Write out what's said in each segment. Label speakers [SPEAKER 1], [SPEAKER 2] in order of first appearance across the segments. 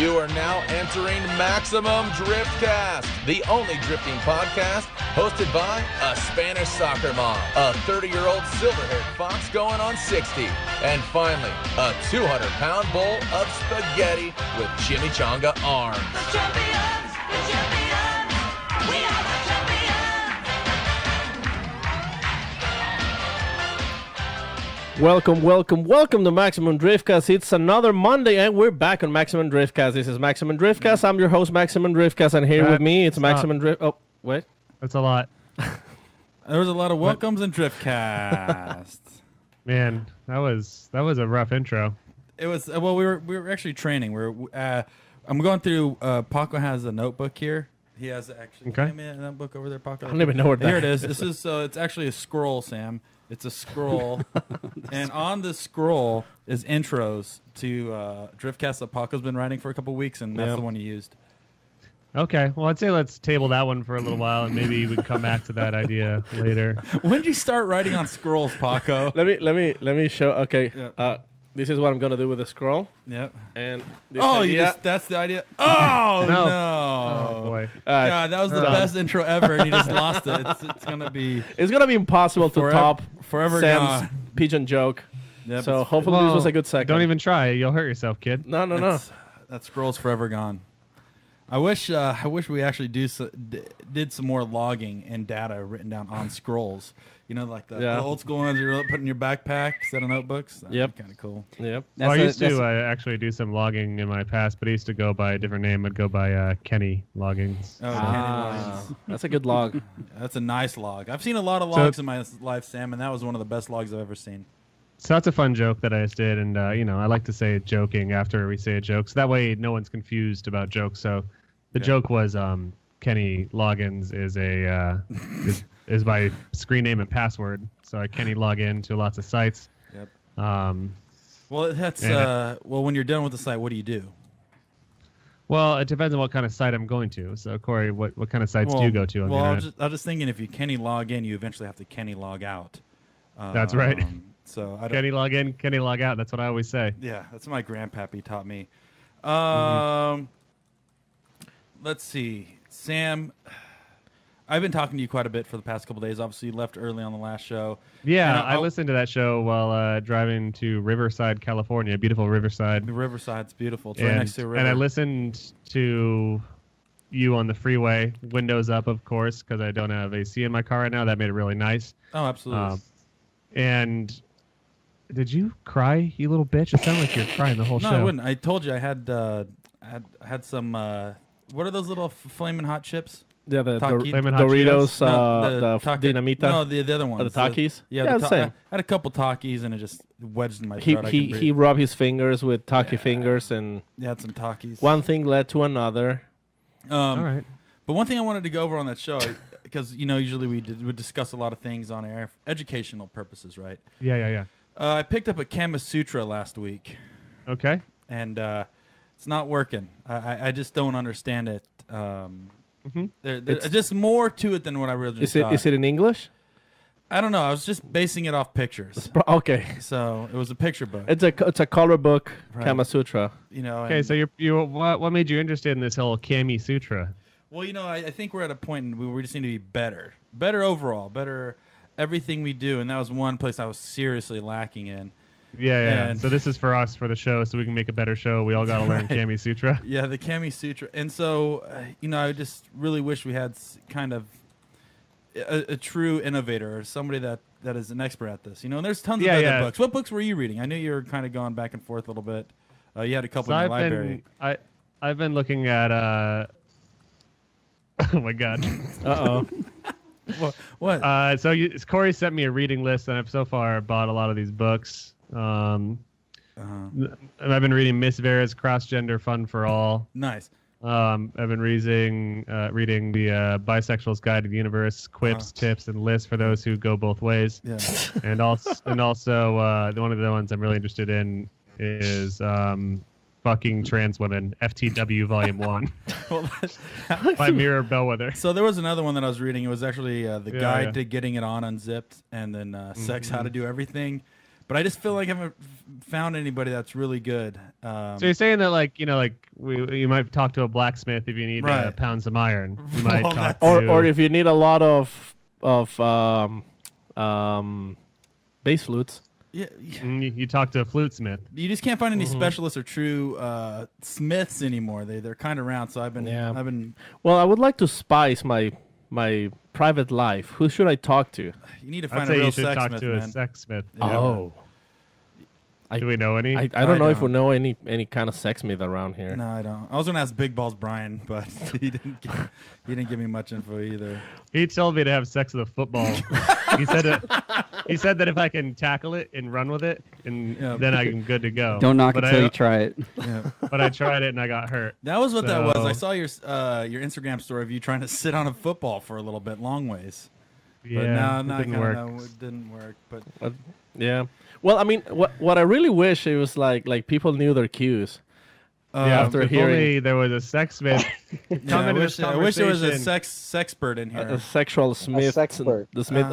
[SPEAKER 1] You are now entering Maximum Driftcast, the only drifting podcast hosted by a Spanish soccer mom, a 30-year-old silver-haired fox going on 60, and finally, a 200-pound bowl of spaghetti with chimichanga arms.
[SPEAKER 2] The champions, we are the
[SPEAKER 3] champions. Welcome to Maximum Driftcast. It's another Monday, and we're back on Maximum Driftcast. This is Maximum Driftcast. I'm your host, Maximum Driftcast, and here with me, it's Maximum Drift. Oh, wait.
[SPEAKER 4] That's a lot.
[SPEAKER 5] There was a lot of welcomes in Driftcast.
[SPEAKER 4] Man, that was a rough intro.
[SPEAKER 5] It was well, we were actually training. I'm going through. Paco has a notebook here. He has actually.
[SPEAKER 4] Okay.
[SPEAKER 5] Give me a notebook over there, Paco.
[SPEAKER 3] I don't even know where that
[SPEAKER 5] Here it is. This is it's actually a scroll, Sam. It's a scroll, and on the scroll is intros to Driftcast that Paco's been writing for a couple weeks, and that's the one he used.
[SPEAKER 4] Okay, well, I'd say let's table that one for a little while, and maybe we can come back to that idea later.
[SPEAKER 5] When did you start writing on scrolls, Paco?
[SPEAKER 3] Let me show. Okay, this is what I'm gonna do with the scroll.
[SPEAKER 5] Yep.
[SPEAKER 3] And this
[SPEAKER 5] that's the idea. Oh no!
[SPEAKER 4] Oh boy!
[SPEAKER 5] God, that was the best intro ever, and you just lost it. It's gonna be
[SPEAKER 3] impossible to top
[SPEAKER 5] forever
[SPEAKER 3] Sam's
[SPEAKER 5] gone.
[SPEAKER 3] pigeon joke.
[SPEAKER 5] Yep,
[SPEAKER 3] So hopefully this was a good second.
[SPEAKER 4] Don't even try. You'll hurt yourself, kid.
[SPEAKER 3] No.
[SPEAKER 5] That scroll's forever gone. I wish we actually did some more logging and data written down on scrolls. You know, like the old school ones you're putting in your backpack instead of notebooks. That'd be kind of cool.
[SPEAKER 3] Yep.
[SPEAKER 4] Well, I used to actually do some logging in my past, but I used to go by a different name. I'd go by Kenny Loggings.
[SPEAKER 5] Oh, Kenny Loggins.
[SPEAKER 3] That's a good log.
[SPEAKER 5] That's a nice log. I've seen a lot of logs in my life, Sam, and that was one of the best logs I've ever seen.
[SPEAKER 4] So that's a fun joke that I just did, and I like to say it joking after we say a joke, so that way no one's confused about jokes. So the joke was Kenny Loggins is my screen name and password. So I Kenny log in to lots of sites.
[SPEAKER 5] Yep. Well, that's when you're done with the site, what do you do?
[SPEAKER 4] Well, it depends on what kind of site I'm going to. So Corey, what kind of sites do you go to on the internet?
[SPEAKER 5] I was just thinking if you Kenny log in, you eventually have to Kenny log out.
[SPEAKER 4] That's right.
[SPEAKER 5] So
[SPEAKER 4] Kenny log in, Kenny log out. That's what I always say.
[SPEAKER 5] Yeah, that's what my grandpappy taught me. Let's see, Sam. I've been talking to you quite a bit for the past couple days. Obviously, you left early on the last show.
[SPEAKER 4] Yeah, I listened to that show while driving to Riverside, California. Beautiful Riverside.
[SPEAKER 5] The Riverside's beautiful. It's right next to a river.
[SPEAKER 4] And I listened to you on the freeway, windows up, of course, because I don't have AC in my car right now. That made it really nice.
[SPEAKER 5] Oh, absolutely.
[SPEAKER 4] And did you cry, you little bitch? It sounded like you were crying the whole show.
[SPEAKER 5] No, I wouldn't. I told you I had some. What are those little flaming hot chips?
[SPEAKER 3] Yeah, the
[SPEAKER 4] Flamin' Hot
[SPEAKER 3] Doritos,
[SPEAKER 4] Cheetos?
[SPEAKER 3] the Dinamita.
[SPEAKER 5] No, the other ones.
[SPEAKER 3] The Takis?
[SPEAKER 5] Yeah,
[SPEAKER 3] the same.
[SPEAKER 5] I had a couple Takis and it just wedged in my throat.
[SPEAKER 3] He rubbed his fingers with Taki fingers, and
[SPEAKER 5] had some Takis.
[SPEAKER 3] one thing led to another.
[SPEAKER 4] All right.
[SPEAKER 5] But one thing I wanted to go over on that show, because usually we would discuss a lot of things on air, educational purposes, right?
[SPEAKER 4] Yeah.
[SPEAKER 5] I picked up a Kama Sutra last week.
[SPEAKER 4] Okay.
[SPEAKER 5] And it's not working. I just don't understand it. There's just more to it than what I really thought.
[SPEAKER 3] Is it in English?
[SPEAKER 5] I don't know. I was just basing it off pictures.
[SPEAKER 3] Okay.
[SPEAKER 5] So it was a picture book.
[SPEAKER 3] It's a color book,
[SPEAKER 5] Right.
[SPEAKER 3] Kama Sutra.
[SPEAKER 4] Okay, so you what made you interested in this whole Kami Sutra?
[SPEAKER 5] Well, I think we're at a point where we just need to be better overall, better everything we do, and that was one place I was seriously lacking in.
[SPEAKER 4] Yeah. So this is for us, for the show, so we can make a better show. We all got to learn Kami Sutra.
[SPEAKER 5] Yeah, the Kami Sutra. And so, I just really wish we had kind of a true innovator or somebody that is an expert at this. And there's tons of other books. What books were you reading? I knew you were kind of going back and forth a little bit. You had a couple in the library.
[SPEAKER 4] I've been looking at... oh, my God.
[SPEAKER 3] Uh-oh.
[SPEAKER 5] What?
[SPEAKER 4] Corey sent me a reading list, and I've so far bought a lot of these books. I've been reading Miss Vera's Cross-Gender Fun for All.
[SPEAKER 5] Nice.
[SPEAKER 4] I've been reading the Bisexual's Guide to the Universe, quips, tips, and lists for those who go both ways.
[SPEAKER 5] Yeah.
[SPEAKER 4] and also one of the ones I'm really interested in is Fucking Trans Women, FTW Volume 1 by Mira Bellwether.
[SPEAKER 5] So there was another one that I was reading. It was actually the guide to getting it on unzipped, and then sex, how to do everything. But I just feel like I haven't found anybody that's really good.
[SPEAKER 4] So you're saying that, like, you know, like you might talk to a blacksmith if you need to pound some iron. You might talk
[SPEAKER 3] or if you need a lot of bass flutes.
[SPEAKER 5] Yeah,
[SPEAKER 4] you talk to a flutesmith.
[SPEAKER 5] you just can't find any specialists or true smiths anymore. They're kind of around. So I've been.
[SPEAKER 3] Well, I would like to spice my private life. Who should I talk to?
[SPEAKER 5] You need to
[SPEAKER 4] I'd
[SPEAKER 5] find
[SPEAKER 4] say
[SPEAKER 5] a real
[SPEAKER 4] you should talk
[SPEAKER 5] sexsmith,
[SPEAKER 4] to
[SPEAKER 5] man.
[SPEAKER 4] a sexsmith.
[SPEAKER 5] Yeah.
[SPEAKER 3] Oh.
[SPEAKER 4] Do we know any?
[SPEAKER 3] I don't know if we
[SPEAKER 5] don't.
[SPEAKER 3] know any kind of sexsmith around here.
[SPEAKER 5] No, I don't. I was gonna ask Big Balls Brian, but he didn't give me much info either.
[SPEAKER 4] He told me to have sex with a football. he said that if I can tackle it and run with it, and then I'm good to go.
[SPEAKER 6] Don't knock it till you try it.
[SPEAKER 5] Yeah.
[SPEAKER 4] But I tried it and I got hurt.
[SPEAKER 5] That was what that was. I saw your Instagram story of you trying to sit on a football for a little bit, long ways.
[SPEAKER 4] Yeah,
[SPEAKER 5] but no,
[SPEAKER 4] it didn't work.
[SPEAKER 5] No, it didn't work. But
[SPEAKER 3] Yeah. Well, I mean, what I really wish it was like people knew their cues. After
[SPEAKER 4] if
[SPEAKER 3] hearing
[SPEAKER 4] only there was a sexsmith.
[SPEAKER 5] I wish there was a sexpert in here.
[SPEAKER 3] a sexual smith,
[SPEAKER 7] sexpert.
[SPEAKER 3] the smith.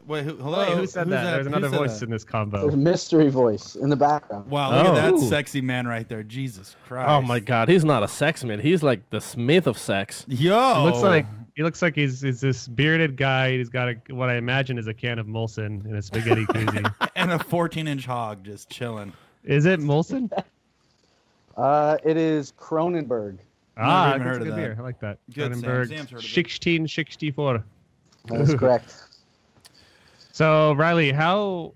[SPEAKER 5] Wait, hello.
[SPEAKER 4] Wait, who said that? There's another
[SPEAKER 5] Who said
[SPEAKER 4] voice
[SPEAKER 5] that?
[SPEAKER 4] in this
[SPEAKER 7] There's
[SPEAKER 4] combo.
[SPEAKER 7] a mystery voice in the background.
[SPEAKER 5] Wow, look at that
[SPEAKER 3] Oh.
[SPEAKER 5] sexy man right there. Jesus Christ.
[SPEAKER 3] Oh my God, he's not a sexsmith. He's like the smith of sex.
[SPEAKER 5] Yo.
[SPEAKER 4] He looks like he's this bearded guy. He's got what I imagine is a can of Molson and a spaghetti koozie.
[SPEAKER 5] and a 14-inch hog just chilling.
[SPEAKER 4] Is it Molson?
[SPEAKER 7] It is Cronenberg.
[SPEAKER 4] Ah,
[SPEAKER 5] even
[SPEAKER 4] that's
[SPEAKER 5] heard
[SPEAKER 4] a
[SPEAKER 5] of
[SPEAKER 4] good
[SPEAKER 5] that.
[SPEAKER 4] beer. I like that.
[SPEAKER 5] Good, Sam.
[SPEAKER 4] Cronenberg
[SPEAKER 5] Sam's heard of it.
[SPEAKER 4] 1664.
[SPEAKER 7] That is correct.
[SPEAKER 4] So, Riley, how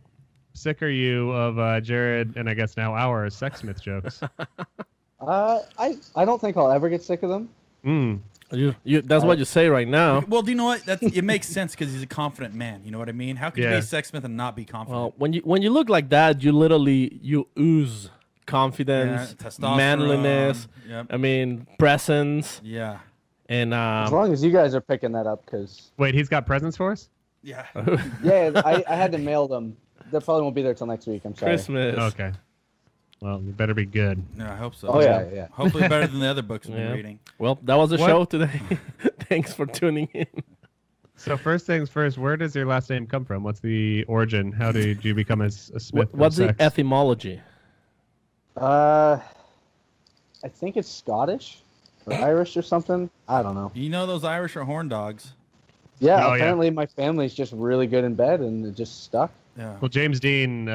[SPEAKER 4] sick are you of Jared and I guess now our Sexsmith jokes?
[SPEAKER 7] I don't think I'll ever get sick of them.
[SPEAKER 3] That's what you say right now.
[SPEAKER 5] Well, do you know what? It makes sense because he's a confident man. You know what I mean? How can you be a sexsmith and not be confident?
[SPEAKER 3] Well, when you look like that, you ooze confidence,
[SPEAKER 5] testosterone.
[SPEAKER 3] manliness.
[SPEAKER 5] Yep.
[SPEAKER 3] I mean, presence,
[SPEAKER 5] Yeah.
[SPEAKER 3] and
[SPEAKER 7] As long as you guys are picking that up, because
[SPEAKER 4] Wait, he's got presents for us?
[SPEAKER 5] Yeah.
[SPEAKER 7] yeah, I had to mail them. They probably won't be there till next week. I'm sorry.
[SPEAKER 3] Christmas.
[SPEAKER 4] Okay. Well, you better be good.
[SPEAKER 5] Yeah, I hope so.
[SPEAKER 7] Oh yeah.
[SPEAKER 5] Hopefully better than the other books we've
[SPEAKER 3] Yeah.
[SPEAKER 5] been reading.
[SPEAKER 3] Well, that was the
[SPEAKER 4] What?
[SPEAKER 3] show today. Thanks for tuning in.
[SPEAKER 4] So first things first, where does your last name come from? What's the origin? How did you become a smith?
[SPEAKER 3] What's
[SPEAKER 4] of
[SPEAKER 3] the
[SPEAKER 4] sex?
[SPEAKER 3] etymology?
[SPEAKER 7] I think it's Scottish or Irish or something. I don't know.
[SPEAKER 5] You know those Irish are horn dogs.
[SPEAKER 7] Yeah,
[SPEAKER 4] Oh, yeah.
[SPEAKER 7] apparently my family's just really good in bed and it just stuck.
[SPEAKER 5] Yeah.
[SPEAKER 4] Well, James Dean,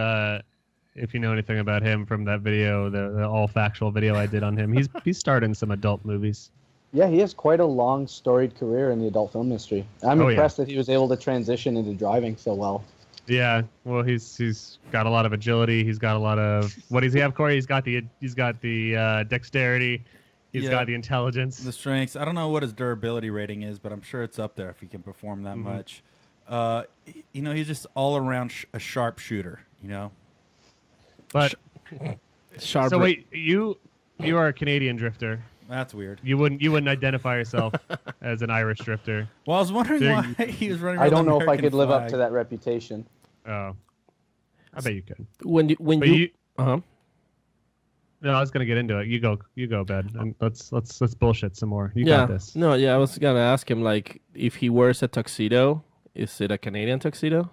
[SPEAKER 4] if you know anything about him from that video, the all factual video I did on him, he's starred in some adult movies.
[SPEAKER 7] Yeah, he has quite a long, storied career in the adult film industry. I'm
[SPEAKER 4] Oh, yeah.
[SPEAKER 7] impressed that he was able to transition into driving so well.
[SPEAKER 4] Yeah, well, he's got a lot of agility. He's got a lot of what does he have, Corey? He's got the dexterity. He's got the intelligence.
[SPEAKER 5] The strengths. I don't know what his durability rating is, but I'm sure it's up there if he can perform that much. He's just all around a sharp shooter. You know.
[SPEAKER 4] But
[SPEAKER 3] Sharp.
[SPEAKER 4] so wait, you are a Canadian drifter.
[SPEAKER 5] That's weird.
[SPEAKER 4] You wouldn't identify yourself as an Irish drifter.
[SPEAKER 5] Well, I was wondering
[SPEAKER 4] There
[SPEAKER 5] why he was running.
[SPEAKER 7] I
[SPEAKER 5] around
[SPEAKER 7] don't
[SPEAKER 5] the
[SPEAKER 7] know if I
[SPEAKER 5] American
[SPEAKER 7] could live up
[SPEAKER 5] flag.
[SPEAKER 7] to that reputation.
[SPEAKER 4] Oh, I bet you could.
[SPEAKER 3] when
[SPEAKER 4] But
[SPEAKER 3] you uh-huh.
[SPEAKER 4] No, I was gonna get into it. You go, Ben. And let's bullshit some more. You got this.
[SPEAKER 3] No, yeah, I was gonna ask him like if he wears a tuxedo, is it a Canadian tuxedo?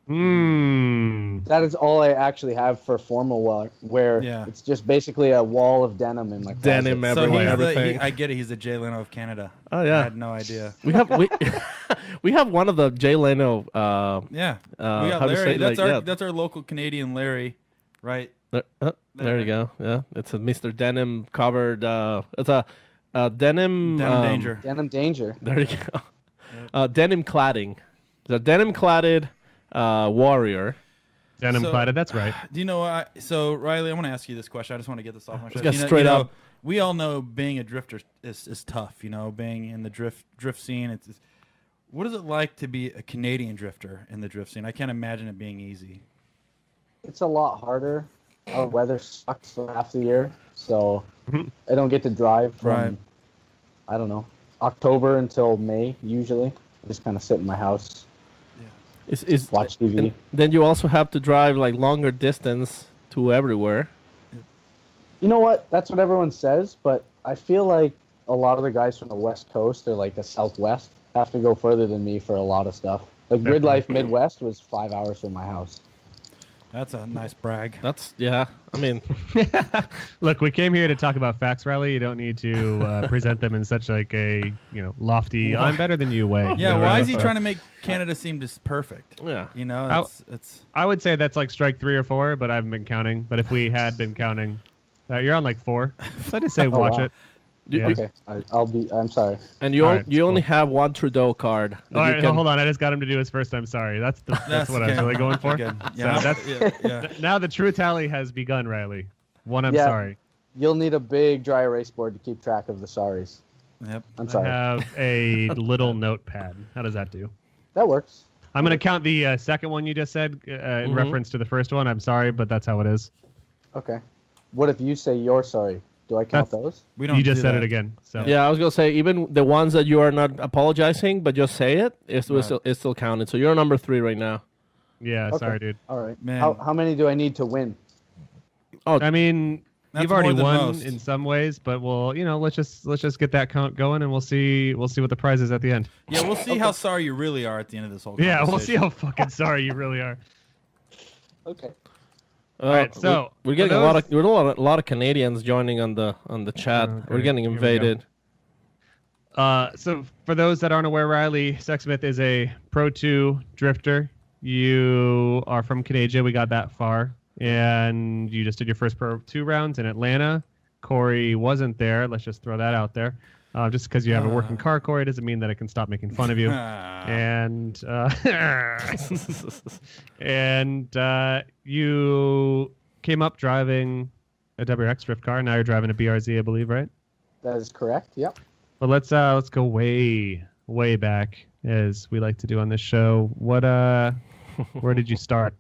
[SPEAKER 7] That is all I actually have for formal wear.
[SPEAKER 5] Yeah.
[SPEAKER 7] It's just basically a wall of denim in my closet.
[SPEAKER 3] Denim
[SPEAKER 5] So
[SPEAKER 3] everywhere,
[SPEAKER 5] he's
[SPEAKER 3] everything.
[SPEAKER 5] I get it. He's the Jay Leno of Canada.
[SPEAKER 3] Oh, yeah.
[SPEAKER 5] I had no idea.
[SPEAKER 3] We have we have one of the Jay Leno.
[SPEAKER 5] Yeah. We
[SPEAKER 3] how
[SPEAKER 5] got
[SPEAKER 3] to
[SPEAKER 5] Larry.
[SPEAKER 3] say,
[SPEAKER 5] That's
[SPEAKER 3] like,
[SPEAKER 5] our
[SPEAKER 3] yeah.
[SPEAKER 5] that's our local Canadian Larry, right?
[SPEAKER 3] There you go. Yeah, it's a Mr. Denim covered. It's a denim.
[SPEAKER 5] Denim danger.
[SPEAKER 7] Denim danger.
[SPEAKER 3] There you go. Denim cladding. The denim cladded warrior.
[SPEAKER 4] Denim
[SPEAKER 5] So-
[SPEAKER 4] plated. That's right.
[SPEAKER 5] Do you know what? So Riley, I want to ask you this question. I just want to get this off my chest.
[SPEAKER 3] get straight up.
[SPEAKER 5] We all know being a drifter is tough. You know, being in the drift scene. It's what is it like to be a Canadian drifter in the drift scene? I can't imagine it being easy.
[SPEAKER 7] It's a lot harder. Our weather sucks for half the year, so I don't get to drive from,
[SPEAKER 5] Right.
[SPEAKER 7] I don't know, October until May usually. I just kind of sit in my house,
[SPEAKER 3] Is
[SPEAKER 7] watch TV.
[SPEAKER 3] and then you also have to drive like longer distance to everywhere.
[SPEAKER 7] You know what? That's what everyone says, but I feel like a lot of the guys from the West Coast or like the Southwest have to go further than me for a lot of stuff. Like Gridlife Midwest was 5 hours from my house.
[SPEAKER 5] That's a nice brag.
[SPEAKER 3] That's I mean,
[SPEAKER 4] Look, we came here to talk about facts, Riley. You don't need to present them in such like a lofty. I'm better than you way.
[SPEAKER 5] Yeah, why is he trying to make Canada seem just perfect?
[SPEAKER 3] yeah.
[SPEAKER 5] It's
[SPEAKER 4] I would say that's like strike 3 or 4, but I haven't been counting. But if we had been counting, you're on like 4. So I just say watch
[SPEAKER 7] wow.
[SPEAKER 4] it. Yeah.
[SPEAKER 7] Okay, I'm sorry.
[SPEAKER 3] And you
[SPEAKER 4] All right,
[SPEAKER 3] you only
[SPEAKER 4] cool.
[SPEAKER 3] have one Trudeau card. that
[SPEAKER 4] All
[SPEAKER 3] you
[SPEAKER 4] right,
[SPEAKER 3] can-
[SPEAKER 4] hold on. I just got him to do his first. I'm sorry. That's what I was really going for.
[SPEAKER 5] Good.
[SPEAKER 4] So
[SPEAKER 5] Yeah,
[SPEAKER 4] that's now the true tally has begun, Riley. I'm
[SPEAKER 7] Yeah.
[SPEAKER 4] sorry.
[SPEAKER 7] You'll need a big dry erase board to keep track of the sorries.
[SPEAKER 5] Yep.
[SPEAKER 7] I'm
[SPEAKER 4] I
[SPEAKER 7] sorry.
[SPEAKER 4] have a little notepad. How does that do?
[SPEAKER 7] That works.
[SPEAKER 4] I'm going to count the second one you just said in reference to the first one. I'm sorry, but that's how it is.
[SPEAKER 7] Okay. What if you say you're sorry? Do I count those?
[SPEAKER 5] We don't.
[SPEAKER 4] You just
[SPEAKER 5] do
[SPEAKER 4] said
[SPEAKER 5] that.
[SPEAKER 4] it again. So
[SPEAKER 3] Yeah, I was gonna say even the ones that you are not apologizing, but just say it. It's still counted. So you're number 3 right now.
[SPEAKER 4] Yeah,
[SPEAKER 7] Okay.
[SPEAKER 4] sorry, dude.
[SPEAKER 7] All right.
[SPEAKER 5] Man.
[SPEAKER 7] How many do I need to win?
[SPEAKER 4] I mean,
[SPEAKER 5] That's
[SPEAKER 4] you've already
[SPEAKER 5] more than
[SPEAKER 4] won
[SPEAKER 5] most.
[SPEAKER 4] in some ways, but let's just get that count going, and we'll see what the prize is at the end.
[SPEAKER 5] Yeah, we'll see how sorry you really are at the end of this whole.
[SPEAKER 4] Yeah, we'll see
[SPEAKER 5] conversation.
[SPEAKER 4] how fucking sorry you really are.
[SPEAKER 7] Okay.
[SPEAKER 4] right, so
[SPEAKER 3] we're getting a lot of Canadians joining on the chat.
[SPEAKER 4] Okay,
[SPEAKER 3] We're getting
[SPEAKER 4] here we go.
[SPEAKER 3] invaded.
[SPEAKER 4] So for those that aren't aware, Riley Sexsmith is a Pro 2 drifter. You are from Canada. We got that far. And you just did your first Pro 2 rounds in Atlanta. Corey wasn't there. Let's just throw that out there. Just because you have a working car, Corey, doesn't mean that it can stop making fun of you. And you came up driving a WRX drift car. Now you're driving a BRZ, I believe, right?
[SPEAKER 7] That is correct. Yep.
[SPEAKER 4] But let's go way back, as we like to do on this show. Where did you start?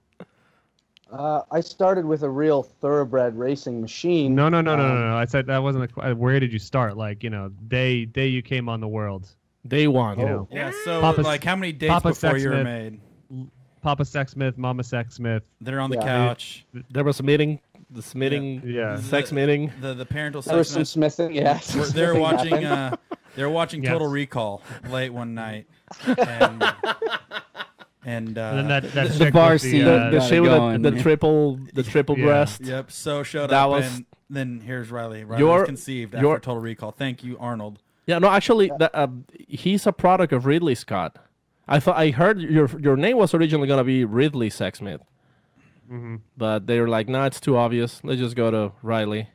[SPEAKER 7] I started with a real thoroughbred racing machine.
[SPEAKER 4] No. I said that wasn't where did you start? Like, day you came on the world.
[SPEAKER 3] Day one.
[SPEAKER 4] You know,
[SPEAKER 5] Yeah. So
[SPEAKER 4] Papa-
[SPEAKER 5] like, how many days
[SPEAKER 4] Papa
[SPEAKER 5] before you were
[SPEAKER 4] Sexsmith.
[SPEAKER 5] made?
[SPEAKER 4] Papa Sexsmith, Mama Sexsmith.
[SPEAKER 5] They're on the
[SPEAKER 7] Yeah.
[SPEAKER 5] couch.
[SPEAKER 3] There was a meeting. This meeting.
[SPEAKER 4] Yeah.
[SPEAKER 3] Sex meeting.
[SPEAKER 5] The parental
[SPEAKER 7] There was some
[SPEAKER 5] sex.
[SPEAKER 7] smithing. Yeah.
[SPEAKER 5] They're watching.
[SPEAKER 7] happened.
[SPEAKER 5] They're watching
[SPEAKER 4] Yes.
[SPEAKER 5] Total Recall late one night, and
[SPEAKER 4] And then that
[SPEAKER 6] The
[SPEAKER 4] chick
[SPEAKER 6] bar
[SPEAKER 4] with
[SPEAKER 6] scene.
[SPEAKER 3] The
[SPEAKER 6] Got it
[SPEAKER 3] shit with
[SPEAKER 6] going.
[SPEAKER 3] the triple
[SPEAKER 4] Yeah.
[SPEAKER 3] breast.
[SPEAKER 5] yep. So showed
[SPEAKER 3] That
[SPEAKER 5] up,
[SPEAKER 3] was-
[SPEAKER 5] and then here's Riley. Riley
[SPEAKER 3] Your-
[SPEAKER 5] was conceived after
[SPEAKER 3] your-
[SPEAKER 5] Total Recall. Thank you, Arnold.
[SPEAKER 3] Yeah, no, actually, he's a product of Ridley Scott. I heard your name was originally gonna be Ridley Sexsmith, but they were like, "Nah, it's too obvious. Let's just go to Riley."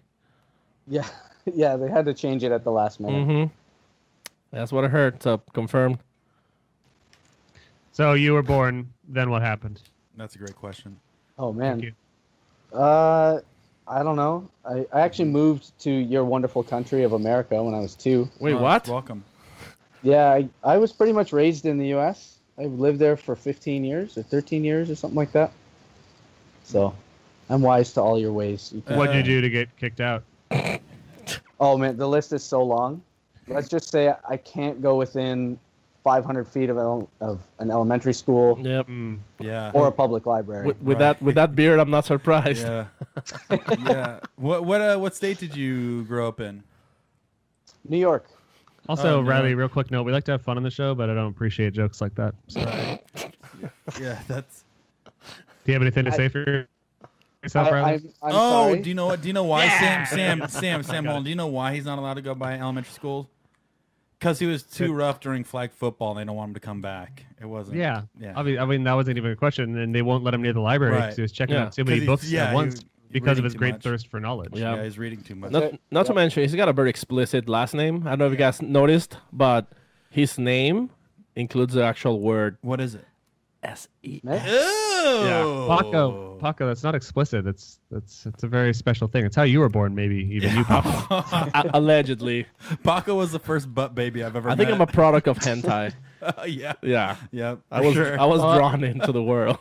[SPEAKER 7] Yeah. Yeah. They had to change it at the last minute.
[SPEAKER 3] Mm-hmm. That's what I heard. So confirmed.
[SPEAKER 4] So you were born. Then what happened?
[SPEAKER 5] That's a great question.
[SPEAKER 7] Oh man.
[SPEAKER 4] Thank
[SPEAKER 7] I don't know. I actually moved to your wonderful country of America when I was 2.
[SPEAKER 3] Wait,
[SPEAKER 5] Oh,
[SPEAKER 3] what?
[SPEAKER 5] Welcome.
[SPEAKER 7] Yeah, I was pretty much raised in the U.S. I lived there for 15 years or 13 years or something like that. So, I'm wise to all your ways. You can-
[SPEAKER 4] What'd you do to get kicked out?
[SPEAKER 7] Oh man, the list is so long. Let's just say I can't go within 500 feet of an elementary school
[SPEAKER 3] Yep.
[SPEAKER 5] Yeah.
[SPEAKER 7] or a public library.
[SPEAKER 3] With that beard, I'm not surprised.
[SPEAKER 5] Yeah. Yeah. What state did you grow up in?
[SPEAKER 7] New York.
[SPEAKER 4] Also,
[SPEAKER 5] Oh, no.
[SPEAKER 4] Riley, real quick note: we like to have fun on the show, but I don't appreciate jokes like that. So,
[SPEAKER 5] Right. Yeah. That's.
[SPEAKER 4] do you have anything to say for yourself, Riley?
[SPEAKER 7] I'm
[SPEAKER 5] Oh,
[SPEAKER 7] sorry.
[SPEAKER 5] do you know what? Do you know why Sam, hold on. Do you know why he's not allowed to go by elementary schools? Because he was too rough during flag football, and they don't want him to come back. It wasn't.
[SPEAKER 4] Yeah.
[SPEAKER 5] Yeah.
[SPEAKER 4] I mean, that wasn't even a question, and they won't let him near the library because
[SPEAKER 5] Right.
[SPEAKER 4] he was checking
[SPEAKER 3] Yeah.
[SPEAKER 4] out too many
[SPEAKER 5] 'Cause
[SPEAKER 4] books
[SPEAKER 5] he's- yeah,
[SPEAKER 4] at once
[SPEAKER 5] he
[SPEAKER 4] because
[SPEAKER 5] reading
[SPEAKER 4] of his
[SPEAKER 5] too
[SPEAKER 4] great
[SPEAKER 5] much.
[SPEAKER 4] thirst for knowledge.
[SPEAKER 3] Yeah.
[SPEAKER 5] Yeah, he's reading too much.
[SPEAKER 3] Not to mention, he's got a very explicit last name. I don't know if you guys noticed, but his name includes the actual word
[SPEAKER 5] What is it?
[SPEAKER 3] S-E.
[SPEAKER 7] Man,
[SPEAKER 5] Oh.
[SPEAKER 4] Paco, that's not explicit. It's a very special thing. It's how you were born, maybe even you. Paco.
[SPEAKER 3] Allegedly.
[SPEAKER 5] Paco was the first butt baby I've ever
[SPEAKER 3] I
[SPEAKER 5] met.
[SPEAKER 3] think I'm a product of hentai.
[SPEAKER 5] Yeah.
[SPEAKER 3] Yeah.
[SPEAKER 5] Yeah.
[SPEAKER 3] I was
[SPEAKER 5] sure.
[SPEAKER 3] I was drawn into the world.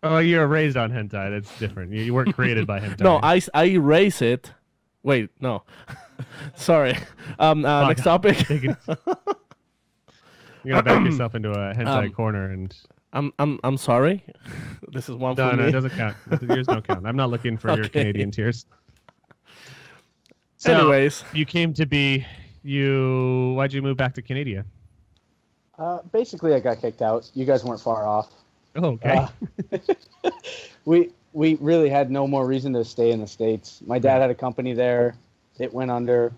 [SPEAKER 4] Oh, you were raised on hentai. That's different. You weren't created by hentai.
[SPEAKER 3] No, I erase it. Wait, no. Sorry. Next topic.
[SPEAKER 4] You're gonna back yourself into a hentai corner, and
[SPEAKER 3] I'm sorry. This is one
[SPEAKER 4] no,
[SPEAKER 3] for
[SPEAKER 4] no,
[SPEAKER 3] me.
[SPEAKER 4] it doesn't count. Yours don't count. I'm not looking for your
[SPEAKER 3] Okay.
[SPEAKER 4] Canadian tears. So,
[SPEAKER 3] Anyways,
[SPEAKER 4] you came to be you. Why'd you move back to Canada?
[SPEAKER 7] basically, I got kicked out. You guys weren't far off.
[SPEAKER 4] Oh, okay.
[SPEAKER 7] We we really had no more reason to stay in the States. My dad had a company there. It went under.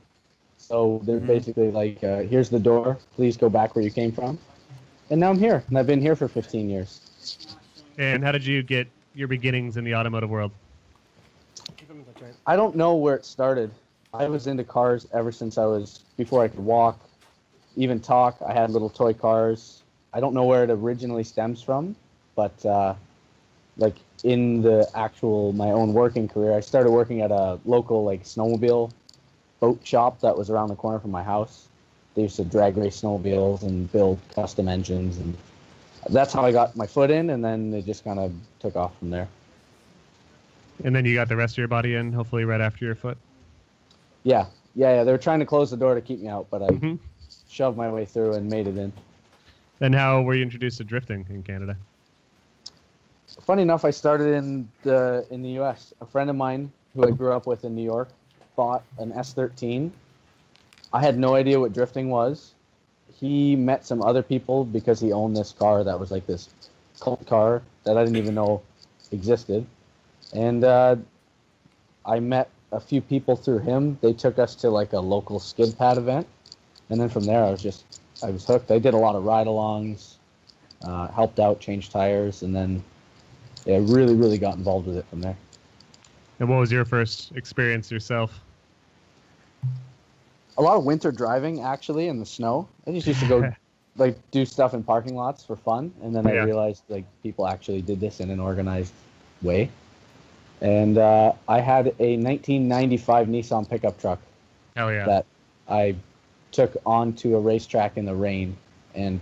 [SPEAKER 7] So they're basically like, here's the door. Please go back where you came from. And now I'm here. And I've been here for 15 years.
[SPEAKER 4] And how did you get your beginnings in the automotive world?
[SPEAKER 7] I don't know where it started. I was into cars ever since before I could walk, even talk. I had little toy cars. I don't know where it originally stems from, but like in my own working career, I started working at a local like snowmobile boat shop that was around the corner from my house. They used to drag race snowmobiles and build custom engines, and that's how I got my foot in, and then it just kind of took off from there.
[SPEAKER 4] And then you got the rest of your body in, hopefully right after your foot?
[SPEAKER 7] Yeah. They were trying to close the door to keep me out, but I shoved my way through and made it in.
[SPEAKER 4] And how were you introduced to drifting in Canada?
[SPEAKER 7] Funny enough, I started in the U.S. A friend of mine who I grew up with in New York bought an S13. I had no idea what drifting was. He met some other people because he owned this car that was like this cult car that I didn't even know existed. And I met a few people through him. They took us to like a local skid pad event. And then from there, I was hooked. I did a lot of ride-alongs, helped out, changed tires, and then really, really got involved with it from there.
[SPEAKER 4] And what was your first experience yourself?
[SPEAKER 7] A lot of winter driving, actually, in the snow. I just used to go like do stuff in parking lots for fun, and then I realized like people actually did this in an organized way. And I had a 1995 Nissan pickup truck.
[SPEAKER 4] Hell yeah.
[SPEAKER 7] That I took onto a racetrack in the rain and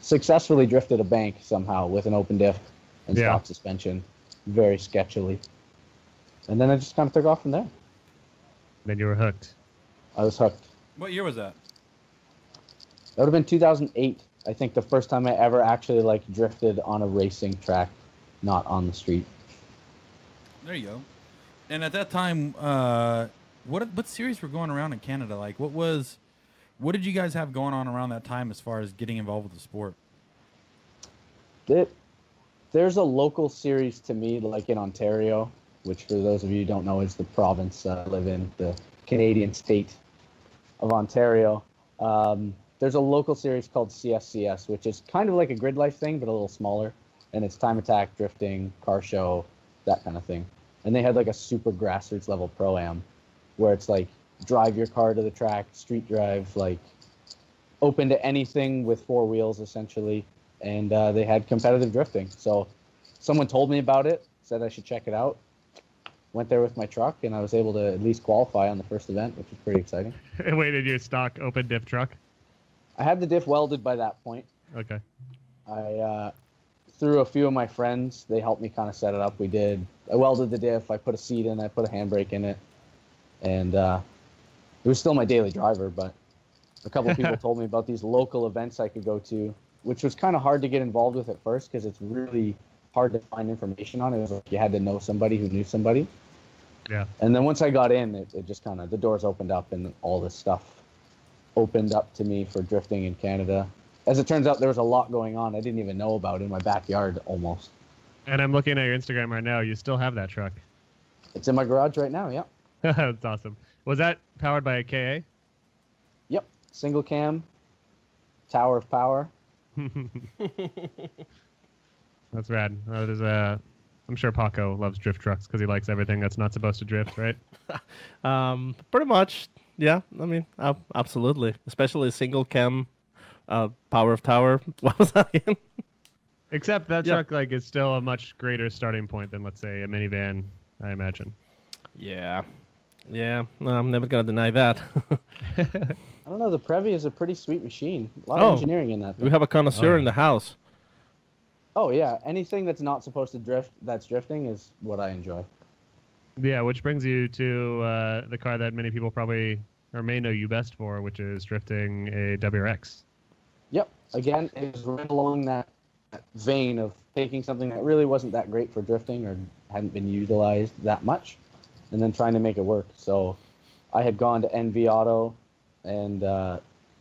[SPEAKER 7] successfully drifted a bank somehow with an open diff and stock suspension, very sketchily. And then I just kind of took off from there.
[SPEAKER 4] Then you were hooked.
[SPEAKER 7] I was hooked.
[SPEAKER 5] What year was that?
[SPEAKER 7] That would have been 2008. I think the first time I ever actually like drifted on a racing track, not on the street.
[SPEAKER 5] There you go. And at that time, what series were going around in Canada? Like, what did you guys have going on around that time as far as getting involved with the sport?
[SPEAKER 7] There's a local series to me, like in Ontario, which for those of you who don't know is the province I live in, the Canadian state of Ontario. There's a local series called CSCS, which is kind of like a Gridlife thing, but a little smaller. And it's time attack, drifting, car show, that kind of thing. And they had like a super grassroots level pro-am where it's like drive your car to the track, street drive, like open to anything with four wheels essentially. And they had competitive drifting. So someone told me about it, said I should check it out. Went there with my truck, and I was able to at least qualify on the first event, which was pretty exciting.
[SPEAKER 4] Wait, did your stock open diff truck?
[SPEAKER 7] I had the diff welded by that point.
[SPEAKER 4] Okay.
[SPEAKER 7] I through a few of my friends, they helped me kind of set it up. I welded the diff, I put a seat in, I put a handbrake in it, and it was still my daily driver, but a couple of people told me about these local events I could go to, which was kind of hard to get involved with at first because it's really hard to find information on it. It was like you had to know somebody who knew somebody.
[SPEAKER 4] Yeah.
[SPEAKER 7] And then once I got in, it just kind of, the doors opened up and all this stuff opened up to me for drifting in Canada. As it turns out, there was a lot going on I didn't even know about in my backyard almost.
[SPEAKER 4] And I'm looking at your Instagram right now. You still have that truck.
[SPEAKER 7] It's in my garage right now, yeah.
[SPEAKER 4] That's awesome. Was that powered by a KA?
[SPEAKER 7] Yep. Single cam, tower of power.
[SPEAKER 4] That's rad. I'm sure Paco loves drift trucks because he likes everything that's not supposed to drift, right?
[SPEAKER 3] Pretty much, yeah. I mean, absolutely. Especially single cam, power of tower. What was that again?
[SPEAKER 4] Except that truck is still a much greater starting point than, let's say, a minivan, I imagine.
[SPEAKER 3] Yeah. No, I'm never gonna deny that.
[SPEAKER 7] I don't know. The Previ is a pretty sweet machine. A lot of engineering in that thing.
[SPEAKER 3] We have a connoisseur in the house.
[SPEAKER 7] Oh, yeah. Anything that's not supposed to drift, that's drifting, is what I enjoy.
[SPEAKER 4] Yeah, which brings you to the car that many people probably or may know you best for, which is drifting a WRX.
[SPEAKER 7] Yep. Again, it was right along that vein of taking something that really wasn't that great for drifting or hadn't been utilized that much and then trying to make it work. So I had gone to Envi Auto and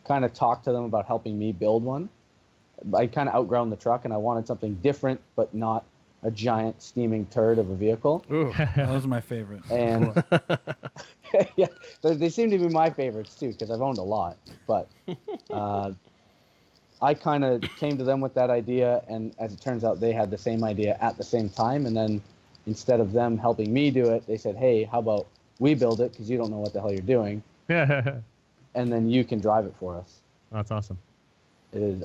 [SPEAKER 7] kind of talked to them about helping me build one. I kind of outgrown the truck, and I wanted something different, but not a giant steaming turd of a vehicle.
[SPEAKER 5] Those are my favorite.
[SPEAKER 7] And yeah, they seem to be my favorites too because I've owned a lot. But I kind of came to them with that idea, and as it turns out, they had the same idea at the same time. And then instead of them helping me do it, they said, "Hey, how about we build it because you don't know what the hell you're doing, and then you can drive it for us."
[SPEAKER 4] That's awesome.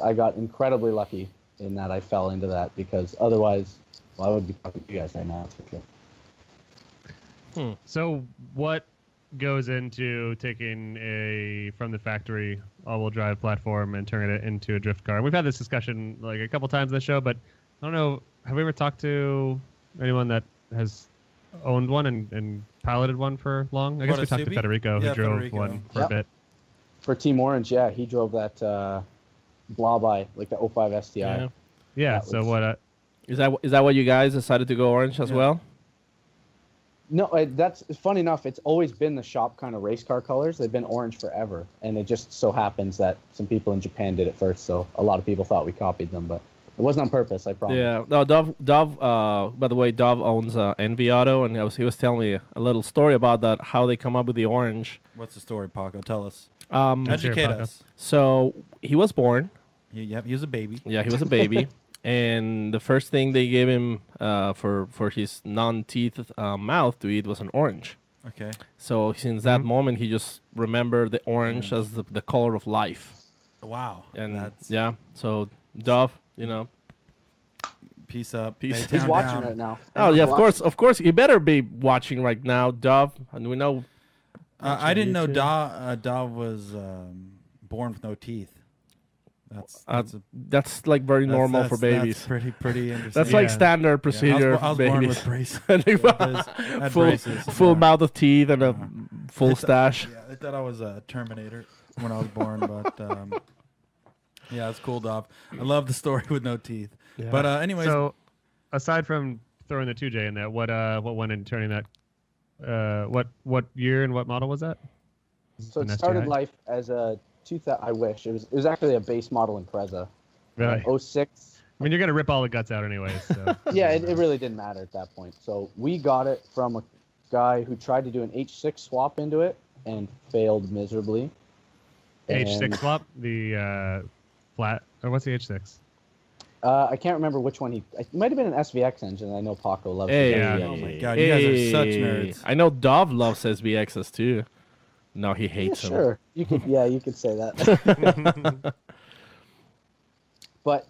[SPEAKER 7] I got incredibly lucky in that I fell into that because otherwise, well, I would be talking to you guys right now. That's for sure.
[SPEAKER 4] So what goes into taking a from the factory all-wheel drive platform and turning it into a drift car? And we've had this discussion like a couple times on the show, but I don't know. Have we ever talked to anyone that has owned one and piloted one for long? I guess we talked to Federico, who drove one for a bit.
[SPEAKER 7] For Team Orange, yeah, he drove that Blobeye, like the 05 STI.
[SPEAKER 4] Yeah. So what?
[SPEAKER 3] Is that what you guys decided to go orange as well?
[SPEAKER 7] No, that's funny enough. It's always been the shop kind of race car colors. They've been orange forever, and it just so happens that some people in Japan did it first. So a lot of people thought we copied them, but it wasn't on purpose. I promise.
[SPEAKER 3] Yeah. No, Dov. By the way, Dov owns Envi Auto, and he was telling me a little story about that, how they come up with the orange.
[SPEAKER 5] What's the story, Paco? Tell us.
[SPEAKER 3] Educate
[SPEAKER 5] us.
[SPEAKER 3] So he was born.
[SPEAKER 5] He was a baby.
[SPEAKER 3] Yeah, he was a baby. And the first thing they gave him for his non-teeth mouth to eat was an orange.
[SPEAKER 5] Okay.
[SPEAKER 3] So since that moment, he just remembered the orange as the color of life.
[SPEAKER 5] Wow.
[SPEAKER 3] And so Dov,
[SPEAKER 5] peace up.
[SPEAKER 3] Peace.
[SPEAKER 7] He's watching right now.
[SPEAKER 3] Oh yeah, of course. He better be watching right now, Dov. And we know.
[SPEAKER 5] I didn't know Dov was born with no teeth.
[SPEAKER 3] That's like very normal for babies.
[SPEAKER 5] That's pretty interesting.
[SPEAKER 3] That's like standard procedure.
[SPEAKER 5] I was
[SPEAKER 3] babies.
[SPEAKER 5] born with braces.
[SPEAKER 3] Full mouth of teeth and a full stash.
[SPEAKER 5] I thought I was a Terminator when I was born, but yeah, it's cool, Dov. I love the story with no teeth. Yeah. But anyways,
[SPEAKER 4] so aside from throwing the 2J in that, what went into turning that? What year and what model was that?
[SPEAKER 7] So it started life as a 2000. I wish it was actually a base model Impreza.
[SPEAKER 4] Really?
[SPEAKER 7] 06.
[SPEAKER 4] I mean, you're gonna rip all the guts out anyways. So.
[SPEAKER 7] Yeah, it really didn't matter at that point. So we got it from a guy who tried to do an H6 swap into it and failed miserably.
[SPEAKER 4] H6 swap, the flat, or what's the H6?
[SPEAKER 7] I can't remember which one it might have been an SVX engine. I know Paco loves
[SPEAKER 3] Hey.
[SPEAKER 7] SVX.
[SPEAKER 5] oh my god, you guys are such nerds.
[SPEAKER 3] I know Dov loves SVXs too. No, he hates them.
[SPEAKER 7] Sure, you could say that. But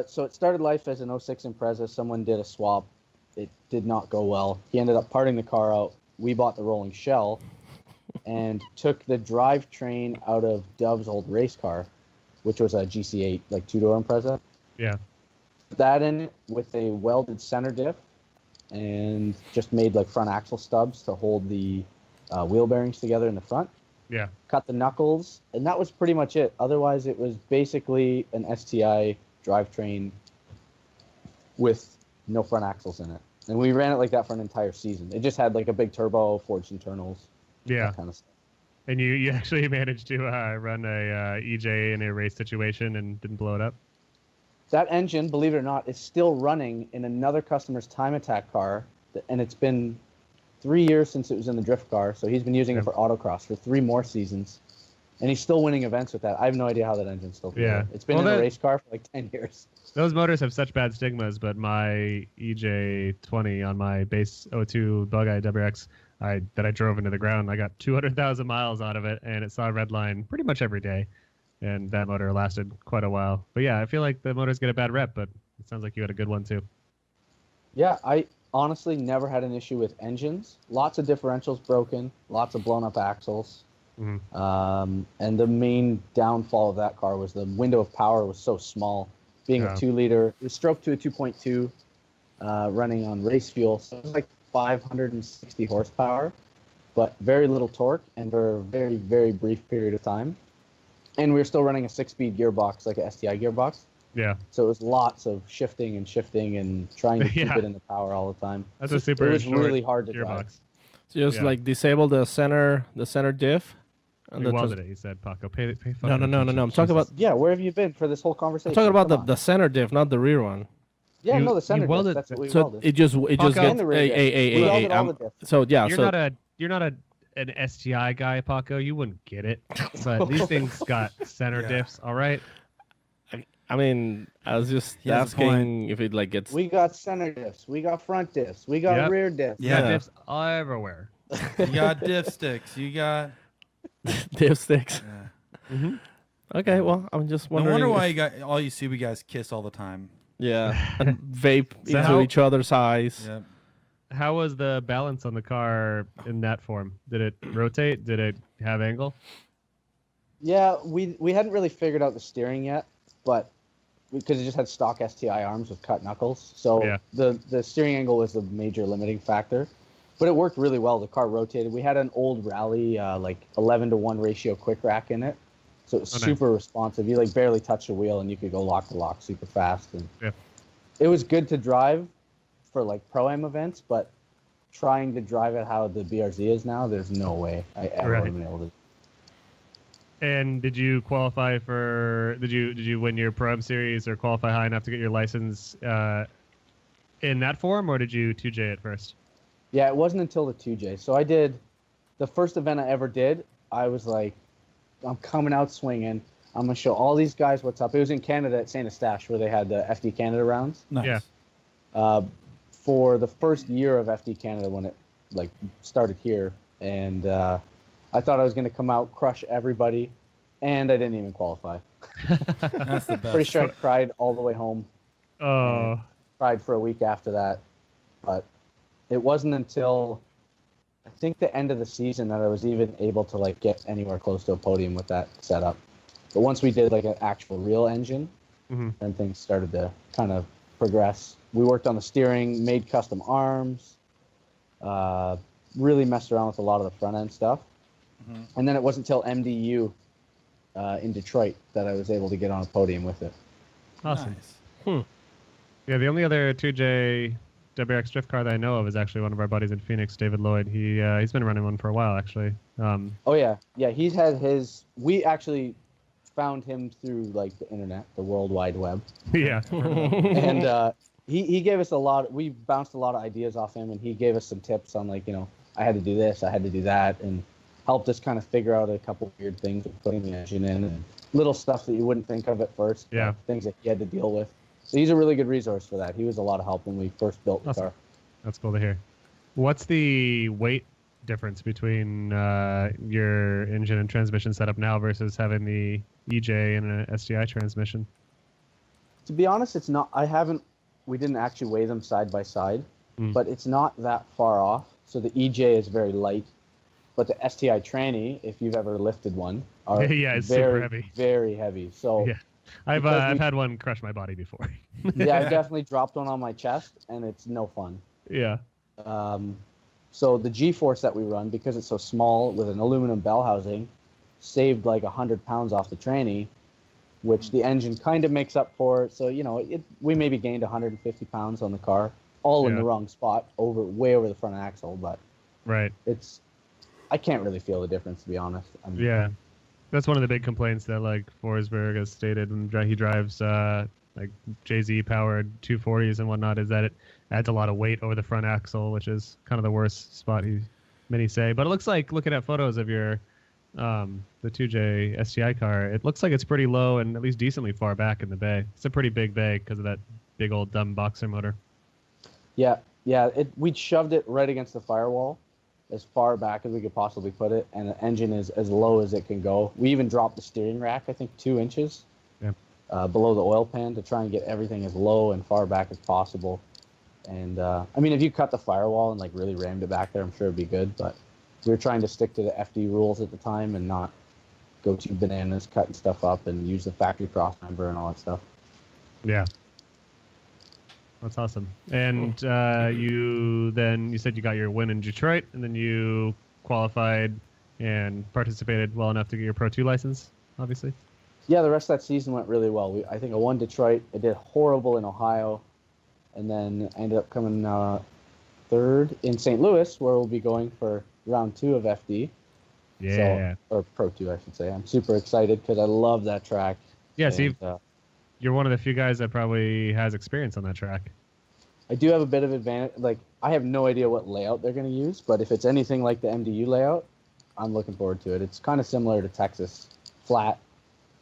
[SPEAKER 7] so it started life as an 06 Impreza. Someone did a swap. It did not go well. He ended up parting the car out. We bought the rolling shell and took the drivetrain out of Dov's old race car, which was a GC8, like two-door Impreza.
[SPEAKER 4] Yeah.
[SPEAKER 7] That in it with a welded center diff and just made like front axle stubs to hold the wheel bearings together in the front.
[SPEAKER 4] Yeah.
[SPEAKER 7] Cut the knuckles, and that was pretty much it. Otherwise, it was basically an STI drivetrain with no front axles in it. And we ran it like that for an entire season. It just had like a big turbo, forged internals,
[SPEAKER 4] yeah,
[SPEAKER 7] that kind of stuff.
[SPEAKER 4] And you actually managed to run a EJ in a race situation and didn't blow it up?
[SPEAKER 7] That engine, believe it or not, is still running in another customer's time attack car, and it's been 3 years since it was in the drift car, so he's been using it for autocross for 3 more seasons, and he's still winning events with that. I have no idea how that engine's still together. It's been in a race car for like 10 years.
[SPEAKER 4] Those motors have such bad stigmas, but my EJ20 on my base 02 Bug-Eye WX that I drove into the ground, I got 200,000 miles out of it, and it saw a red line pretty much every day, and that motor lasted quite a while. But yeah, I feel like the motors get a bad rep, but it sounds like you had a good one too.
[SPEAKER 7] Yeah, I honestly never had an issue with engines. Lots of differentials broken, lots of blown up axles. Mm-hmm. And the main downfall of that car was the window of power was so small. Being a 2-liter, it was stroked to a 2.2 running on race fuel. So it was like 560 horsepower, but very little torque and for a very, very brief period of time. And we were still running a 6-speed gearbox, like a STI gearbox.
[SPEAKER 4] Yeah.
[SPEAKER 7] So it was lots of shifting and trying to keep it in the power all the time.
[SPEAKER 4] That's a super.
[SPEAKER 7] It was really hard to
[SPEAKER 4] gearbox.
[SPEAKER 7] drive.
[SPEAKER 3] So just like disable the center diff.
[SPEAKER 4] And you welded it, he said, Paco. Pay
[SPEAKER 3] No. I'm talking about.
[SPEAKER 7] Yeah, where have you been for this whole conversation?
[SPEAKER 3] I'm talking about the center diff, not the rear one.
[SPEAKER 7] Yeah, no, the center diff,
[SPEAKER 4] welded-
[SPEAKER 7] that's what we
[SPEAKER 3] So
[SPEAKER 7] welded.
[SPEAKER 3] it just
[SPEAKER 7] And
[SPEAKER 3] gets
[SPEAKER 7] the rear diff. We welded all the diffs.
[SPEAKER 3] so yeah,
[SPEAKER 4] You're not an STI guy, Paco. You wouldn't get it. But these things got center diffs. All right.
[SPEAKER 3] I mean, I was just
[SPEAKER 5] He has a
[SPEAKER 3] asking
[SPEAKER 5] point.
[SPEAKER 3] if it like gets
[SPEAKER 7] We got center diffs. We got front diffs. We got
[SPEAKER 4] Yep.
[SPEAKER 7] rear diffs.
[SPEAKER 4] Yeah,
[SPEAKER 5] Yeah.
[SPEAKER 4] diffs everywhere.
[SPEAKER 5] You got diff sticks. You got.
[SPEAKER 3] diff sticks.
[SPEAKER 5] Yeah.
[SPEAKER 3] Okay, well, I'm just
[SPEAKER 5] No
[SPEAKER 3] wondering.
[SPEAKER 5] wonder why
[SPEAKER 3] if-
[SPEAKER 5] you got all you Subi guys kiss all the time.
[SPEAKER 3] Yeah, and vape
[SPEAKER 4] So
[SPEAKER 3] into
[SPEAKER 4] how-
[SPEAKER 3] each other's eyes.
[SPEAKER 5] Yep.
[SPEAKER 4] How was the balance on the car in that form? Did it rotate? Did it have angle?
[SPEAKER 7] Yeah, we hadn't really figured out the steering yet, but because it just had stock STI arms with cut knuckles, so
[SPEAKER 4] Yeah.
[SPEAKER 7] the steering angle was the major limiting factor. But it worked really well. The car rotated. We had an old Rally like 11-to-1 ratio quick rack in it, so it was
[SPEAKER 4] Oh, nice.
[SPEAKER 7] super responsive. You like barely touch the wheel and you could go lock to lock super fast. And
[SPEAKER 4] Yeah.
[SPEAKER 7] it was good to drive for like pro-am events, but trying to drive it how the BRZ is now, there's no way I ever
[SPEAKER 4] Right.
[SPEAKER 7] would have been able to.
[SPEAKER 4] And did you qualify for? Did you win your Pro Am series or qualify high enough to get your license in that form, or did you 2J it first?
[SPEAKER 7] Yeah, it wasn't until the 2J. So I did the first event I ever did. I was like, I'm coming out swinging. I'm gonna show all these guys what's up. It was in Canada at Saint Eustache where they had the FD Canada rounds.
[SPEAKER 5] Nice.
[SPEAKER 4] Yeah.
[SPEAKER 7] For the first year of FD Canada when it like started here, and I thought I was gonna come out, crush everybody, and I didn't even qualify.
[SPEAKER 5] That's the best.
[SPEAKER 7] Pretty sure I cried all the way home.
[SPEAKER 4] Oh,
[SPEAKER 7] Cried for a week after that, but it wasn't until I think the end of the season that I was even able to like get anywhere close to a podium with that setup. But once we did like an actual real engine,
[SPEAKER 4] Mhm.
[SPEAKER 7] then things started to kind of progress. We worked on the steering, made custom arms, really messed around with a lot of the front end stuff. And then it wasn't until MDU in Detroit that I was able to get on a podium with it.
[SPEAKER 4] awesome.
[SPEAKER 5] Nice.
[SPEAKER 4] Yeah, the only other 2J WRX drift car that I know of is actually one of our buddies in Phoenix, David Lloyd. He's been running one for a while, actually.
[SPEAKER 7] Oh yeah, he's had his. We actually found him through like the internet, the World Wide Web,
[SPEAKER 4] Yeah.
[SPEAKER 7] and he gave us a lot. We bounced a lot of ideas off him, and he gave us some tips on like I had to do this, I had to do that, and helped us kind of figure out a couple weird things with putting the engine in and little stuff that you wouldn't think of at first.
[SPEAKER 4] Yeah.
[SPEAKER 7] Things that he had to deal with. So he's a really good resource for that. He was a lot of help when we first built the
[SPEAKER 4] Awesome.
[SPEAKER 7] car.
[SPEAKER 4] That's cool to hear. What's the weight difference between your engine and transmission setup now versus having the EJ and an STI transmission?
[SPEAKER 7] To be honest, it's not. We didn't actually weigh them side by side, but it's not that far off. So the EJ is very light, but the STI tranny, if you've ever lifted one, are
[SPEAKER 4] Yeah, it's
[SPEAKER 7] very,
[SPEAKER 4] super heavy.
[SPEAKER 7] very heavy. So
[SPEAKER 4] Yeah. I've
[SPEAKER 7] Because we-
[SPEAKER 4] had one crush my body before.
[SPEAKER 7] yeah, I definitely dropped one on my chest, and it's no fun.
[SPEAKER 4] Yeah.
[SPEAKER 7] So the G-force that we run, because it's so small with an aluminum bell housing, saved like 100 pounds off the tranny, which the engine kind of makes up for. So we maybe gained 150 pounds on the car, all in
[SPEAKER 4] Yeah.
[SPEAKER 7] the wrong spot, way over the front axle. But
[SPEAKER 4] Right.
[SPEAKER 7] I can't really feel the difference, to be honest.
[SPEAKER 4] Yeah. That's one of the big complaints that like Forsberg has stated when he drives like JZ powered 240s and whatnot is that it adds a lot of weight over the front axle, which is kind of the worst spot many say. But it looks like looking at photos of your the 2J STI car, it looks like it's pretty low and at least decently far back in the bay. It's a pretty big bay because of that big old dumb boxer motor.
[SPEAKER 7] Yeah. We'd shoved it right against the firewall, as far back as we could possibly put it, and the engine is as low as it can go. We even dropped the steering rack, I think, 2 inches below the oil pan to try and get everything as low and far back as possible. And if you cut the firewall and like really rammed it back there, I'm sure it'd be good. But we were trying to stick to the FD rules at the time and not go too bananas cutting stuff up and use the factory cross member and all that stuff.
[SPEAKER 4] Yeah. That's awesome. And you said you got your win in Detroit, and then you qualified and participated well enough to get your Pro 2 license, obviously.
[SPEAKER 7] Yeah, the rest of that season went really well. I think I won Detroit. I did horrible in Ohio, and then I ended up coming third in St. Louis, where we'll be going for round 2 of FD.
[SPEAKER 4] Yeah.
[SPEAKER 7] Or Pro 2, I should say. I'm super excited because I love that track.
[SPEAKER 4] Yeah, so
[SPEAKER 7] And,
[SPEAKER 4] you're one of the few guys that probably has experience on that track.
[SPEAKER 7] I do have a bit of advantage. Like, I have no idea what layout they're going to use, but if it's anything like the MDU layout, I'm looking forward to it. It's kind of similar to Texas. Flat,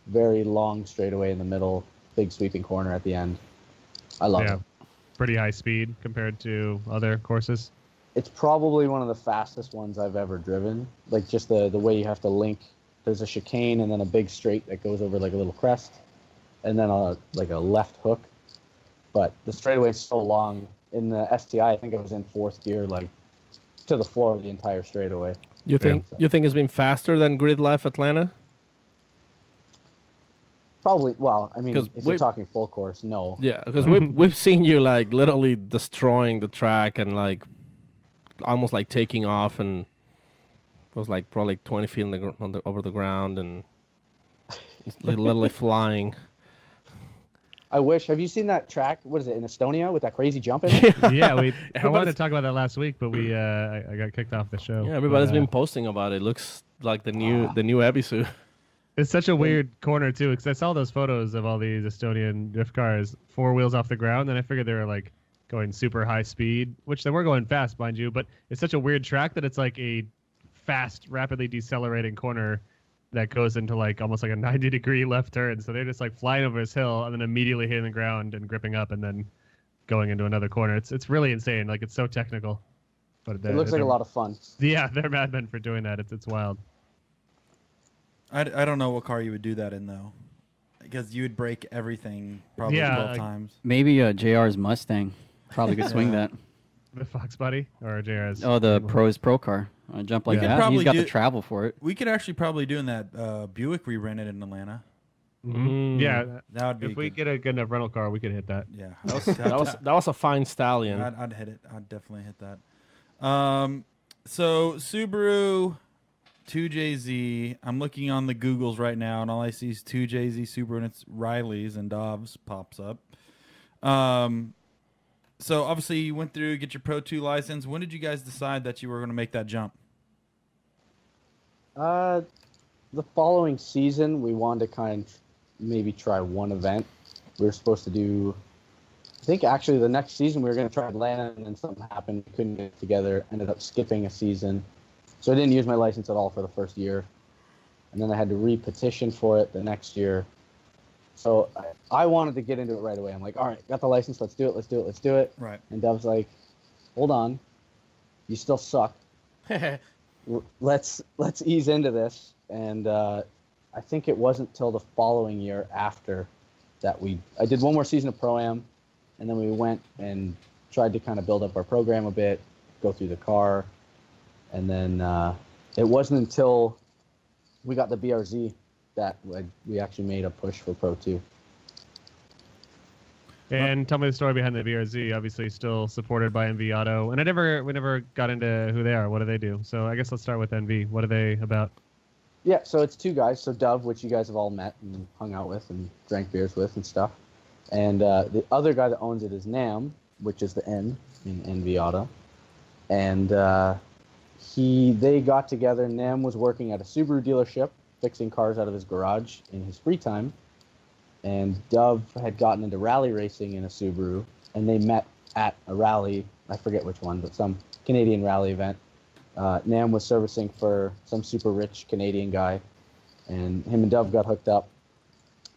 [SPEAKER 7] very long straightaway in the middle, big sweeping corner at the end. I love it.
[SPEAKER 4] Pretty high speed compared to other courses.
[SPEAKER 7] It's probably one of the fastest ones I've ever driven. Like, just the way you have to link. There's a chicane and then a big straight that goes over like a little crest, and then a left hook. But the straightaway is so long. In the STI, I think it was in fourth gear, like to the floor of the entire straightaway.
[SPEAKER 3] You think it's been faster than Gridlifer Atlanta?
[SPEAKER 7] Probably. Well, I mean, if you're talking full course, no.
[SPEAKER 3] Yeah, because we've seen you like literally destroying the track and like almost like taking off, and it was like probably 20 feet over the ground and literally flying.
[SPEAKER 7] I wish. Have you seen that track? What is it in Estonia with that crazy jump in it?
[SPEAKER 4] Yeah, I wanted to talk about that last week, but I got kicked off the show.
[SPEAKER 3] Yeah, everybody's been posting about it. Looks like the new Ebisu.
[SPEAKER 4] It's such a weird corner too, because I saw those photos of all these Estonian drift cars, 4 wheels off the ground, and I figured they were like going super high speed, which they were going fast, mind you. But it's such a weird track that it's like a fast, rapidly decelerating corner that goes into like almost like a 90-degree left turn. So they're just like flying over this hill and then immediately hitting the ground and gripping up and then going into another corner. It's really insane. Like, it's so technical. But
[SPEAKER 7] it looks like a lot of fun.
[SPEAKER 4] Yeah, they're madmen for doing that. It's wild.
[SPEAKER 5] I don't know what car you would do that in, though. Because you would break everything probably 12 times.
[SPEAKER 6] Maybe JR's Mustang. Probably could swing that.
[SPEAKER 4] The Fox Buddy or JR's?
[SPEAKER 6] Oh, the Pro car. Jump like that. He's got the travel for it.
[SPEAKER 5] We could actually probably do in that Buick we rented in Atlanta.
[SPEAKER 4] Mm-hmm. Yeah,
[SPEAKER 5] that would be.
[SPEAKER 4] If we get a good enough rental car, we could hit that.
[SPEAKER 5] Yeah,
[SPEAKER 3] that was a fine stallion.
[SPEAKER 5] I'd hit it. I'd definitely hit that. So Subaru 2JZ. I'm looking on the Googles right now, and all I see is 2JZ Subaru, and it's Riley's and Dobbs pops up. So obviously you went through, get your Pro 2 license. When did you guys decide that you were going to make that jump?
[SPEAKER 7] The following season, we wanted to kind of maybe try one event. We were supposed to do, I think actually the next season we were going to try Atlanta, and then something happened. We couldn't get it together. Ended up skipping a season. So I didn't use my license at all for the first year. And then I had to re-petition for it the next year. So I wanted to get into it right away. I'm like, all right, got the license. Let's do it.
[SPEAKER 5] Right.
[SPEAKER 7] And Dove's like, hold on. You still suck. Let's ease into this. And I think it wasn't till the following year after that I did one more season of Pro-Am, and then we went and tried to kind of build up our program a bit, go through the car. And then it wasn't until we got the BRZ that we actually made a push for Pro 2.
[SPEAKER 4] And tell me the story behind the BRZ. Obviously, still supported by Envi Auto. And we never got into who they are. What do they do? So I guess let's start with Envi. What are they about?
[SPEAKER 7] Yeah, so it's 2 guys. So Dove, which you guys have all met and hung out with and drank beers with and stuff. And the other guy that owns it is Nam, which is the N in Envi Auto. And they got together. Nam was working at a Subaru dealership, fixing cars out of his garage in his free time. And Dove had gotten into rally racing in a Subaru, and they met at a rally. I forget which one, but some Canadian rally event. Nam was servicing for some super rich Canadian guy, and him and Dove got hooked up.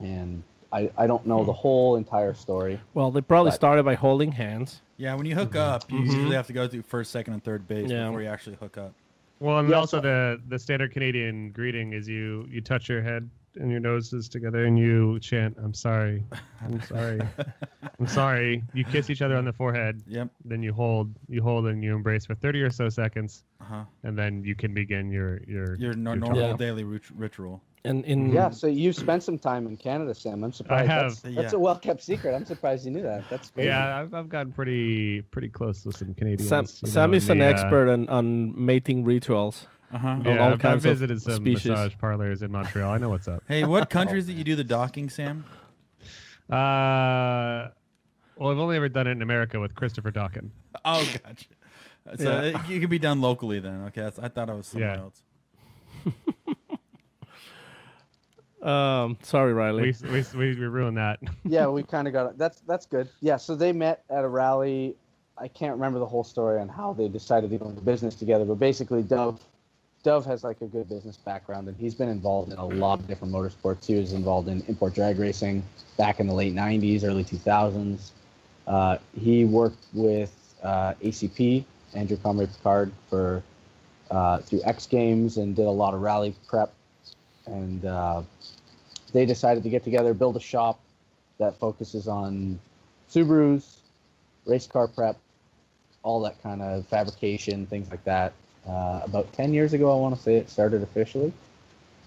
[SPEAKER 7] And I don't know the whole entire story.
[SPEAKER 3] Well, they probably started by holding hands.
[SPEAKER 5] Yeah, when you hook up, you usually have to go through first, second, and third base before you actually hook up.
[SPEAKER 4] Well, and also the standard Canadian greeting is you touch your head and your noses together and you chant, "I'm sorry, I'm sorry, I'm sorry." You kiss each other on the forehead.
[SPEAKER 5] Yep.
[SPEAKER 4] Then you hold and you embrace for 30 or so seconds.
[SPEAKER 5] Uh-huh.
[SPEAKER 4] And then you can begin your
[SPEAKER 5] normal daily ritual.
[SPEAKER 7] And so you've spent some time in Canada, Sam. I'm surprised.
[SPEAKER 4] I have.
[SPEAKER 7] That's a well-kept secret. I'm surprised you knew that. That's great.
[SPEAKER 4] Yeah, I've gotten pretty close with some Canadians.
[SPEAKER 3] Sam is an expert on mating rituals.
[SPEAKER 5] Uh-huh.
[SPEAKER 4] Yeah, I've visited some massage parlors in Montreal. I know what's up.
[SPEAKER 5] Hey, what countries did you do the docking, Sam?
[SPEAKER 4] Well, I've only ever done it in America with Christopher Dawkin.
[SPEAKER 5] Oh, gotcha. So it can be done locally then. Okay, I thought it was somewhere else.
[SPEAKER 3] Sorry, Riley.
[SPEAKER 4] We ruined that.
[SPEAKER 7] Yeah, we kind of got it. That's good. Yeah, so they met at a rally. I can't remember the whole story on how they decided to go into business together, but basically Dove has like a good business background, and he's been involved in a lot of different motorsports. He was involved in import drag racing back in the late 90s, early 2000s. He worked with ACP, Andrew Comrie Picard, for through X Games and did a lot of rally prep. And they decided to get together, build a shop that focuses on Subarus, race car prep, all that kind of fabrication, things like that. About 10 years ago, I want to say it started officially.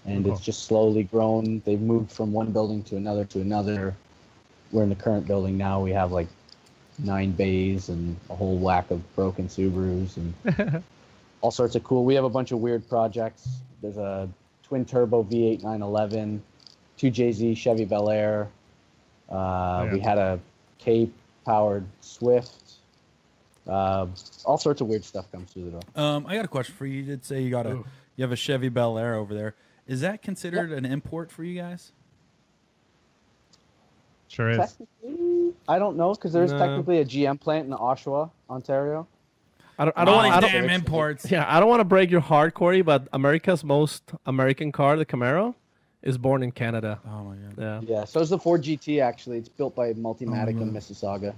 [SPEAKER 7] And it's just slowly grown. They've moved from one building to another to another. We're in the current building now. We have like 9 bays and a whole whack of broken Subarus and all sorts of cool. We have a bunch of weird projects. There's a twin turbo V8 911, 2JZ Chevy Bel Air. We had a K powered Swift. All sorts of weird stuff comes through the door.
[SPEAKER 5] I got a question for you. You did say you have a Chevy Bel Air over there. Is that considered an import for you guys?
[SPEAKER 4] Sure is.
[SPEAKER 7] Technically, I don't know because there's technically a GM plant in Oshawa, Ontario.
[SPEAKER 3] I don't want
[SPEAKER 5] damn imports.
[SPEAKER 3] Yeah, I don't want to break your heart, Corey, but America's most American car, the Camaro, is born in Canada.
[SPEAKER 5] Oh my god.
[SPEAKER 7] Yeah. So is the Ford GT actually. It's built by Multimatic in Mississauga.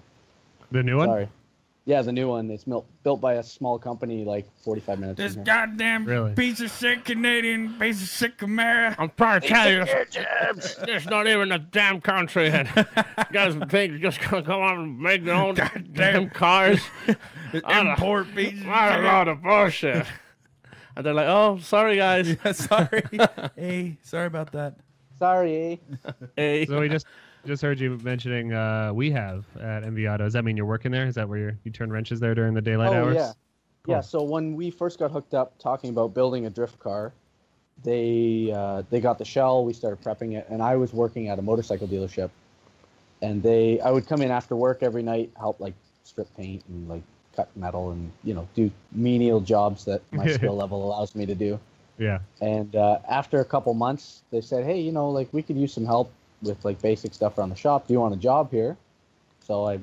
[SPEAKER 4] The new one?
[SPEAKER 7] Sorry. Yeah, the new one. It's built by a small company like 45 minutes
[SPEAKER 5] This
[SPEAKER 7] from here.
[SPEAKER 5] goddamn piece of shit Canadian piece of shit Camaro.
[SPEAKER 3] I'm trying to tell you, there's not even a damn country. And you guys think you're just going to come on and make their own damn cars?
[SPEAKER 5] Import piece of
[SPEAKER 3] What a load of bullshit. And they're like, oh, sorry, guys.
[SPEAKER 5] Yeah, sorry. Hey, sorry about that.
[SPEAKER 7] Sorry.
[SPEAKER 3] Hey.
[SPEAKER 4] So we just heard you mentioning we have at Envi Auto. Does that mean you're working there? Is that where you turn wrenches there during the daylight hours?
[SPEAKER 7] Yeah.
[SPEAKER 4] Cool.
[SPEAKER 7] Yeah, so when we first got hooked up talking about building a drift car, they got the shell, we started prepping it, and I was working at a motorcycle dealership. And I would come in after work every night, help like strip paint and like cut metal and, do menial jobs that my skill level allows me to do.
[SPEAKER 4] Yeah.
[SPEAKER 7] And after a couple months, they said, hey, like we could use some help with like basic stuff around the shop. Do you want a job here? So I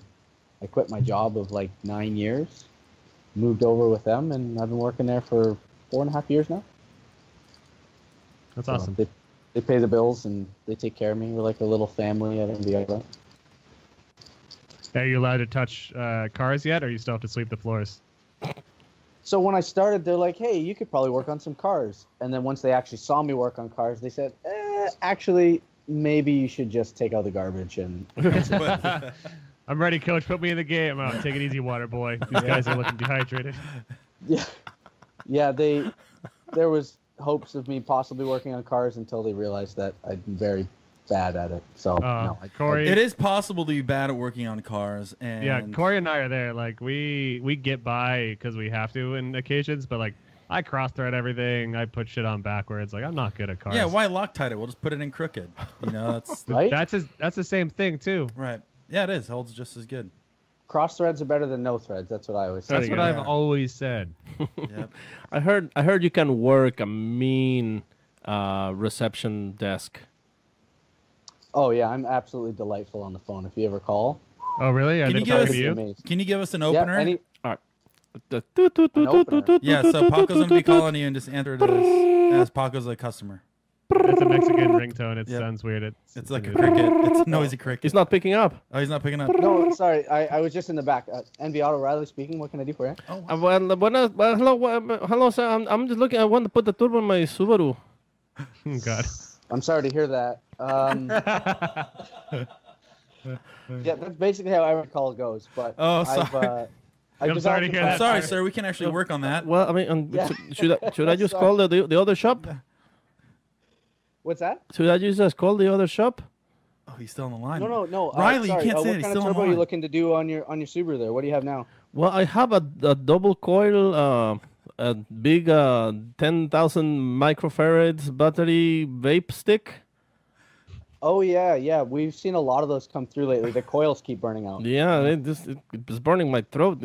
[SPEAKER 7] quit my job of like 9 years, moved over with them, and I've been working there for 4.5 years now.
[SPEAKER 4] That's awesome.
[SPEAKER 7] They pay the bills and they take care of me. We're like a little family at Envi Auto.
[SPEAKER 4] Are you allowed to touch cars yet, or you still have to sweep the floors?
[SPEAKER 7] So when I started, they're like, hey, you could probably work on some cars. And then once they actually saw me work on cars, they said, actually, maybe you should just take out the garbage and.
[SPEAKER 4] I'm ready, coach. Put me in the game. Take it easy, water boy. These guys are looking dehydrated.
[SPEAKER 7] Yeah. There was hopes of me possibly working on cars until they realized that I'd been very bad at it. So no,
[SPEAKER 4] Corey,
[SPEAKER 5] it is possible to be bad at working on cars. And
[SPEAKER 4] yeah, Corey and I are there. Like we get by because we have to in occasions, but like I cross thread everything. I put shit on backwards. Like I'm not good at cars.
[SPEAKER 5] Yeah, why Loctite it? We'll just put it in crooked. That's
[SPEAKER 7] right.
[SPEAKER 4] That's the same thing too.
[SPEAKER 5] Right. Yeah, it is. Holds just as good.
[SPEAKER 7] Cross threads are better than no threads. That's what I always say.
[SPEAKER 4] That's what I've always said.
[SPEAKER 5] Yep.
[SPEAKER 3] I heard you can work a mean reception desk.
[SPEAKER 7] Oh yeah, I'm absolutely delightful on the phone. If you ever call.
[SPEAKER 4] Oh really?
[SPEAKER 5] Can you give us an opener?
[SPEAKER 7] Yeah,
[SPEAKER 3] All right.
[SPEAKER 5] Yeah, so Paco's going to be calling you and just enter it as Paco's a customer.
[SPEAKER 4] It's a Mexican ringtone. It sounds weird.
[SPEAKER 5] It's like a cricket. It's a noisy cricket.
[SPEAKER 3] He's not picking up.
[SPEAKER 5] Oh, he's not picking up.
[SPEAKER 7] No, sorry. I was just in the back. Envi Auto, Riley speaking. What can I do for you?
[SPEAKER 3] Hello, sir. I'm just looking. I want to put the turbo in my Subaru.
[SPEAKER 4] God.
[SPEAKER 7] I'm sorry to hear that. Yeah, that's basically how every call goes. But
[SPEAKER 5] sorry.
[SPEAKER 4] I'm sorry to hear that.
[SPEAKER 5] Sorry, sir. We can actually work on that.
[SPEAKER 3] Well, I mean, should I just call the other shop?
[SPEAKER 7] What's that?
[SPEAKER 3] Should I just call the other shop?
[SPEAKER 5] Oh, he's still on the line.
[SPEAKER 7] No.
[SPEAKER 5] Riley,
[SPEAKER 7] sorry.
[SPEAKER 5] you can't say it. He's
[SPEAKER 7] What kind
[SPEAKER 5] still
[SPEAKER 7] of
[SPEAKER 5] on the
[SPEAKER 7] turbo are
[SPEAKER 5] line.
[SPEAKER 7] you looking to do on your Subaru there? What do you have now?
[SPEAKER 3] Well, I have a double coil, a big 10,000 microfarads battery vape stick.
[SPEAKER 7] Oh yeah. We've seen a lot of those come through lately. The coils keep burning out.
[SPEAKER 3] Yeah, it's burning my throat,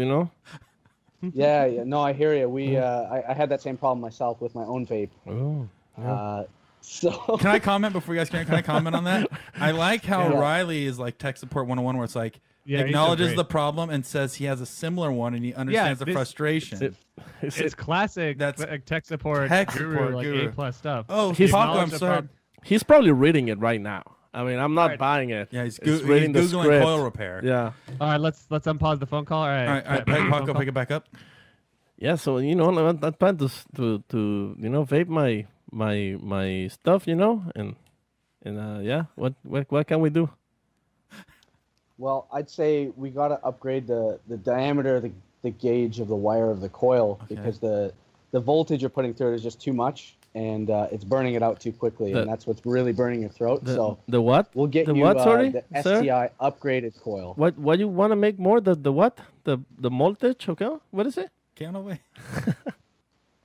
[SPEAKER 7] Yeah. No, I hear you. I had that same problem myself with my own vape.
[SPEAKER 3] Oh. Yeah.
[SPEAKER 7] So
[SPEAKER 5] can I comment before you guys can I comment on that? I like how Riley is like tech support 101, where it's like acknowledges the problem and says he has a similar one and he understands the frustration.
[SPEAKER 4] It's classic. That's tech support guru, like A+ stuff.
[SPEAKER 5] Oh, I'm sorry.
[SPEAKER 3] He's probably reading it right now. I mean, I'm not buying it.
[SPEAKER 5] Yeah, he's
[SPEAKER 3] reading the
[SPEAKER 5] Googling
[SPEAKER 3] script.
[SPEAKER 5] coil repair.
[SPEAKER 3] Yeah.
[SPEAKER 4] All right, let's unpause the phone call. All right,
[SPEAKER 5] Paco, pick it back up.
[SPEAKER 3] Yeah, so I plan to vape my stuff, and what can we do?
[SPEAKER 7] Well, I'd say we got to upgrade the diameter of the gauge of the wire of the coil because the voltage you're putting through it is just too much. And it's burning it out too quickly, and that's what's really burning your throat.
[SPEAKER 3] The what?
[SPEAKER 7] We'll get
[SPEAKER 3] the
[SPEAKER 7] you
[SPEAKER 3] what, sorry,
[SPEAKER 7] the
[SPEAKER 3] sir?
[SPEAKER 7] STI upgraded coil.
[SPEAKER 3] What you want to make more? The what? The voltage? Okay, what is it?
[SPEAKER 5] Can't away.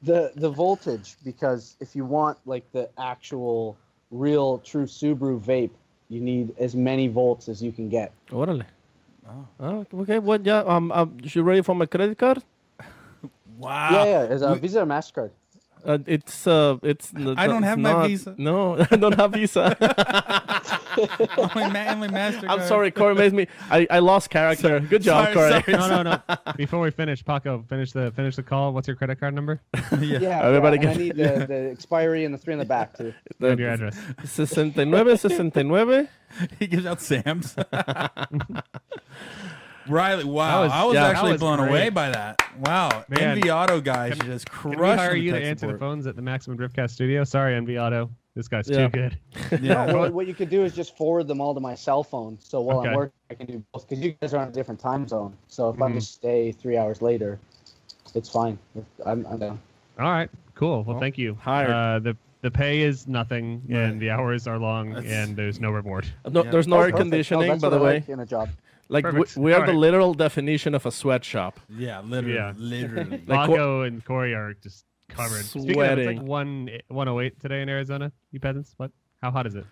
[SPEAKER 7] The voltage, because if you want like the actual real true Subaru vape, you need as many volts as you can get.
[SPEAKER 3] Órale. Oh, okay. What? Yeah. You ready for my credit card?
[SPEAKER 5] Wow.
[SPEAKER 7] Yeah. It's a Visa or MasterCard.
[SPEAKER 3] It's.
[SPEAKER 5] I don't have my Visa.
[SPEAKER 3] No, I don't have Visa.
[SPEAKER 5] only MasterCard.
[SPEAKER 3] I'm sorry, Corey made me. I lost character. Good job, Corey.
[SPEAKER 4] No. Before we finish, Paco, finish the call. What's your credit card number?
[SPEAKER 3] Everybody
[SPEAKER 7] I need the expiry and the 3 in the back too.
[SPEAKER 4] And your address.
[SPEAKER 3] 69.
[SPEAKER 5] He gives out Sam's. Riley, wow. I was actually blown away by that. Wow.
[SPEAKER 4] Man,
[SPEAKER 5] Envi Auto guys just crushing.
[SPEAKER 4] Can we hire you to answer the phones at the Maximum Driftcast studio? Sorry, Envi Auto. This guy's too good.
[SPEAKER 7] No, what you could do is just forward them all to my cell phone. So while I'm working, I can do both. Because you guys are on a different time zone. So if I just stay 3 hours later, it's fine. I'm down.
[SPEAKER 4] All right. Cool. Well, thank you. The pay is nothing, and the hours are long, and there's no reward.
[SPEAKER 3] No, there's no air conditioning, by the way.
[SPEAKER 7] Like in a job.
[SPEAKER 3] Like we are the literal definition of a sweatshop.
[SPEAKER 5] Yeah, literally.
[SPEAKER 3] Like
[SPEAKER 4] Paco and Corey are just covered.
[SPEAKER 3] Sweating.
[SPEAKER 4] Speaking of, it's like 108 today in Arizona. You peasants, what? How hot is it?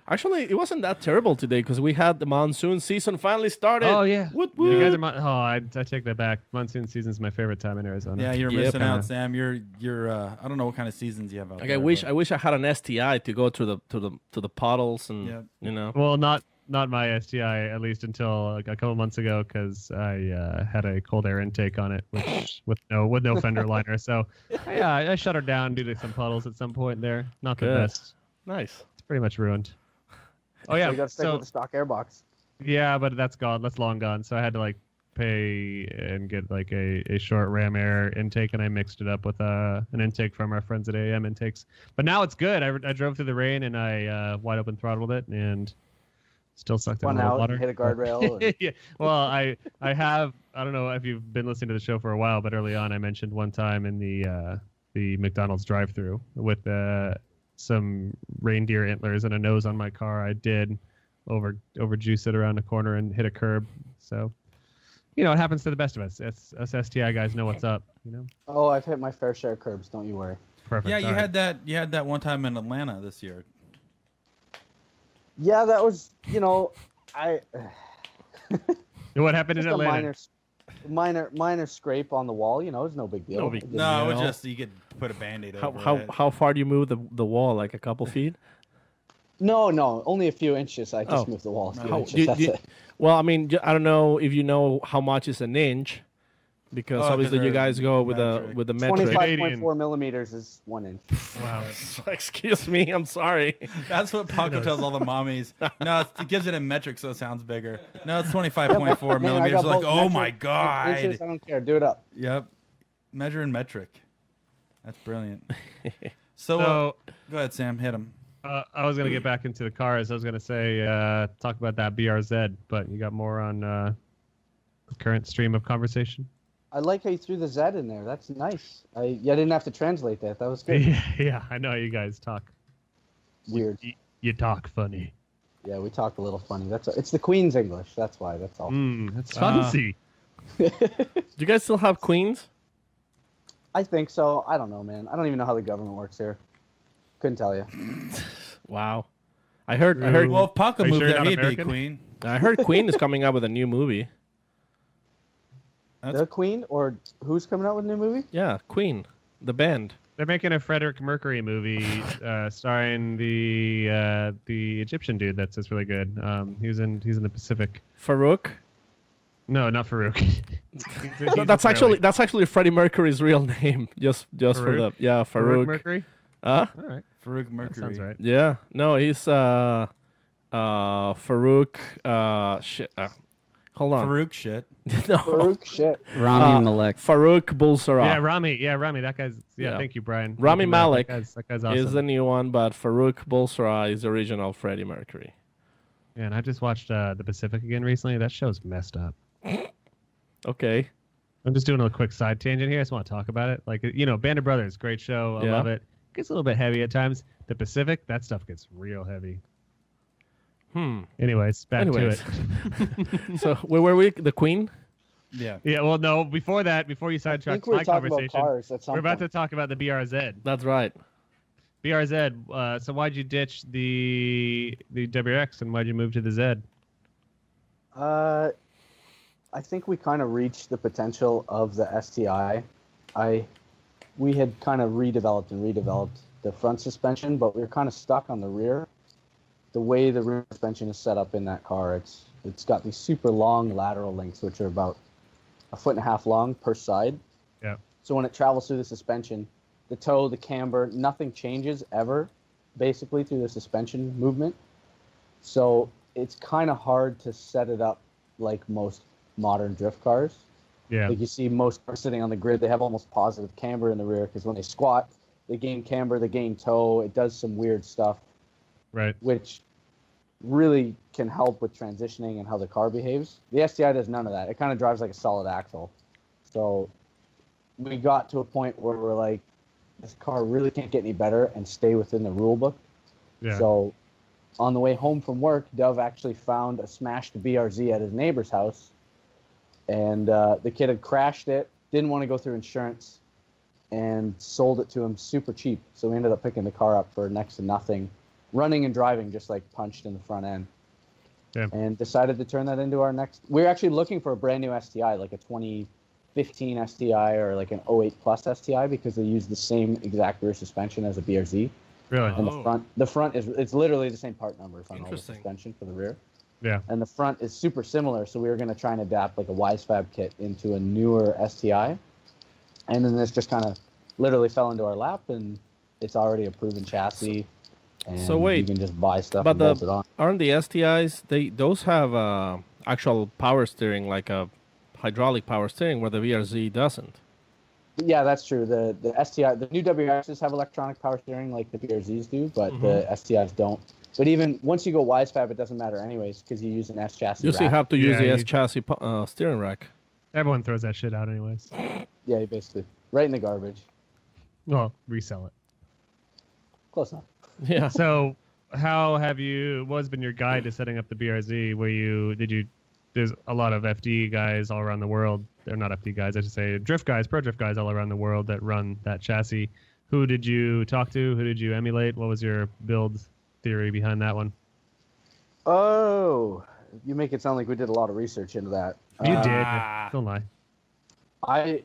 [SPEAKER 3] Actually, it wasn't that terrible today because we had the monsoon season finally started.
[SPEAKER 4] Oh yeah,
[SPEAKER 3] Woot,
[SPEAKER 4] you guys are. I take that back. Monsoon season is my favorite time in Arizona.
[SPEAKER 5] Yeah, you're missing out, Sam. You're. I don't know what kind of seasons you have out there.
[SPEAKER 3] I wish I had an STI to go to the puddles and
[SPEAKER 4] Well, not my STI, at least until a couple months ago, because I had a cold air intake on it, which with no fender liner. So I shut her down due to some puddles at some point there. Not the best.
[SPEAKER 3] Nice.
[SPEAKER 4] It's pretty much ruined. Oh yeah,
[SPEAKER 7] so you got to stick with the stock airbox.
[SPEAKER 4] Yeah, but that's gone. That's long gone. So I had to pay and get a short ram air intake, and I mixed it up with an intake from our friends at AM Intakes. But now it's good. I drove through the rain and I wide open throttled it and still sucked in a little water.
[SPEAKER 7] Hit a guardrail.
[SPEAKER 4] Yeah. Well, I have. I don't know if you've been listening to the show for a while, but early on I mentioned one time in the McDonald's drive-through with some reindeer antlers and a nose on my car. I did overjuice it around a corner and hit a curb. So, it happens to the best of us. Us STI guys know what's up.
[SPEAKER 7] Oh, I've hit my fair share of curbs. Don't you worry.
[SPEAKER 4] Perfect.
[SPEAKER 5] Yeah, you had that. You had that one time in Atlanta this year.
[SPEAKER 7] Yeah, that was.
[SPEAKER 4] What happened in Atlanta?
[SPEAKER 7] Minor scrape on the wall. It's no big deal.
[SPEAKER 5] No, it's just you could put a Band-Aid over it.
[SPEAKER 3] How far do you move the wall? Like a couple feet?
[SPEAKER 7] No, only a few inches. I just moved the wall a few inches. That's it.
[SPEAKER 3] Well, I mean, I don't know if you know how much is an inch, because obviously you guys go with the metric.
[SPEAKER 7] 25.4 millimeters is 1 inch.
[SPEAKER 4] Wow.
[SPEAKER 3] Excuse me, I'm sorry.
[SPEAKER 5] That's what Paco tells all the mommies. No, it gives it in metric, so it sounds bigger. No, it's 25.4 millimeters. Like, oh my god.
[SPEAKER 7] Inches, I don't care. Do it up.
[SPEAKER 5] Yep. Measure in metric. That's brilliant. So go ahead, Sam. Hit him.
[SPEAKER 4] I was going to get back into the cars. I was going to say, talk about that BRZ, but you got more on the current stream of conversation?
[SPEAKER 7] I like how you threw the Z in there. That's nice. I didn't have to translate that. That was good.
[SPEAKER 4] Yeah, I know how you guys talk.
[SPEAKER 7] Weird.
[SPEAKER 4] You talk funny.
[SPEAKER 7] Yeah, we talk a little funny. It's the Queen's English. That's why. That's all.
[SPEAKER 4] That's fancy.
[SPEAKER 3] Do you guys still have Queens?
[SPEAKER 7] I think so. I don't know, man. I don't even know how the government works here. Couldn't tell you.
[SPEAKER 3] Wow. I heard.
[SPEAKER 5] Well, if Paco moved
[SPEAKER 4] sure
[SPEAKER 5] there, he'd be
[SPEAKER 4] American?
[SPEAKER 5] Queen.
[SPEAKER 3] I heard Queen is coming out with a new movie.
[SPEAKER 7] The Queen, or who's coming out with a new movie?
[SPEAKER 3] Yeah, Queen, the band.
[SPEAKER 4] They're making a Frederick Mercury movie starring the Egyptian dude. That's really good. He's in the Pacific.
[SPEAKER 3] Farouk?
[SPEAKER 4] No, not Farouk.
[SPEAKER 3] That's actually Freddie Mercury's real name. Just for the Farouk
[SPEAKER 4] Mercury.
[SPEAKER 3] Huh?
[SPEAKER 4] All right,
[SPEAKER 5] Farouk Mercury.
[SPEAKER 4] that sounds right.
[SPEAKER 3] Yeah. No, he's Farouk. Shit. Hold on.
[SPEAKER 5] Farouk shit.
[SPEAKER 3] No.
[SPEAKER 7] Farouk shit.
[SPEAKER 6] Rami Malek.
[SPEAKER 3] Farouk Bulsara.
[SPEAKER 4] Yeah, Rami. That guy's. Yeah, thank you, Brian.
[SPEAKER 3] Rami Malek
[SPEAKER 4] That guy's awesome.
[SPEAKER 3] is the new one, but Farouk Bulsara is the original Freddie Mercury.
[SPEAKER 4] Yeah, and I just watched The Pacific again recently. That show's messed up.
[SPEAKER 3] Okay.
[SPEAKER 4] I'm just doing a quick side tangent here. I just want to talk about it. Like, Band of Brothers, great show. I love it. Gets a little bit heavy at times. The Pacific, that stuff gets real heavy. Anyways, back to it.
[SPEAKER 3] So where were we? The Queen?
[SPEAKER 5] Yeah.
[SPEAKER 4] Yeah, well, no, before that, before you sidetracked my conversation, we're about to talk about the BRZ.
[SPEAKER 3] That's right.
[SPEAKER 4] BRZ, so why'd you ditch the WRX and why'd you move to the Z?
[SPEAKER 7] I think we kind of reached the potential of the STI. We had kind of redeveloped the front suspension, but we were kind of stuck on the rear. The way the rear suspension is set up in that car, it's got these super long lateral links, which are about 1.5 feet long per side.
[SPEAKER 4] Yeah.
[SPEAKER 7] So when it travels through the suspension, the toe, the camber, nothing changes ever, basically through the suspension movement. So it's kind of hard to set it up like most modern drift cars.
[SPEAKER 4] Yeah.
[SPEAKER 7] Like you see most cars sitting on the grid, they have almost positive camber in the rear because when they squat, they gain camber, they gain toe. It does some weird stuff.
[SPEAKER 4] Right.
[SPEAKER 7] Which really can help with transitioning and how the car behaves. The STI does none of that. It kind of drives like a solid axle. So we got to a point where we're like, this car really can't get any better and stay within the rule book.
[SPEAKER 4] Yeah.
[SPEAKER 7] So on the way home from work, Dove actually found a smashed BRZ at his neighbor's house. And the kid had crashed it, didn't want to go through insurance, and sold it to him super cheap. So we ended up picking the car up for next to nothing, running and driving just like punched in the front end.
[SPEAKER 4] Yeah.
[SPEAKER 7] And decided to turn that into our next. We're actually looking for a brand new STI, like a 2015 STI or like an 08 plus STI, because they use the same exact rear suspension as a BRZ.
[SPEAKER 4] Really?
[SPEAKER 7] And the front is, it's literally the same part numbers on all the suspension for the rear.
[SPEAKER 4] Yeah.
[SPEAKER 7] And the front is super similar, so we were going to try and adapt like a Wisefab kit into a newer STI. And then this just kind of literally fell into our lap, and it's already a proven chassis. And
[SPEAKER 3] so wait,
[SPEAKER 7] you can just buy stuff
[SPEAKER 3] but
[SPEAKER 7] and bolt it on.
[SPEAKER 3] Aren't the STIs, those have actual power steering, like a hydraulic power steering, where the VRZ doesn't?
[SPEAKER 7] Yeah, that's true. The STI, the new WRXs have electronic power steering like the BRZs do, but the STIs don't. But even once you go Wisefab, it doesn't matter anyways, because you use an S chassis.
[SPEAKER 3] You still
[SPEAKER 7] rack.
[SPEAKER 3] have to use the S chassis steering rack.
[SPEAKER 4] Everyone throws that shit out anyways.
[SPEAKER 7] Yeah, you basically right in the garbage.
[SPEAKER 4] Well, resell it.
[SPEAKER 7] Close enough.
[SPEAKER 3] Yeah.
[SPEAKER 4] So, what has been your guide to setting up the BRZ? There's a lot of FD guys all around the world. They're not FD guys, I should say, drift guys, pro drift guys all around the world that run that chassis. Who did you talk to? Who did you emulate? What was your build theory behind that one?
[SPEAKER 7] Oh, you make it sound like we did a lot of research into that.
[SPEAKER 4] You did. Don't lie.
[SPEAKER 7] I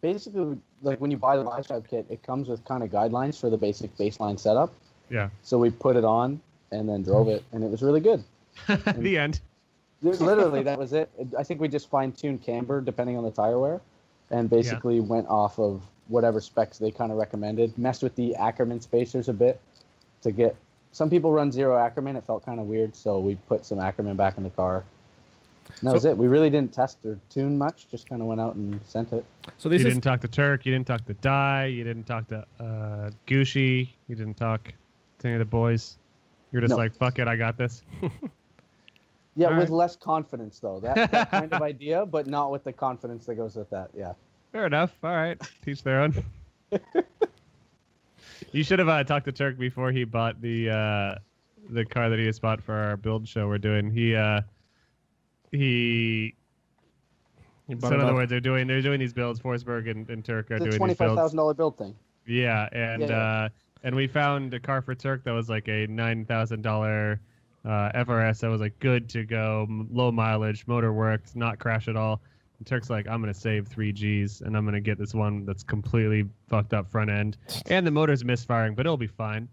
[SPEAKER 7] basically, like when you buy the Wisefab kit, it comes with kind of guidelines for the basic baseline setup.
[SPEAKER 4] Yeah.
[SPEAKER 7] So we put it on and then drove it, and it was really good.
[SPEAKER 4] The end.
[SPEAKER 7] Literally, that was it. I think we just fine-tuned camber depending on the tire wear, and basically went off of whatever specs they kind of recommended. Messed with the Ackerman spacers a bit to get. Some people run zero Ackerman. It felt kind of weird, so we put some Ackerman back in the car. And that was it. We really didn't test or tune much. Just kind of went out and sent it.
[SPEAKER 3] So
[SPEAKER 4] you didn't talk to Turk. You didn't talk to Dye. You didn't talk to Gucci. You didn't talk to any of the boys. You're just like, fuck it, I got this.
[SPEAKER 7] Yeah,
[SPEAKER 4] All
[SPEAKER 7] with
[SPEAKER 4] right.
[SPEAKER 7] less confidence, though. That kind of idea, but not with the confidence that goes with that, yeah.
[SPEAKER 4] Fair enough. All right. Teach their own. You should have talked to Turk before he bought the car that he just bought for our build show we're doing. So in other words, they're doing these builds. Forsberg and Turk are doing these builds.
[SPEAKER 7] The $25,000 build thing.
[SPEAKER 4] Yeah, and we found a car for Turk that was like a $9,000 FRS that was like good to go, low mileage, motor worked, not crash at all. And Turk's like, I'm going to save 3 Gs, and I'm going to get this one that's completely fucked up front end. And the motor's misfiring, but it'll be fine.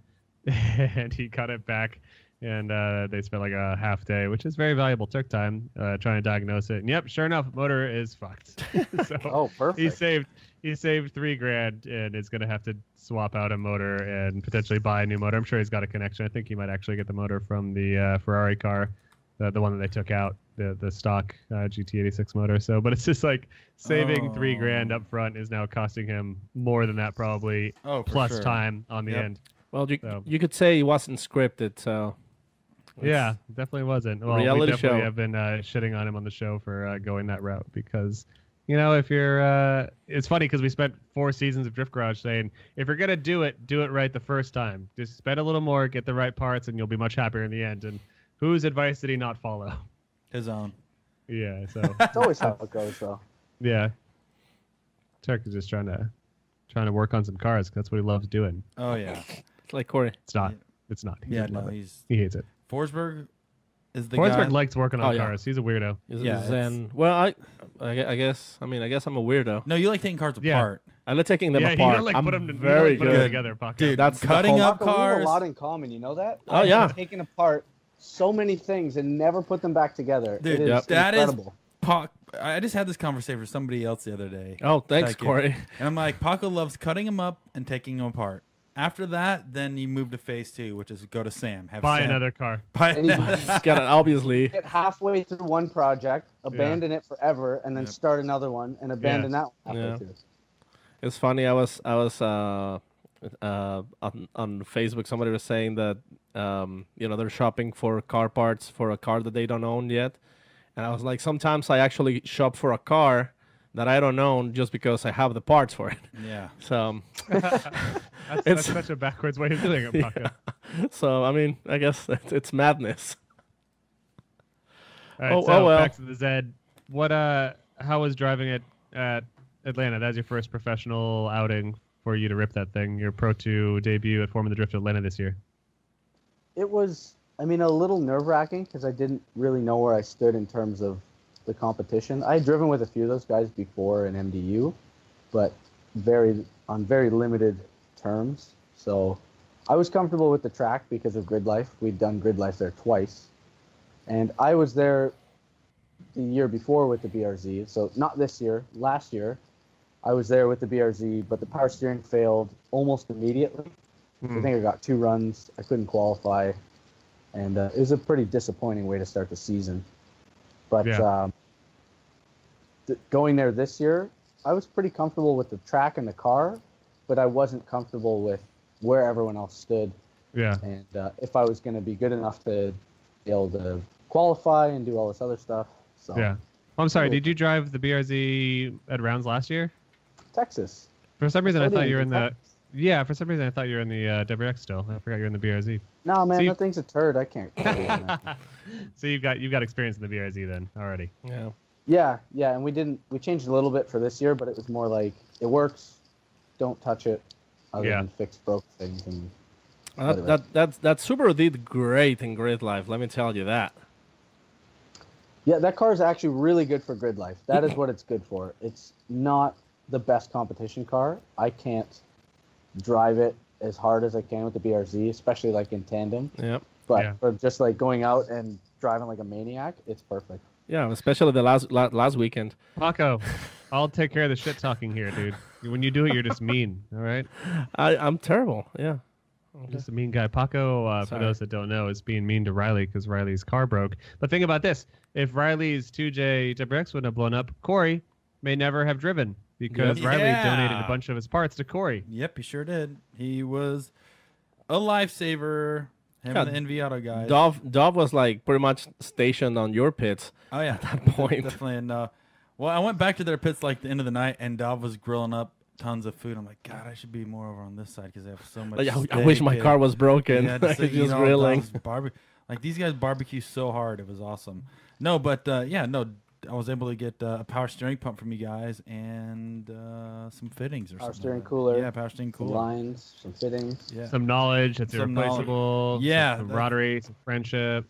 [SPEAKER 4] And he cut it back, and they spent like a half day, which is very valuable Turk time, trying to diagnose it. And yep, sure enough, motor is fucked. So
[SPEAKER 7] perfect.
[SPEAKER 4] He saved $3,000, and is going to have to swap out a motor and potentially buy a new motor. I'm sure he's got a connection. I think he might actually get the motor from the Ferrari car, the one that they took out, the stock GT86 motor. So, but it's just like saving $3,000 up front is now costing him more than that probably, plus time on the end.
[SPEAKER 3] Well, you could say he wasn't scripted, so.
[SPEAKER 4] Yeah, definitely wasn't. Well,
[SPEAKER 3] reality
[SPEAKER 4] we definitely
[SPEAKER 3] show.
[SPEAKER 4] have been shitting on him on the show for going that route because, if you're, it's funny because we spent 4 seasons of Drift Garage saying, if you're going to do it right the first time. Just spend a little more, get the right parts, and you'll be much happier in the end. And whose advice did he not follow?
[SPEAKER 5] His own.
[SPEAKER 4] Yeah, so.
[SPEAKER 7] It's always how it goes, though.
[SPEAKER 4] Yeah. Turk is just trying to work on some cars. That's what he loves doing.
[SPEAKER 5] Oh, yeah.
[SPEAKER 3] It's like Corey.
[SPEAKER 4] It's not. It's not. He hates it.
[SPEAKER 5] Forsberg is the
[SPEAKER 4] Forsberg
[SPEAKER 5] guy.
[SPEAKER 4] likes working on cars. He's a weirdo.
[SPEAKER 3] Zen. Well, I guess I'm a weirdo.
[SPEAKER 5] No, you like taking cars apart.
[SPEAKER 3] I like taking them apart.
[SPEAKER 4] You don't like
[SPEAKER 3] I'm
[SPEAKER 4] put them
[SPEAKER 3] very good
[SPEAKER 4] together, Paco.
[SPEAKER 5] Dude,
[SPEAKER 3] that's
[SPEAKER 5] cutting up
[SPEAKER 7] We have
[SPEAKER 5] cars.
[SPEAKER 7] a lot in common, you know that?
[SPEAKER 3] Oh, yeah.
[SPEAKER 7] I've taken apart so many things and never put them back together.
[SPEAKER 5] Dude,
[SPEAKER 7] it is
[SPEAKER 5] that
[SPEAKER 7] incredible.
[SPEAKER 5] I just had this conversation with somebody else the other day.
[SPEAKER 3] Oh, thanks, Corey.
[SPEAKER 5] And I'm like, Paco loves cutting them up and taking them apart. After that, then you move to phase 2, which is go to Sam.
[SPEAKER 4] Buy
[SPEAKER 5] Sam
[SPEAKER 4] another car.
[SPEAKER 3] It's got to obviously
[SPEAKER 7] Get halfway through one project, abandon it forever, and then start another one and abandon that one halfway through.
[SPEAKER 3] It's funny. I was on Facebook. Somebody was saying that they're shopping for car parts for a car that they don't own yet, and I was like, sometimes I actually shop for a car that I don't own just because I have the parts for it.
[SPEAKER 5] Yeah.
[SPEAKER 3] So
[SPEAKER 4] that's such a backwards way of doing it, Paco.
[SPEAKER 3] Yeah. So I mean, I guess it's madness.
[SPEAKER 4] All right, well. Back to the Zed. How was driving it at Atlanta? That's your first professional outing for you to rip that thing. Your Pro 2 debut at Formula Drift Atlanta this year.
[SPEAKER 7] It was, a little nerve-wracking because I didn't really know where I stood in terms of the competition. I had driven with a few of those guys before in MDU, but on very limited terms. So I was comfortable with the track because of Gridlife. We'd done Gridlife there twice. And I was there the year before with the BRZ. So not this year, last year. I was there with the BRZ, but the power steering failed almost immediately. I think I got 2 runs. I couldn't qualify. And it was a pretty disappointing way to start the season. But going there this year, I was pretty comfortable with the track and the car, but I wasn't comfortable with where everyone else stood.
[SPEAKER 4] Yeah.
[SPEAKER 7] And if I was going to be good enough to be able to qualify and do all this other stuff. So
[SPEAKER 4] yeah. I'm sorry. Did you drive the BRZ at rounds last year?
[SPEAKER 7] Texas.
[SPEAKER 4] For some reason, I thought you were in the. Yeah, for some reason, I thought you were in the WX still. I forgot you were in the BRZ.
[SPEAKER 7] No, man, that thing's a turd. I can't.
[SPEAKER 4] So you've got experience in the BRZ then already.
[SPEAKER 7] Yeah. Yeah, and we changed a little bit for this year, but it was more like it works. Don't touch it, other than fix broke things. And
[SPEAKER 3] that Subaru did great in Gridlife. Let me tell you that.
[SPEAKER 7] Yeah, that car is actually really good for Gridlife. That is what it's good for. It's not the best competition car. I can't drive it as hard as I can with the BRZ, especially like in tandem.
[SPEAKER 3] Yep.
[SPEAKER 7] But for just like going out and driving like a maniac, it's perfect.
[SPEAKER 3] Yeah, especially the last weekend.
[SPEAKER 4] Paco, I'll take care of the shit talking here, dude. When you do it, you're just mean. All right.
[SPEAKER 3] I'm terrible. Yeah.
[SPEAKER 4] I'm just a mean guy. Paco, for those that don't know, is being mean to Riley because Riley's car broke. But think about this: if Riley's 2J WX wouldn't have blown up, Corey may never have driven because Riley donated a bunch of his parts to Corey.
[SPEAKER 5] Yep, he sure did. He was a lifesaver. Him and the Envi Auto guys.
[SPEAKER 3] Dov was like pretty much stationed on your pits.
[SPEAKER 5] Oh yeah,
[SPEAKER 3] at that point.
[SPEAKER 5] Definitely. And well, I went back to their pits like the end of the night, and Dov was grilling up tons of food. I'm like, God, I should be more over on this side because they have so much.
[SPEAKER 3] I wish my car was broken.
[SPEAKER 5] Yeah,
[SPEAKER 3] just grilling.
[SPEAKER 5] Like these guys barbecue so hard. It was awesome. No, but I was able to get a power steering pump from you guys and some fittings or
[SPEAKER 7] Power
[SPEAKER 5] something.
[SPEAKER 7] steering cooler.
[SPEAKER 5] Yeah, power steering cooler.
[SPEAKER 7] Some lines, some fittings.
[SPEAKER 5] Yeah.
[SPEAKER 4] Some knowledge that's irreplaceable.
[SPEAKER 5] Yeah.
[SPEAKER 4] Some camaraderie, some friendship.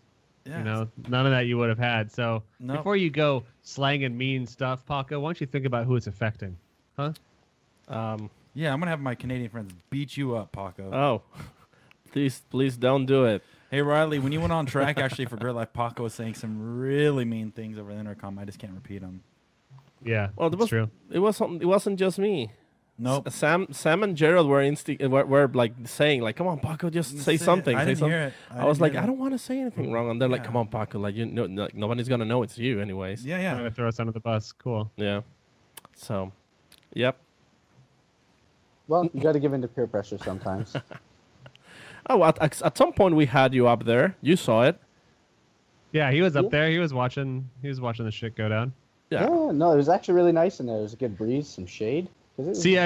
[SPEAKER 4] You know, none of that you would have had. So before you go slanging mean stuff, Paco, why don't you think about who it's affecting? Huh?
[SPEAKER 5] Yeah, I'm going to have my Canadian friends beat you up, Paco.
[SPEAKER 3] Oh, please don't do it.
[SPEAKER 5] Hey, Riley, when you went on track, actually, for Gridlifer, Paco was saying some really mean things over the intercom. I just can't repeat them.
[SPEAKER 4] Yeah,
[SPEAKER 3] well, that's true. It wasn't just me.
[SPEAKER 5] Nope.
[SPEAKER 3] Sam and Gerald were like saying like, "Come on, Paco, just say something."
[SPEAKER 5] I didn't hear it.
[SPEAKER 3] I was like, I don't want to say anything wrong, and they're like, "Come on, Paco, like like, nobody's gonna know it's you, anyways."
[SPEAKER 5] Yeah.
[SPEAKER 4] They're gonna throw us under the bus. Cool.
[SPEAKER 3] Yeah. So, yep.
[SPEAKER 7] Well, you got to give in to peer pressure sometimes.
[SPEAKER 3] Oh, at some point we had you up there. You saw it.
[SPEAKER 4] Yeah, he was up there. He was watching the shit go down.
[SPEAKER 3] Yeah.
[SPEAKER 7] No, it was actually really nice in there. There was a good breeze, some shade.
[SPEAKER 4] See,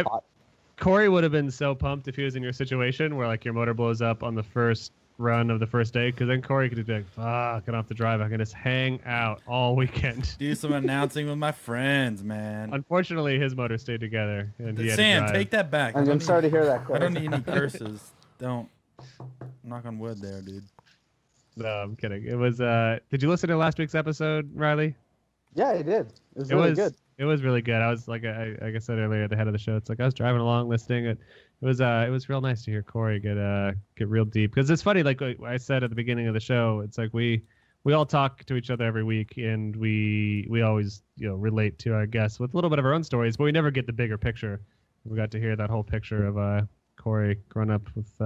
[SPEAKER 4] Corey would have been so pumped if he was in your situation where like your motor blows up on the first run of the first day, because then Corey could be like, "Fuck, get off the drive. I can just hang out all weekend,
[SPEAKER 5] do some announcing with my friends, man."
[SPEAKER 4] Unfortunately, his motor stayed together, and he had
[SPEAKER 5] Sam,
[SPEAKER 4] to drive.
[SPEAKER 5] take that back.
[SPEAKER 7] I'm sorry to hear that, Corey.
[SPEAKER 5] I don't need any curses. Don't knock on wood, there, dude.
[SPEAKER 4] No, I'm kidding. It was. Did you listen to last week's episode, Riley?
[SPEAKER 7] Yeah, I did. It was really good.
[SPEAKER 4] It was really good. I was like I said earlier at the head of the show. It's like I was driving along listening. It was real nice to hear Corey get real deep, because it's funny. Like I said at the beginning of the show, it's like we all talk to each other every week, and we always relate to our guests with a little bit of our own stories, but we never get the bigger picture. We got to hear that whole picture of Corey growing up with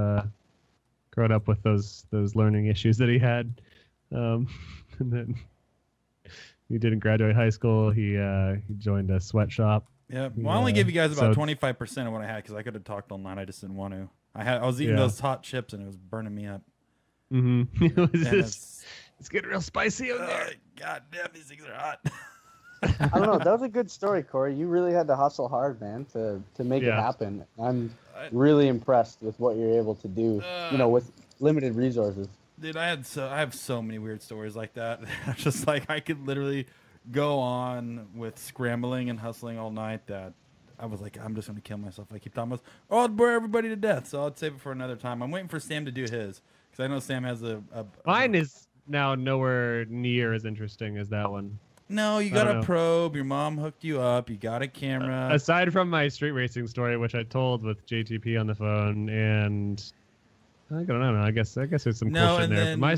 [SPEAKER 4] those learning issues that he had, and then. He didn't graduate high school. He joined a sweatshop.
[SPEAKER 5] Yeah, well, I only gave you guys about 25% of what I had, because I could have talked all night. I just didn't want to. I was eating those hot chips, and it was burning me up.
[SPEAKER 4] Mm-hmm. It's getting real spicy out there.
[SPEAKER 5] God damn, these things are hot.
[SPEAKER 7] I don't know. That was a good story, Corey. You really had to hustle hard, man, to make it happen. I'm really impressed with what you're able to do, with limited resources.
[SPEAKER 5] Dude, I have so many weird stories like that. Just like I could literally go on with scrambling and hustling all night that I was like, I'm just going to kill myself. I keep telling myself, I'll bore everybody to death, so I'll save it for another time. I'm waiting for Sam to do his, because I know Sam has
[SPEAKER 4] Mine is now nowhere near as interesting as that one.
[SPEAKER 5] No, you got a probe. Your mom hooked you up. You got a camera.
[SPEAKER 4] Aside from my street racing story, which I told with JTP on the phone, and... I don't know. I guess there's some cool shit in there.
[SPEAKER 5] Then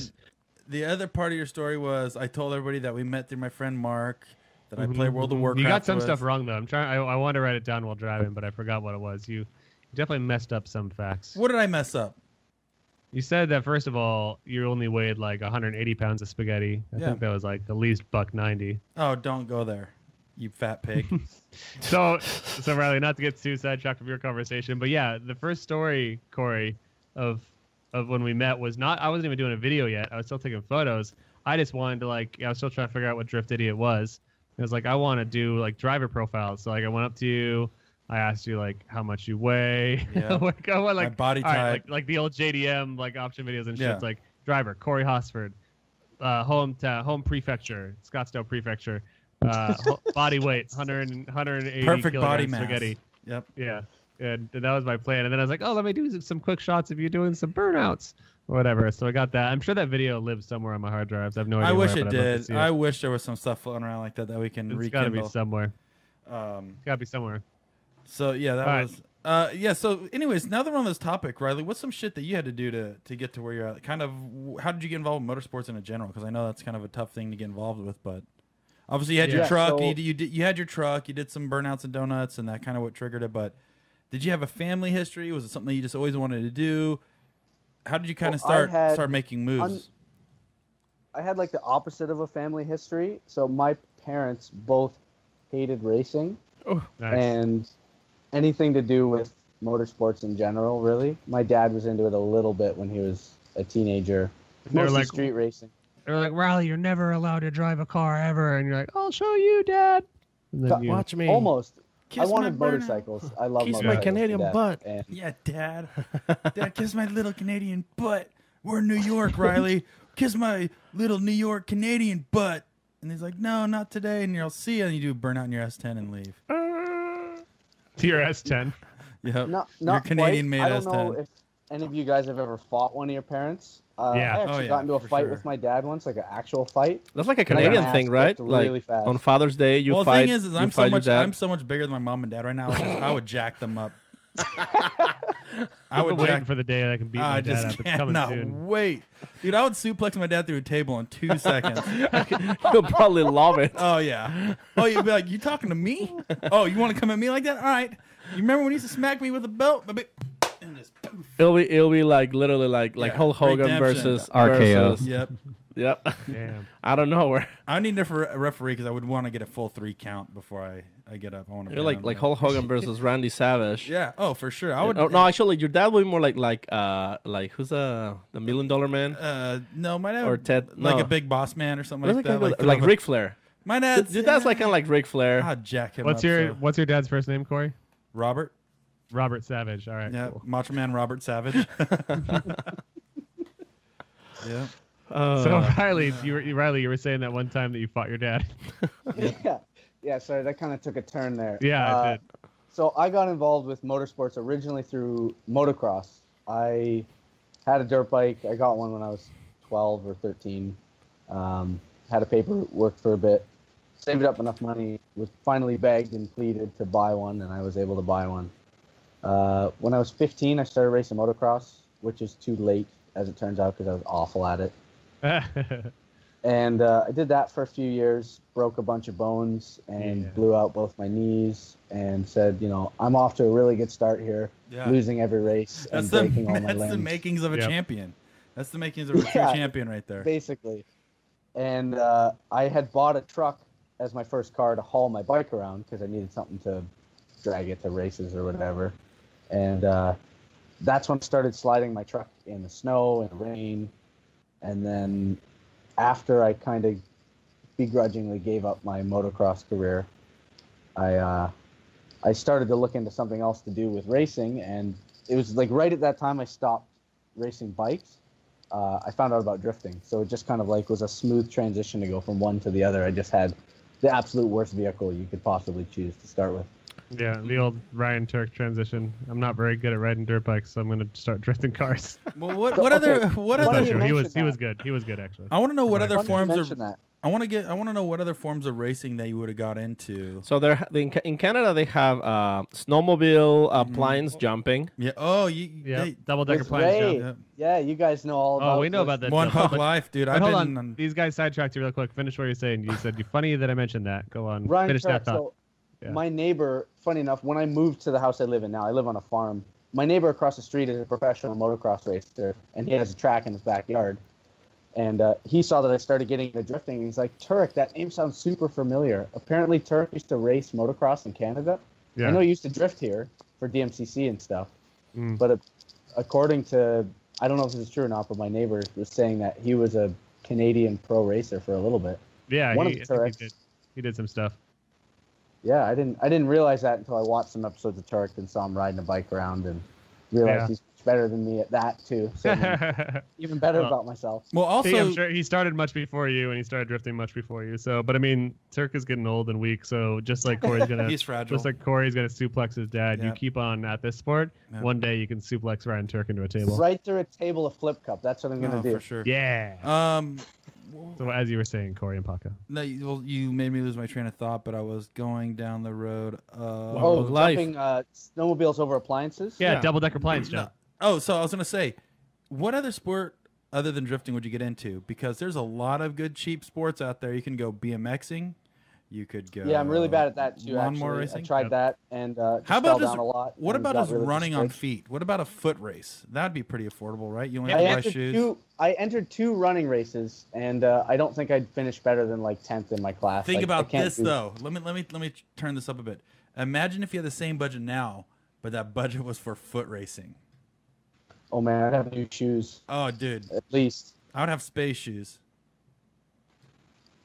[SPEAKER 5] the other part of your story was I told everybody that we met through my friend Mark, that I play World of Warcraft.
[SPEAKER 4] You got some stuff wrong though. I wanted to write it down while driving, but I forgot what it was. You definitely messed up some facts.
[SPEAKER 5] What did I mess up?
[SPEAKER 4] You said that first of all, you only weighed like 180 pounds of spaghetti. I think that was like the least $190.
[SPEAKER 5] Oh, don't go there, you fat pig.
[SPEAKER 4] So Riley, not to get too sidetracked from your conversation, but yeah, the first story, Corey, of when we met was not, I wasn't even doing a video yet. I was still taking photos. I just wanted to I was still trying to figure out what Drift Idiot was. I was like, I want to do like driver profiles. So like I went up to you, I asked you like how much you weigh.
[SPEAKER 5] Yeah.
[SPEAKER 4] I went,
[SPEAKER 5] my body type.
[SPEAKER 4] Like the old JDM like option videos and shit. It's like driver, Corey Hosford, home prefecture, Scottsdale prefecture, body weight, 180
[SPEAKER 5] perfect
[SPEAKER 4] kilograms
[SPEAKER 5] body mass.
[SPEAKER 4] Spaghetti.
[SPEAKER 5] Yep.
[SPEAKER 4] Yeah. And that was my plan. And then I was like, oh, let me do some quick shots of you doing some burnouts or whatever. So I got that. I'm sure that video lives somewhere on my hard drives. I have no idea.
[SPEAKER 5] I wish it did. I wish there was some stuff floating around like that we can rekindle.
[SPEAKER 4] It's got to be somewhere. It's got to be somewhere.
[SPEAKER 5] So, yeah, that was... so anyways, now that we're on this topic, Riley, what's some shit that you had to do to get to where you're at? Kind of, how did you get involved with motorsports in a general? Because I know that's kind of a tough thing to get involved with, but... Obviously, you had your truck. So, you had your truck. You did some burnouts and donuts, and that kind of what triggered it, but... Did you have a family history? Was it something you just always wanted to do? How did you kind of start making moves?
[SPEAKER 7] I had like the opposite of a family history. So my parents both hated racing and anything to do with motorsports in general, really. My dad was into it a little bit when he was a teenager. Mostly street racing.
[SPEAKER 4] They're like, Riley, you're never allowed to drive a car ever. And you're like, I'll show you, Dad. And then
[SPEAKER 3] watch me.
[SPEAKER 7] Almost. I wanted motorcycles. I love motorcycles.
[SPEAKER 3] Kiss my Canadian butt.
[SPEAKER 5] Yeah, Dad. Dad, kiss my little Canadian butt. We're in New York, Riley. Kiss my little New York Canadian butt. And he's like, no, not today. And you'll see. And you do burn out in your S10 and leave.
[SPEAKER 4] To your S10.
[SPEAKER 5] Yeah.
[SPEAKER 7] Not
[SPEAKER 5] your Canadian-made S10.
[SPEAKER 7] I don't know if any of you guys have ever fought one of your parents. I actually got into a fight with my dad once, like an actual fight.
[SPEAKER 3] That's like a Canadian thing, right?
[SPEAKER 7] Really
[SPEAKER 3] like
[SPEAKER 7] fast.
[SPEAKER 3] on Father's Day, you fight.
[SPEAKER 5] Well, the thing is I'm so much bigger than my mom and dad right now. I would jack them up.
[SPEAKER 4] I would waiting for the day that I can beat my dad up. It's coming soon.
[SPEAKER 5] Wait, dude, I would suplex my dad through a table in 2 seconds.
[SPEAKER 3] He'll probably love it.
[SPEAKER 5] Oh yeah. Oh, you'd be like, you talking to me? Oh, you want to come at me like that? All right. You remember when he used to smack me with a belt? And just poof.
[SPEAKER 3] It'll be like literally like Hulk Hogan versus
[SPEAKER 6] RKO.
[SPEAKER 5] Yep.
[SPEAKER 4] Damn.
[SPEAKER 3] I don't know where.
[SPEAKER 5] I need a referee because I would want to get a full 3 count before I get up. I want to.
[SPEAKER 3] You're like Hulk Hogan versus Randy Savage.
[SPEAKER 5] Yeah. Oh, for sure. I would.
[SPEAKER 3] No, actually, your dad would be more like who's the $1 Million Man?
[SPEAKER 5] No, my dad.
[SPEAKER 3] Or Ted.
[SPEAKER 5] Like a big boss man or something like that.
[SPEAKER 3] Like Ric Flair.
[SPEAKER 5] My dad's.
[SPEAKER 3] Your dad's like kind of like Ric Flair.
[SPEAKER 5] I'd jack him.
[SPEAKER 4] What's your dad's first name, Corey?
[SPEAKER 5] Robert.
[SPEAKER 4] Robert Savage. All right.
[SPEAKER 5] Yeah.
[SPEAKER 4] Cool.
[SPEAKER 5] Macho Man Robert Savage. Yeah.
[SPEAKER 4] So Riley, you were saying that one time that you fought your dad.
[SPEAKER 7] Yeah. Sorry, that kind of took a turn there.
[SPEAKER 4] Yeah, it did.
[SPEAKER 7] So I got involved with motorsports originally through motocross. I had a dirt bike. I got one when I was 12 or 13. Had a paperwork for a bit. Saved up enough money. Was finally begged and pleaded to buy one, and I was able to buy one. When I was 15, I started racing motocross, which is too late, as it turns out, because I was awful at it. And I did that for a few years, broke a bunch of bones, and blew out both my knees, and said, I'm off to a really good start here, losing every race and breaking all my limbs.
[SPEAKER 5] That's the makings of a champion. That's the makings of a true champion right there.
[SPEAKER 7] Basically. And I had bought a truck as my first car to haul my bike around because I needed something to drag it to races or whatever. And that's when I started sliding my truck in the snow and the rain. And then after I kind of begrudgingly gave up my motocross career, I started to look into something else to do with racing. And it was like right at that time I stopped racing bikes. I found out about drifting. So it just kind of like was a smooth transition to go from one to the other. I just had the absolute worst vehicle you could possibly choose to start with.
[SPEAKER 4] Yeah, the old Ryan Turk transition. I'm not very good at riding dirt bikes, so I'm going to start drifting cars.
[SPEAKER 5] Well, what other?
[SPEAKER 4] He was good. He was good actually.
[SPEAKER 5] I want to know what other forms of. I want to know what other forms of racing that you would have got into.
[SPEAKER 3] So in Canada they have snowmobile, planes jumping.
[SPEAKER 5] Yeah. Oh,
[SPEAKER 4] double-decker planes jump.
[SPEAKER 7] Yeah, you guys know all about.
[SPEAKER 4] Oh, we know about that.
[SPEAKER 5] One Puck Life, dude.
[SPEAKER 4] Hold on. These guys sidetracked you real quick. Finish what you're saying. You said you're funny that I mentioned that. Go on.
[SPEAKER 7] Ryan
[SPEAKER 4] Finish
[SPEAKER 7] Turk,
[SPEAKER 4] that thought.
[SPEAKER 7] So my neighbor, funny enough, when I moved to the house I live in now, I live on a farm. My neighbor across the street is a professional motocross racer, and he has a track in his backyard. And he saw that I started getting into drifting, and he's like, Turk, that name sounds super familiar. Apparently, Turk used to race motocross in Canada. Yeah. I know he used to drift here for DMCC and stuff. But according to, I don't know if this is true or not, but my neighbor was saying that he was a Canadian pro racer for a little bit.
[SPEAKER 4] Yeah, he did some stuff.
[SPEAKER 7] Yeah, I didn't realize that until I watched some episodes of Turk and saw him riding a bike around and realized he's better than me at that too. So even better about myself.
[SPEAKER 5] Well, also,
[SPEAKER 4] I'm sure he started much before you, and he started drifting much before you. So, but I mean, Turk is getting old and weak. So just like Corey's gonna,
[SPEAKER 5] he's fragile.
[SPEAKER 4] Just like Corey's gonna suplex his dad. You keep on at this sport. One day you can suplex Ryan Turk into a table.
[SPEAKER 7] Right through a table of flip cup. That's what I'm gonna do
[SPEAKER 5] for sure.
[SPEAKER 4] Yeah. So as you were saying, Corey and Paco.
[SPEAKER 5] No, you made me lose my train of thought, but I was going down the road.
[SPEAKER 7] Jumping snowmobiles over appliances.
[SPEAKER 4] Yeah, double-decker appliance jump.
[SPEAKER 5] Oh, so I was gonna say, what other sport other than drifting would you get into? Because there's a lot of good cheap sports out there. You can go BMXing. You could go.
[SPEAKER 7] Yeah, I'm really bad at that too.
[SPEAKER 5] Lawnmower
[SPEAKER 7] actually.
[SPEAKER 5] racing.
[SPEAKER 7] I tried that and
[SPEAKER 5] how about
[SPEAKER 7] down a lot.
[SPEAKER 5] What about just
[SPEAKER 7] really
[SPEAKER 5] running on feet? What about a foot race? That'd be pretty affordable, right? You only have to buy shoes.
[SPEAKER 7] I entered 2 running races, and I don't think I'd finish better than like 10th in my class.
[SPEAKER 5] Think about this though. Let me turn this up a bit. Imagine if you had the same budget now, but that budget was for foot racing.
[SPEAKER 7] Oh man, I'd have new shoes.
[SPEAKER 5] Oh, dude.
[SPEAKER 7] At least.
[SPEAKER 5] I would have space shoes.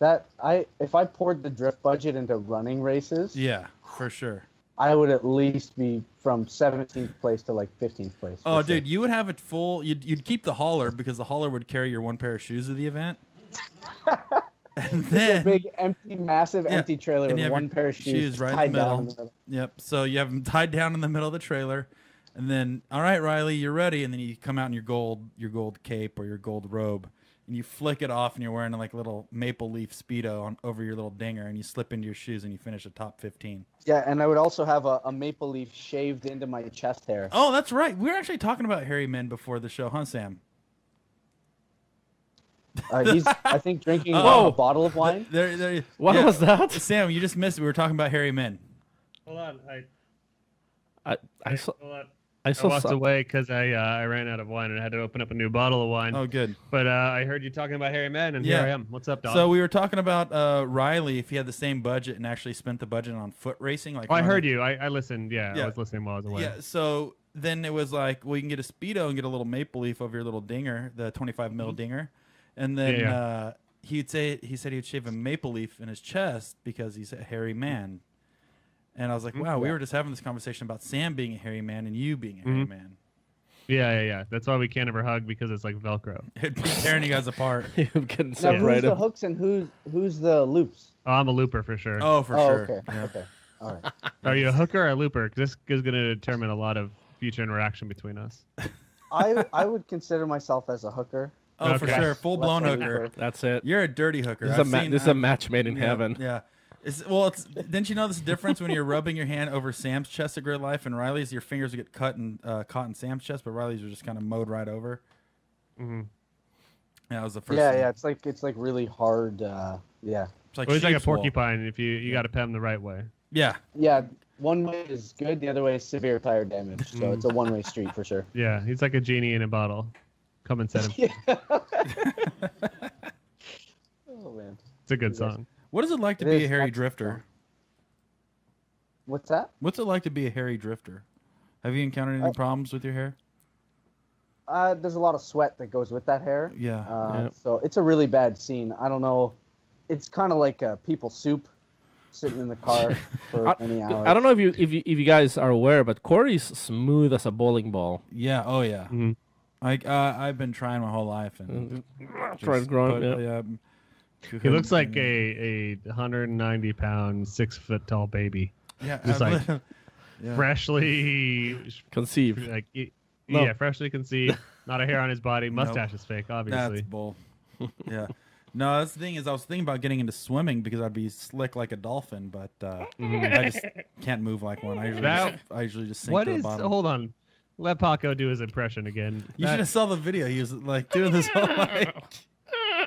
[SPEAKER 7] If I poured the drift budget into running races,
[SPEAKER 5] yeah, for sure,
[SPEAKER 7] I would at least be from 17th place to like 15th place.
[SPEAKER 5] Oh, dude, you would have it full. You'd keep the hauler because the hauler would carry your one pair of shoes to the event. And then
[SPEAKER 7] a big massive empty trailer with one pair of shoes
[SPEAKER 5] right
[SPEAKER 7] tied
[SPEAKER 5] in the middle.
[SPEAKER 7] down in the middle.
[SPEAKER 5] Yep. So you have them tied down in the middle of the trailer. And then, all right, Riley, you're ready. And then you come out in your gold cape or your gold robe, and you flick it off, and you're wearing like a little maple leaf Speedo over your little dinger, and you slip into your shoes, and you finish the top 15.
[SPEAKER 7] Yeah, and I would also have a maple leaf shaved into my chest hair.
[SPEAKER 5] Oh, that's right. We were actually talking about hairy men before the show, huh, Sam?
[SPEAKER 7] He's, I think, drinking a bottle of wine.
[SPEAKER 3] What was that?
[SPEAKER 5] Sam, you just missed it. We were talking about hairy men.
[SPEAKER 4] Hold on.
[SPEAKER 3] I saw.
[SPEAKER 4] Hold on.
[SPEAKER 3] I
[SPEAKER 4] I
[SPEAKER 3] saw.
[SPEAKER 4] walked away because I ran out of wine and I had to open up a new bottle of wine.
[SPEAKER 5] Oh, good.
[SPEAKER 4] But I heard you talking about hairy men, and here I am. What's up, dog?
[SPEAKER 5] So we were talking about Riley, if he had the same budget and actually spent the budget on foot racing. Like,
[SPEAKER 4] I heard you. I listened. Yeah, I was listening while I was away.
[SPEAKER 5] Yeah, so then it was like, well, you can get a Speedo and get a little maple leaf over your little dinger, the 25 mil dinger. And then he said he'd shave a maple leaf in his chest because he's a hairy man. And I was like, wow, we were just having this conversation about Sam being a hairy man and you being a hairy man.
[SPEAKER 4] Yeah. That's why we can't ever hug, because it's like Velcro.
[SPEAKER 5] It'd be tearing you guys apart.
[SPEAKER 3] You're getting
[SPEAKER 7] Now, who's
[SPEAKER 3] separated.
[SPEAKER 7] the hooks and who's the loops?
[SPEAKER 4] Oh, I'm a looper for sure.
[SPEAKER 5] Oh, for sure.
[SPEAKER 7] Okay.
[SPEAKER 5] Yeah.
[SPEAKER 7] Okay. All right.
[SPEAKER 4] Are you a hooker or a looper? 'Cause this is going to determine a lot of future interaction between us.
[SPEAKER 7] I would consider myself as a hooker.
[SPEAKER 5] Oh, for
[SPEAKER 4] Okay.
[SPEAKER 5] sure. Full blown
[SPEAKER 7] Less than
[SPEAKER 5] hooker.
[SPEAKER 7] looper.
[SPEAKER 3] That's it.
[SPEAKER 5] You're a dirty hooker.
[SPEAKER 3] This is a match made in heaven.
[SPEAKER 5] Yeah. Didn't you know this difference when you're rubbing your hand over Sam's chest at Gridlife and Riley's? Your fingers would get cut and caught in Sam's chest, but Riley's were just kind of mowed right over.
[SPEAKER 4] Mm-hmm.
[SPEAKER 5] Yeah, that was the first.
[SPEAKER 7] Yeah. It's like really hard. Yeah.
[SPEAKER 5] It's like,
[SPEAKER 4] Well, he's like a
[SPEAKER 5] sheep's wool.
[SPEAKER 4] porcupine. If you got to pet him the right way.
[SPEAKER 5] Yeah.
[SPEAKER 7] Yeah. One way is good. The other way is severe tire damage. So it's a one-way street for sure.
[SPEAKER 4] Yeah, he's like a genie in a bottle. Come and set him.
[SPEAKER 7] Yeah. Oh man.
[SPEAKER 4] It's a good song.
[SPEAKER 5] What is it like to
[SPEAKER 7] It
[SPEAKER 5] be
[SPEAKER 7] is
[SPEAKER 5] a hairy
[SPEAKER 7] excellent.
[SPEAKER 5] drifter?
[SPEAKER 7] What's that?
[SPEAKER 5] What's it like to be a hairy drifter? Have you encountered any problems with your hair?
[SPEAKER 7] There's a lot of sweat that goes with that hair.
[SPEAKER 5] Yeah.
[SPEAKER 7] So it's a really bad scene. I don't know. It's kind of like people soup, sitting in the car for many hours.
[SPEAKER 3] I don't know if you guys are aware, but Corey's smooth as a bowling ball.
[SPEAKER 5] Yeah. Oh, yeah.
[SPEAKER 4] Mhm.
[SPEAKER 5] I've been trying my whole life and
[SPEAKER 3] Tried growing. Yeah.
[SPEAKER 4] He looks like a 190-pound, 6-foot tall baby.
[SPEAKER 5] Yeah.
[SPEAKER 4] Just like
[SPEAKER 5] yeah.
[SPEAKER 4] freshly
[SPEAKER 3] Conceived.
[SPEAKER 4] like
[SPEAKER 3] No.
[SPEAKER 4] yeah, freshly conceived. Not a hair on his body. Mustache is fake, obviously.
[SPEAKER 5] That's bull. Yeah. No, that's the thing is I was thinking about getting into swimming because I'd be slick like a dolphin, but I just can't move like one. I usually just sink
[SPEAKER 4] What
[SPEAKER 5] to the
[SPEAKER 4] is?
[SPEAKER 5] bottom.
[SPEAKER 4] Hold on. Let Paco do his impression again.
[SPEAKER 5] You should have saw the video. He was like doing this whole like.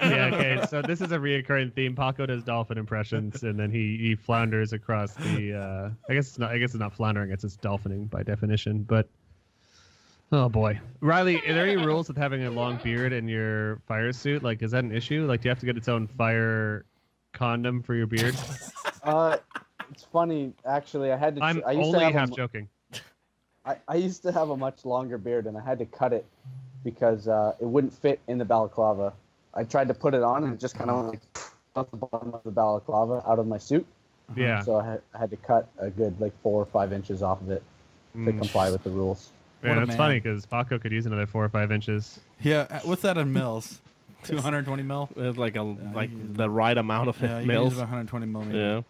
[SPEAKER 4] Yeah, okay. So this is a reoccurring theme. Paco does dolphin impressions, and then he flounders across the. I guess it's not floundering. It's just dolphining by definition. But oh boy, Riley, are there any rules with having a long beard in your fire suit? Like, is that an issue? Like, do you have to get its own fire condom for your beard?
[SPEAKER 7] It's funny actually. I had to.
[SPEAKER 4] I'm
[SPEAKER 7] I used
[SPEAKER 4] only
[SPEAKER 7] to have
[SPEAKER 4] half joking.
[SPEAKER 7] I used to have a much longer beard, and I had to cut it because it wouldn't fit in the balaclava. I tried to put it on, and it just kind of like off the bottom of the balaclava out of my suit.
[SPEAKER 4] Yeah.
[SPEAKER 7] So I had to cut a good 4 or 5 inches off of it to comply with the rules.
[SPEAKER 4] Man,
[SPEAKER 5] What a
[SPEAKER 4] that's
[SPEAKER 5] man.
[SPEAKER 4] funny because Paco could use another 4 or 5 inches.
[SPEAKER 5] Yeah, what's that in mils? 220 mil.
[SPEAKER 3] It's like the right amount of
[SPEAKER 5] Yeah, you
[SPEAKER 3] mils.
[SPEAKER 5] use 120 millimeters.
[SPEAKER 3] Yeah.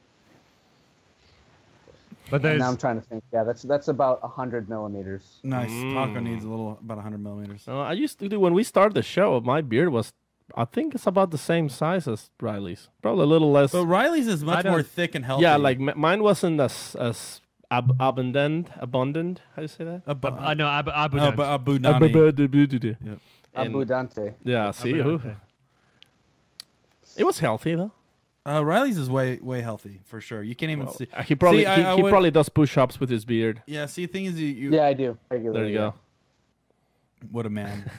[SPEAKER 4] But
[SPEAKER 7] And
[SPEAKER 4] there's
[SPEAKER 7] now I'm trying to think. Yeah, that's about 100 millimeters.
[SPEAKER 5] Nice. Paco needs about 100 millimeters.
[SPEAKER 3] I used to do when we started the show. My beard was, I think it's about the same size as Riley's. Probably a little less.
[SPEAKER 5] But Riley's is much more thick and healthy.
[SPEAKER 3] Yeah, like mine wasn't as abundant. How do you say that?
[SPEAKER 4] no, Abu
[SPEAKER 5] Abu
[SPEAKER 4] Dhabi.
[SPEAKER 5] Dhabi.
[SPEAKER 3] And-
[SPEAKER 7] Abundante.
[SPEAKER 3] Yeah, see, it was healthy though.
[SPEAKER 5] Riley's is way healthy for sure. You can't even see.
[SPEAKER 3] He probably
[SPEAKER 5] See, I
[SPEAKER 3] he
[SPEAKER 5] would-
[SPEAKER 3] probably does push-ups with his beard.
[SPEAKER 5] Yeah. See, the thing is, you.
[SPEAKER 7] Yeah, I do regularly.
[SPEAKER 3] There you go.
[SPEAKER 5] What a man.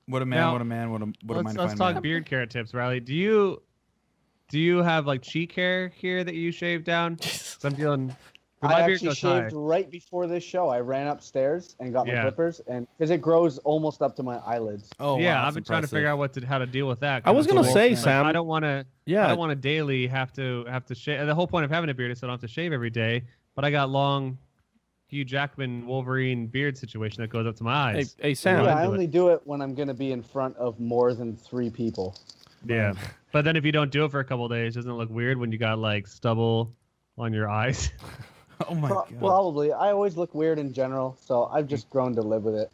[SPEAKER 5] What a man.
[SPEAKER 4] Now,
[SPEAKER 5] what a man. What a
[SPEAKER 4] Let's
[SPEAKER 5] fine
[SPEAKER 4] talk
[SPEAKER 5] man.
[SPEAKER 4] beard care tips, Riley. Do you have like cheek hair here that you shave down? 'Cause I'm feeling.
[SPEAKER 7] I
[SPEAKER 4] My beard
[SPEAKER 7] actually
[SPEAKER 4] goes high.
[SPEAKER 7] shaved right before this show. I ran upstairs and got my
[SPEAKER 4] Yeah.
[SPEAKER 7] clippers, and because it grows almost up to my eyelids.
[SPEAKER 5] Oh
[SPEAKER 4] Yeah,
[SPEAKER 5] wow,
[SPEAKER 4] I've been trying to figure out how to deal with that.
[SPEAKER 3] I was
[SPEAKER 4] 'cause
[SPEAKER 3] gonna
[SPEAKER 4] it's
[SPEAKER 3] say,
[SPEAKER 4] like,
[SPEAKER 3] Sam.
[SPEAKER 4] I don't want to.
[SPEAKER 3] Yeah.
[SPEAKER 4] I don't want to daily have to shave. The whole point of having a beard is so I don't have to shave every day. But I got long, Hugh Jackman Wolverine beard situation that goes up to my
[SPEAKER 3] Hey,
[SPEAKER 4] eyes.
[SPEAKER 3] hey Sam.
[SPEAKER 7] Yeah,
[SPEAKER 4] I'll
[SPEAKER 7] I
[SPEAKER 4] do it.
[SPEAKER 7] only do it when I'm going to be in front of more than 3 people.
[SPEAKER 4] Yeah, but then if you don't do it for a couple of days, doesn't it look weird when you got like stubble on your eyes?
[SPEAKER 5] Oh my god.
[SPEAKER 7] Probably. I always look weird in general, so I've just grown to live with it.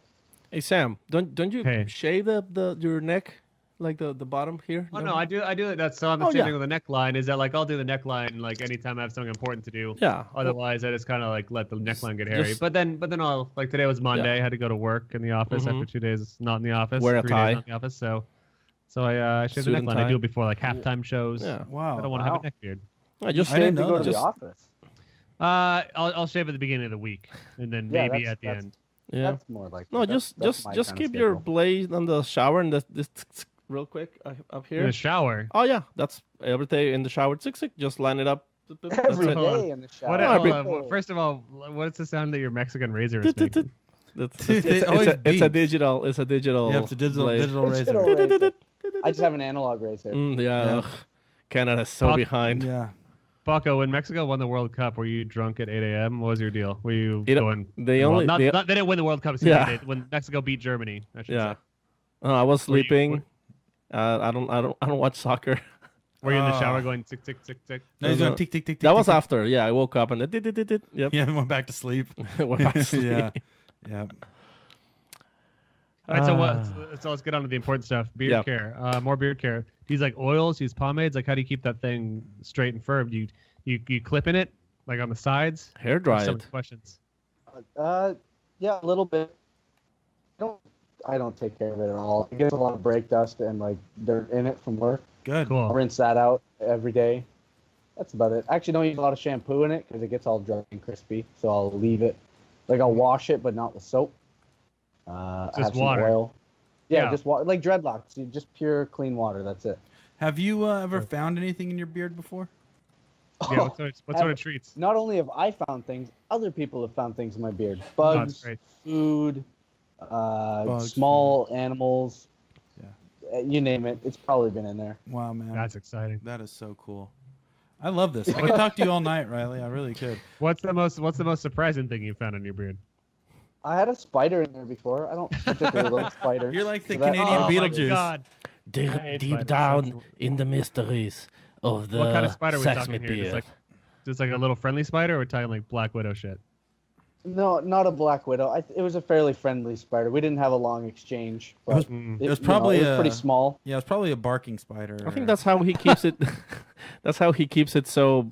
[SPEAKER 3] Hey Sam, don't you shave your neck, like the bottom here?
[SPEAKER 4] Oh no, I do it. That's so I'm the same thing with the neckline. Is that like I'll do the neckline like anytime I have something important to do.
[SPEAKER 3] Yeah.
[SPEAKER 4] Otherwise, I just kind of like let the neckline get hairy. But then I'll like today was Monday. I had to go to work in the office after 2 days not in the office.
[SPEAKER 3] Wear a
[SPEAKER 4] 3
[SPEAKER 3] tie.
[SPEAKER 4] days not in the office. So I shave the
[SPEAKER 3] Suit and
[SPEAKER 4] neckline.
[SPEAKER 3] tie.
[SPEAKER 4] I do it before like halftime shows.
[SPEAKER 3] Yeah.
[SPEAKER 5] Wow.
[SPEAKER 4] I don't want to have a neck beard.
[SPEAKER 3] I just
[SPEAKER 5] I didn't
[SPEAKER 3] shaved
[SPEAKER 5] know
[SPEAKER 7] Go to the office.
[SPEAKER 4] I'll shave at the beginning of the week and then maybe at the end.
[SPEAKER 3] Yeah.
[SPEAKER 7] That's more like
[SPEAKER 3] No,
[SPEAKER 7] that's
[SPEAKER 3] just
[SPEAKER 7] my
[SPEAKER 3] just
[SPEAKER 7] kinda
[SPEAKER 3] keep your
[SPEAKER 7] schedule.
[SPEAKER 3] blade on the shower and this real quick up
[SPEAKER 4] In
[SPEAKER 3] here.
[SPEAKER 4] the shower.
[SPEAKER 3] Oh yeah, that's every day in the shower. Just line it up.
[SPEAKER 7] Every
[SPEAKER 3] That's it.
[SPEAKER 7] day in the shower.
[SPEAKER 4] First of all, what's the sound that your Mexican razor is making?
[SPEAKER 3] It's a digital. It's a digital.
[SPEAKER 5] Yeah, it's a digital
[SPEAKER 3] blade.
[SPEAKER 5] razor.
[SPEAKER 7] razor. I just have an analog razor.
[SPEAKER 3] Yeah. ugh. Canada's so behind.
[SPEAKER 5] Yeah.
[SPEAKER 4] Paco, when Mexico won the World Cup, were you drunk at 8 a.m.? What was your deal? Were you
[SPEAKER 3] You know,
[SPEAKER 4] going?
[SPEAKER 3] they
[SPEAKER 4] well,
[SPEAKER 3] only-
[SPEAKER 4] not,
[SPEAKER 3] they-
[SPEAKER 4] not- they didn't win the World Cup.
[SPEAKER 3] Yeah.
[SPEAKER 4] When Mexico beat Germany, I should
[SPEAKER 3] Yeah.
[SPEAKER 4] say.
[SPEAKER 3] I was
[SPEAKER 4] Were you-
[SPEAKER 3] sleeping. I don't watch soccer.
[SPEAKER 4] Were you in the shower going tick tick tick tick?
[SPEAKER 5] No, he's going tick tick tick.
[SPEAKER 3] That was
[SPEAKER 5] tick,
[SPEAKER 3] after. Yeah, I woke up and it. Yep.
[SPEAKER 5] Yeah, went back to sleep.
[SPEAKER 3] Went back to sleep.
[SPEAKER 5] Yeah. Yeah.
[SPEAKER 4] All right, so let's get on to the important stuff. Beard care, more beard care. Do you use like oils? Use pomades? Like how do you keep that thing straight and firm? Do you clip in it like on the sides?
[SPEAKER 3] Hair dry
[SPEAKER 4] Some
[SPEAKER 3] it.
[SPEAKER 4] questions.
[SPEAKER 7] Yeah, a little bit. I don't take care of it at all. It gets a lot of brake dust and like dirt in it from work.
[SPEAKER 5] Good.
[SPEAKER 7] I
[SPEAKER 4] Cool.
[SPEAKER 7] rinse that out every day. That's about it. I actually don't use a lot of shampoo in it because it gets all dry and crispy. So I'll leave it. Like I'll wash it, but not with soap. I
[SPEAKER 4] Just
[SPEAKER 7] have some
[SPEAKER 4] water.
[SPEAKER 7] oil. Yeah,
[SPEAKER 4] Yeah.
[SPEAKER 7] just water. Like dreadlocks. Just pure clean water. That's it.
[SPEAKER 5] Have you ever found anything in your beard before?
[SPEAKER 4] Yeah. What sort of treats?
[SPEAKER 7] Not only have I found things, other people have found things in my beard.
[SPEAKER 4] that's
[SPEAKER 7] Bugs,
[SPEAKER 4] great.
[SPEAKER 7] food,
[SPEAKER 5] Bugs,
[SPEAKER 7] small animals.
[SPEAKER 5] Yeah.
[SPEAKER 7] You name it. It's probably been in there.
[SPEAKER 5] Wow, man.
[SPEAKER 4] That's exciting.
[SPEAKER 5] That is so cool. I love this. I could talk to you all night, Riley. I really could.
[SPEAKER 4] What's the most surprising thing you found in your beard?
[SPEAKER 7] I had a spider in there before. I don't particularly like spiders.
[SPEAKER 5] You're like the
[SPEAKER 7] So that-
[SPEAKER 5] Canadian
[SPEAKER 4] Oh my
[SPEAKER 5] Beetlejuice.
[SPEAKER 4] God.
[SPEAKER 3] Deep,
[SPEAKER 4] hate
[SPEAKER 3] deep
[SPEAKER 4] spiders.
[SPEAKER 3] down in the mysteries of the
[SPEAKER 4] What kind of spider are we talking
[SPEAKER 3] Sexsmith
[SPEAKER 4] here?
[SPEAKER 3] beard.
[SPEAKER 4] Just like a little friendly spider, or we're talking like Black Widow shit?
[SPEAKER 7] No, not a black widow. It was a fairly friendly spider. We didn't have a long exchange. But
[SPEAKER 5] It was probably
[SPEAKER 7] it was pretty small.
[SPEAKER 5] Yeah, it was probably a barking spider.
[SPEAKER 3] I think that's how he keeps it. That's how he keeps it so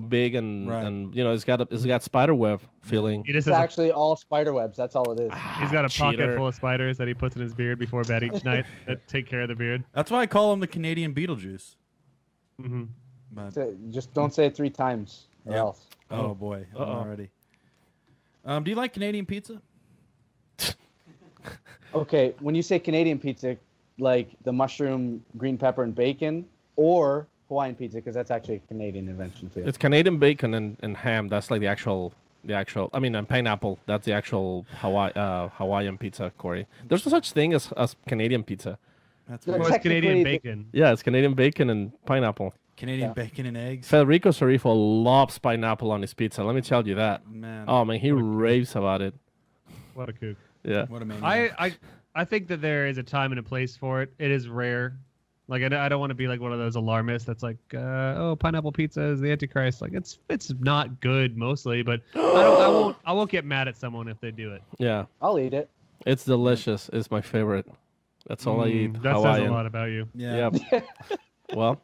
[SPEAKER 3] big and
[SPEAKER 5] Right.
[SPEAKER 3] and it's got spider web feeling.
[SPEAKER 4] He just
[SPEAKER 7] It's
[SPEAKER 4] has
[SPEAKER 7] actually all spider webs. That's all it is.
[SPEAKER 4] he's got a pocket
[SPEAKER 3] cheater.
[SPEAKER 4] full of spiders that he puts in his beard before bed each night that take care of the beard.
[SPEAKER 5] That's why I call him the Canadian Beetlejuice.
[SPEAKER 4] Mm-hmm.
[SPEAKER 5] But,
[SPEAKER 7] Just don't say it 3 times or
[SPEAKER 5] Yeah.
[SPEAKER 7] else.
[SPEAKER 5] oh boy,
[SPEAKER 3] Uh-oh.
[SPEAKER 5] already. Do you like Canadian pizza?
[SPEAKER 7] Okay, when you say Canadian pizza, like the mushroom, green pepper, and bacon, or Hawaiian pizza, because that's actually a Canadian invention too.
[SPEAKER 3] It's Canadian bacon and ham. That's like the actual. I mean, and pineapple. That's the actual Hawaiian pizza, Corey. There's no such thing as Canadian pizza.
[SPEAKER 5] That's
[SPEAKER 7] Yeah,
[SPEAKER 5] weird.
[SPEAKER 4] Well, it's Canadian
[SPEAKER 7] Technically,
[SPEAKER 4] bacon.
[SPEAKER 3] Yeah, it's Canadian bacon and pineapple.
[SPEAKER 5] Canadian
[SPEAKER 7] Yeah.
[SPEAKER 5] bacon and eggs.
[SPEAKER 3] Federico Sarifo loves pineapple on his pizza. Let me tell you that.
[SPEAKER 5] Man,
[SPEAKER 3] Oh man, he raves about it.
[SPEAKER 4] What a kook.
[SPEAKER 3] Yeah.
[SPEAKER 5] what a maniac.
[SPEAKER 4] I think that there is a time and a place for it. It is rare. Like I don't want to be like one of those alarmists that's like, oh, pineapple pizza is the Antichrist. Like it's not good mostly, but I won't get mad at someone if they do it.
[SPEAKER 3] Yeah.
[SPEAKER 7] I'll eat it.
[SPEAKER 3] It's delicious. It's my favorite. That's all I eat.
[SPEAKER 4] That
[SPEAKER 3] Hawaiian.
[SPEAKER 4] says a lot about you.
[SPEAKER 5] Yeah.
[SPEAKER 3] Yep. Well,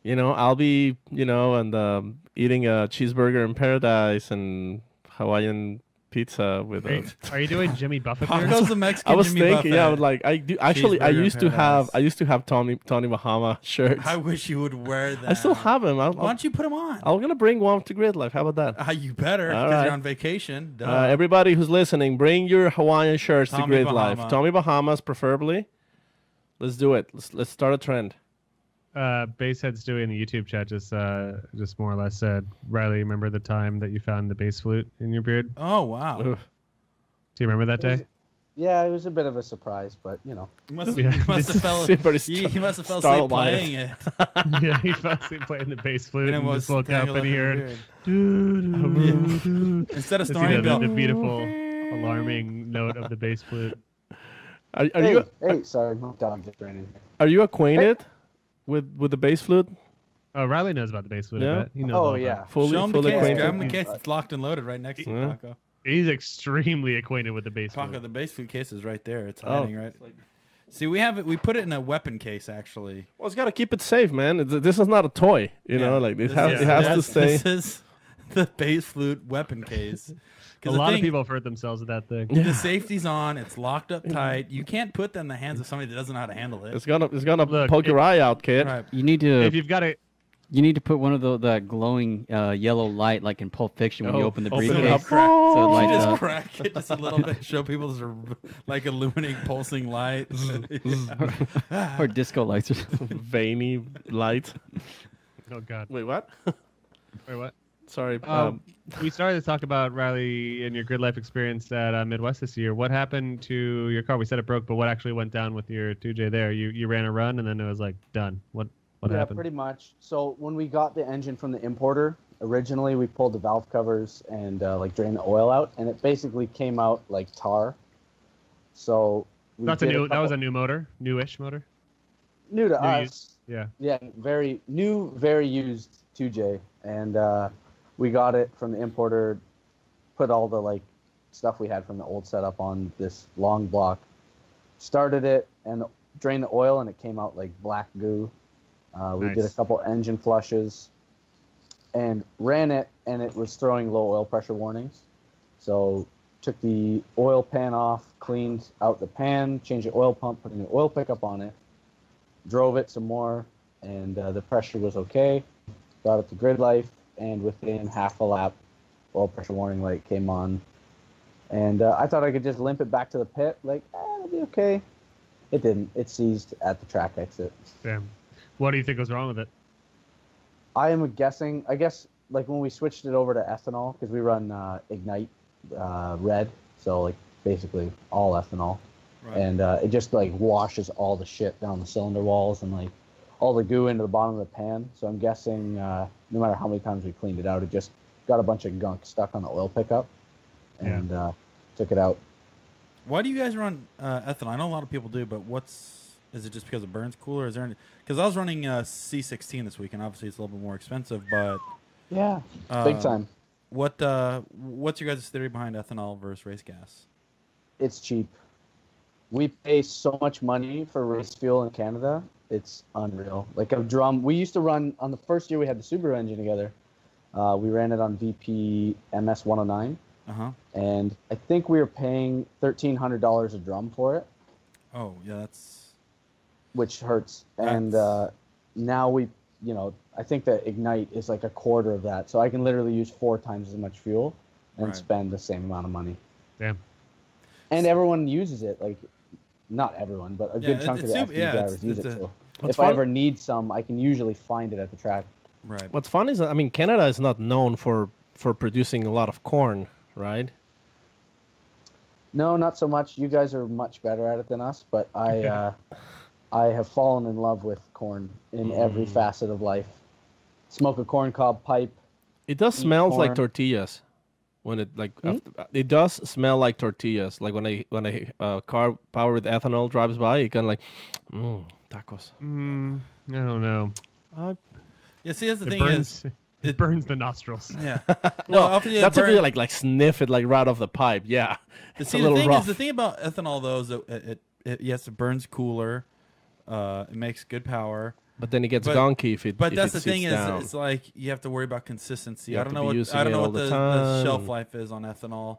[SPEAKER 3] I'll be, and eating a cheeseburger in paradise and Hawaiian pizza with
[SPEAKER 4] Are you doing Jimmy Buffett here?
[SPEAKER 5] Paco's the Mexican
[SPEAKER 3] I was
[SPEAKER 5] Jimmy
[SPEAKER 3] thinking, yeah,
[SPEAKER 5] Buffett.
[SPEAKER 3] like I do. Actually, I
[SPEAKER 5] Cheeseburger in
[SPEAKER 3] used to have Tony Bahama shirts.
[SPEAKER 5] I wish you would wear that.
[SPEAKER 3] I still have him.
[SPEAKER 5] Why don't you put them on?
[SPEAKER 3] I'm gonna bring one to Gridlife. How about that?
[SPEAKER 5] You better,
[SPEAKER 3] All
[SPEAKER 5] because
[SPEAKER 3] right.
[SPEAKER 5] you're on vacation. Duh.
[SPEAKER 3] Everybody who's listening, bring your Hawaiian shirts
[SPEAKER 5] Tommy
[SPEAKER 3] to Gridlife.
[SPEAKER 5] Bahama.
[SPEAKER 3] Tommy Bahamas, preferably. Let's do it. Let's start a trend.
[SPEAKER 4] Basehead Stewie in the YouTube chat just more or less said, Riley, remember the time that you found the bass flute in your beard?
[SPEAKER 5] Oh, wow.
[SPEAKER 3] Ugh.
[SPEAKER 4] Do you remember that day?
[SPEAKER 7] Yeah, it was a bit of a surprise, but
[SPEAKER 5] He must
[SPEAKER 4] Yeah.
[SPEAKER 5] he must have fell
[SPEAKER 3] Somebody
[SPEAKER 5] he must have fell asleep
[SPEAKER 3] startled by it.
[SPEAKER 5] playing it.
[SPEAKER 4] Yeah, he fell asleep playing the bass flute
[SPEAKER 5] And
[SPEAKER 4] and,
[SPEAKER 5] it was
[SPEAKER 4] just woke up and he heard
[SPEAKER 5] Instead of
[SPEAKER 4] the
[SPEAKER 5] snoring bell.
[SPEAKER 4] beautiful, alarming note of the bass flute.
[SPEAKER 3] Are
[SPEAKER 7] hey,
[SPEAKER 3] you
[SPEAKER 7] hey, sorry, my dog just ran in here.
[SPEAKER 3] are you acquainted with the bass flute?
[SPEAKER 4] Oh, Riley knows about the base fluid.
[SPEAKER 3] Yeah.
[SPEAKER 4] I bet. He knows
[SPEAKER 7] Oh
[SPEAKER 4] all about
[SPEAKER 7] yeah.
[SPEAKER 4] it.
[SPEAKER 5] Show him the
[SPEAKER 3] fully
[SPEAKER 5] case.
[SPEAKER 3] acquainted.
[SPEAKER 5] Grab him the case. It's locked and loaded right next to you, Paco.
[SPEAKER 4] He's extremely acquainted with the base
[SPEAKER 5] Paco,
[SPEAKER 4] fluid.
[SPEAKER 5] the base food case is right there. It's hiding right. See, we have it. We put it in a weapon case, actually.
[SPEAKER 3] Well, it's got to keep it safe, man. This is not a toy. You know, like it has to stay.
[SPEAKER 5] This is the base flute weapon case.
[SPEAKER 4] A lot of people have hurt themselves with that thing.
[SPEAKER 5] The safety's on. It's locked up tight. You can't put that in the hands of somebody that doesn't know how to handle it.
[SPEAKER 3] It's gonna poke your eye out, kid.
[SPEAKER 5] Right.
[SPEAKER 6] You need to.
[SPEAKER 4] If you've got it.
[SPEAKER 6] You need to put one of that glowing yellow light, like in Pulp Fiction, when you open the
[SPEAKER 3] open it
[SPEAKER 6] briefcase.
[SPEAKER 3] up.
[SPEAKER 6] So it lights
[SPEAKER 5] Just
[SPEAKER 6] up.
[SPEAKER 5] crack it just a little bit. Show people this like illuminating, pulsing light.
[SPEAKER 6] Or disco lights.
[SPEAKER 3] Veiny light.
[SPEAKER 4] Oh God.
[SPEAKER 3] Wait, what?
[SPEAKER 4] Wait, what?
[SPEAKER 3] Sorry.
[SPEAKER 4] We started to talk about Riley and your grid life experience at Midwest this year. What happened to your car? We said it broke, but what actually went down with your 2J there? You ran a run and then it was like done. What happened?
[SPEAKER 7] Pretty much. So when we got the engine from the importer, originally we pulled the valve covers and like drained the oil out, and it basically came out like tar. So
[SPEAKER 4] that was a new motor, newish motor.
[SPEAKER 7] New to us.
[SPEAKER 4] Yeah.
[SPEAKER 7] Yeah, very new, very used 2J, and we got it from the importer. Put all the like stuff we had from the old setup on this long block. Started it and drained the oil, and it came out like black goo. We did a couple engine flushes and ran it, and it was throwing low oil pressure warnings. So took the oil pan off, cleaned out the pan, changed the oil pump, put a new oil pickup on it, drove it some more, and the pressure was okay. Got it to Gridlife, and within half a lap, oil pressure warning light came on. And I thought I could just limp it back to the pit, like, it'll be okay. It didn't. It seized at the track exit.
[SPEAKER 4] Damn. What do you think was wrong with it?
[SPEAKER 7] I am guessing, I guess, like when we switched it over to ethanol, because we run Ignite red, so like basically all ethanol. Right. And it just like washes all the shit down the cylinder walls and like all the goo into the bottom of the pan. So I'm guessing no matter how many times we cleaned it out, it just got a bunch of gunk stuck on the oil pickup and took it out.
[SPEAKER 5] Why do you guys run ethanol? I know a lot of people do, but is it just because it burns cooler? Is there any? Because I was running C16 this week, and obviously it's a little bit more expensive, but
[SPEAKER 7] yeah, big time.
[SPEAKER 5] What's your guys' theory behind ethanol versus race gas?
[SPEAKER 7] It's cheap. We pay so much money for race fuel in Canada. It's unreal. Like a drum, we used to run on the first year we had the Subaru engine together. We ran it on VP MS 109. And I think we were paying $1,300 a drum for it.
[SPEAKER 5] Oh, yeah,
[SPEAKER 7] which hurts. And now I think that Ignite is like a quarter of that. So I can literally use 4 times as much fuel and spend the same amount of money.
[SPEAKER 4] Damn.
[SPEAKER 7] And everyone uses it. Like, not everyone, but a good chunk of the FD drivers use it. So if I ever need some, I can usually find it at the track.
[SPEAKER 5] Right.
[SPEAKER 3] What's fun is, Canada is not known for producing a lot of corn, right?
[SPEAKER 7] No, not so much. You guys are much better at it than us, but I have fallen in love with corn in every facet of life. Smoke a corn cob pipe.
[SPEAKER 3] It does smell like tortillas. When it it does smell like tortillas. Like when a car powered with ethanol drives by, it kind of like tacos.
[SPEAKER 4] I don't know.
[SPEAKER 5] Yeah, see, that's the thing
[SPEAKER 4] it burns the nostrils.
[SPEAKER 5] Yeah.
[SPEAKER 3] No, that's if you like sniff it like right off the pipe. Yeah. It's
[SPEAKER 5] see,
[SPEAKER 3] a little rough.
[SPEAKER 5] the thing about ethanol though is that it burns cooler. It makes good power.
[SPEAKER 3] But then it gets gonky if it.
[SPEAKER 5] But that's the
[SPEAKER 3] sits
[SPEAKER 5] thing
[SPEAKER 3] down.
[SPEAKER 5] is, it's like you have to worry about consistency.
[SPEAKER 3] I
[SPEAKER 5] don't know what the shelf life is on ethanol.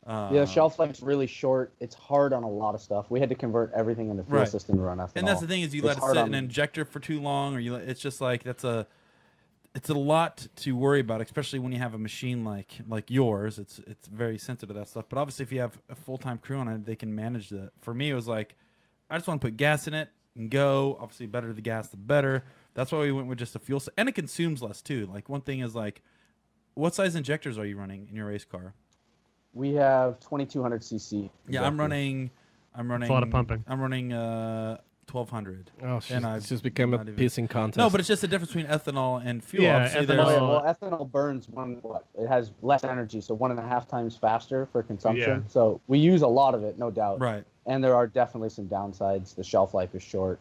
[SPEAKER 7] The shelf life's really short. It's hard on a lot of stuff. We had to convert everything in the fuel system to run ethanol.
[SPEAKER 5] And that's the thing is, you let it sit in an injector for too long, or it's just like it's a lot to worry about, especially when you have a machine like yours. It's very sensitive to that stuff. But obviously, if you have a full-time crew on it, they can manage that. For me, it was like I just want to put gas in it and go. Obviously, better the gas, the better. That's why we went with just a fuel, and it consumes less too. Like one thing is like, what size injectors are you running in your race car?
[SPEAKER 7] We have 2200 cc.
[SPEAKER 5] Yeah, I'm running.
[SPEAKER 4] It's a lot of pumping.
[SPEAKER 5] I'm running 1200.
[SPEAKER 3] Oh, it's just become a pissing contest.
[SPEAKER 5] No, but it's just the difference between ethanol and fuel.
[SPEAKER 4] Yeah,
[SPEAKER 7] ethanol burns it has less energy, so 1.5 times faster for consumption. Yeah. So we use a lot of it, no doubt.
[SPEAKER 5] Right.
[SPEAKER 7] And there are definitely some downsides. The shelf life is short.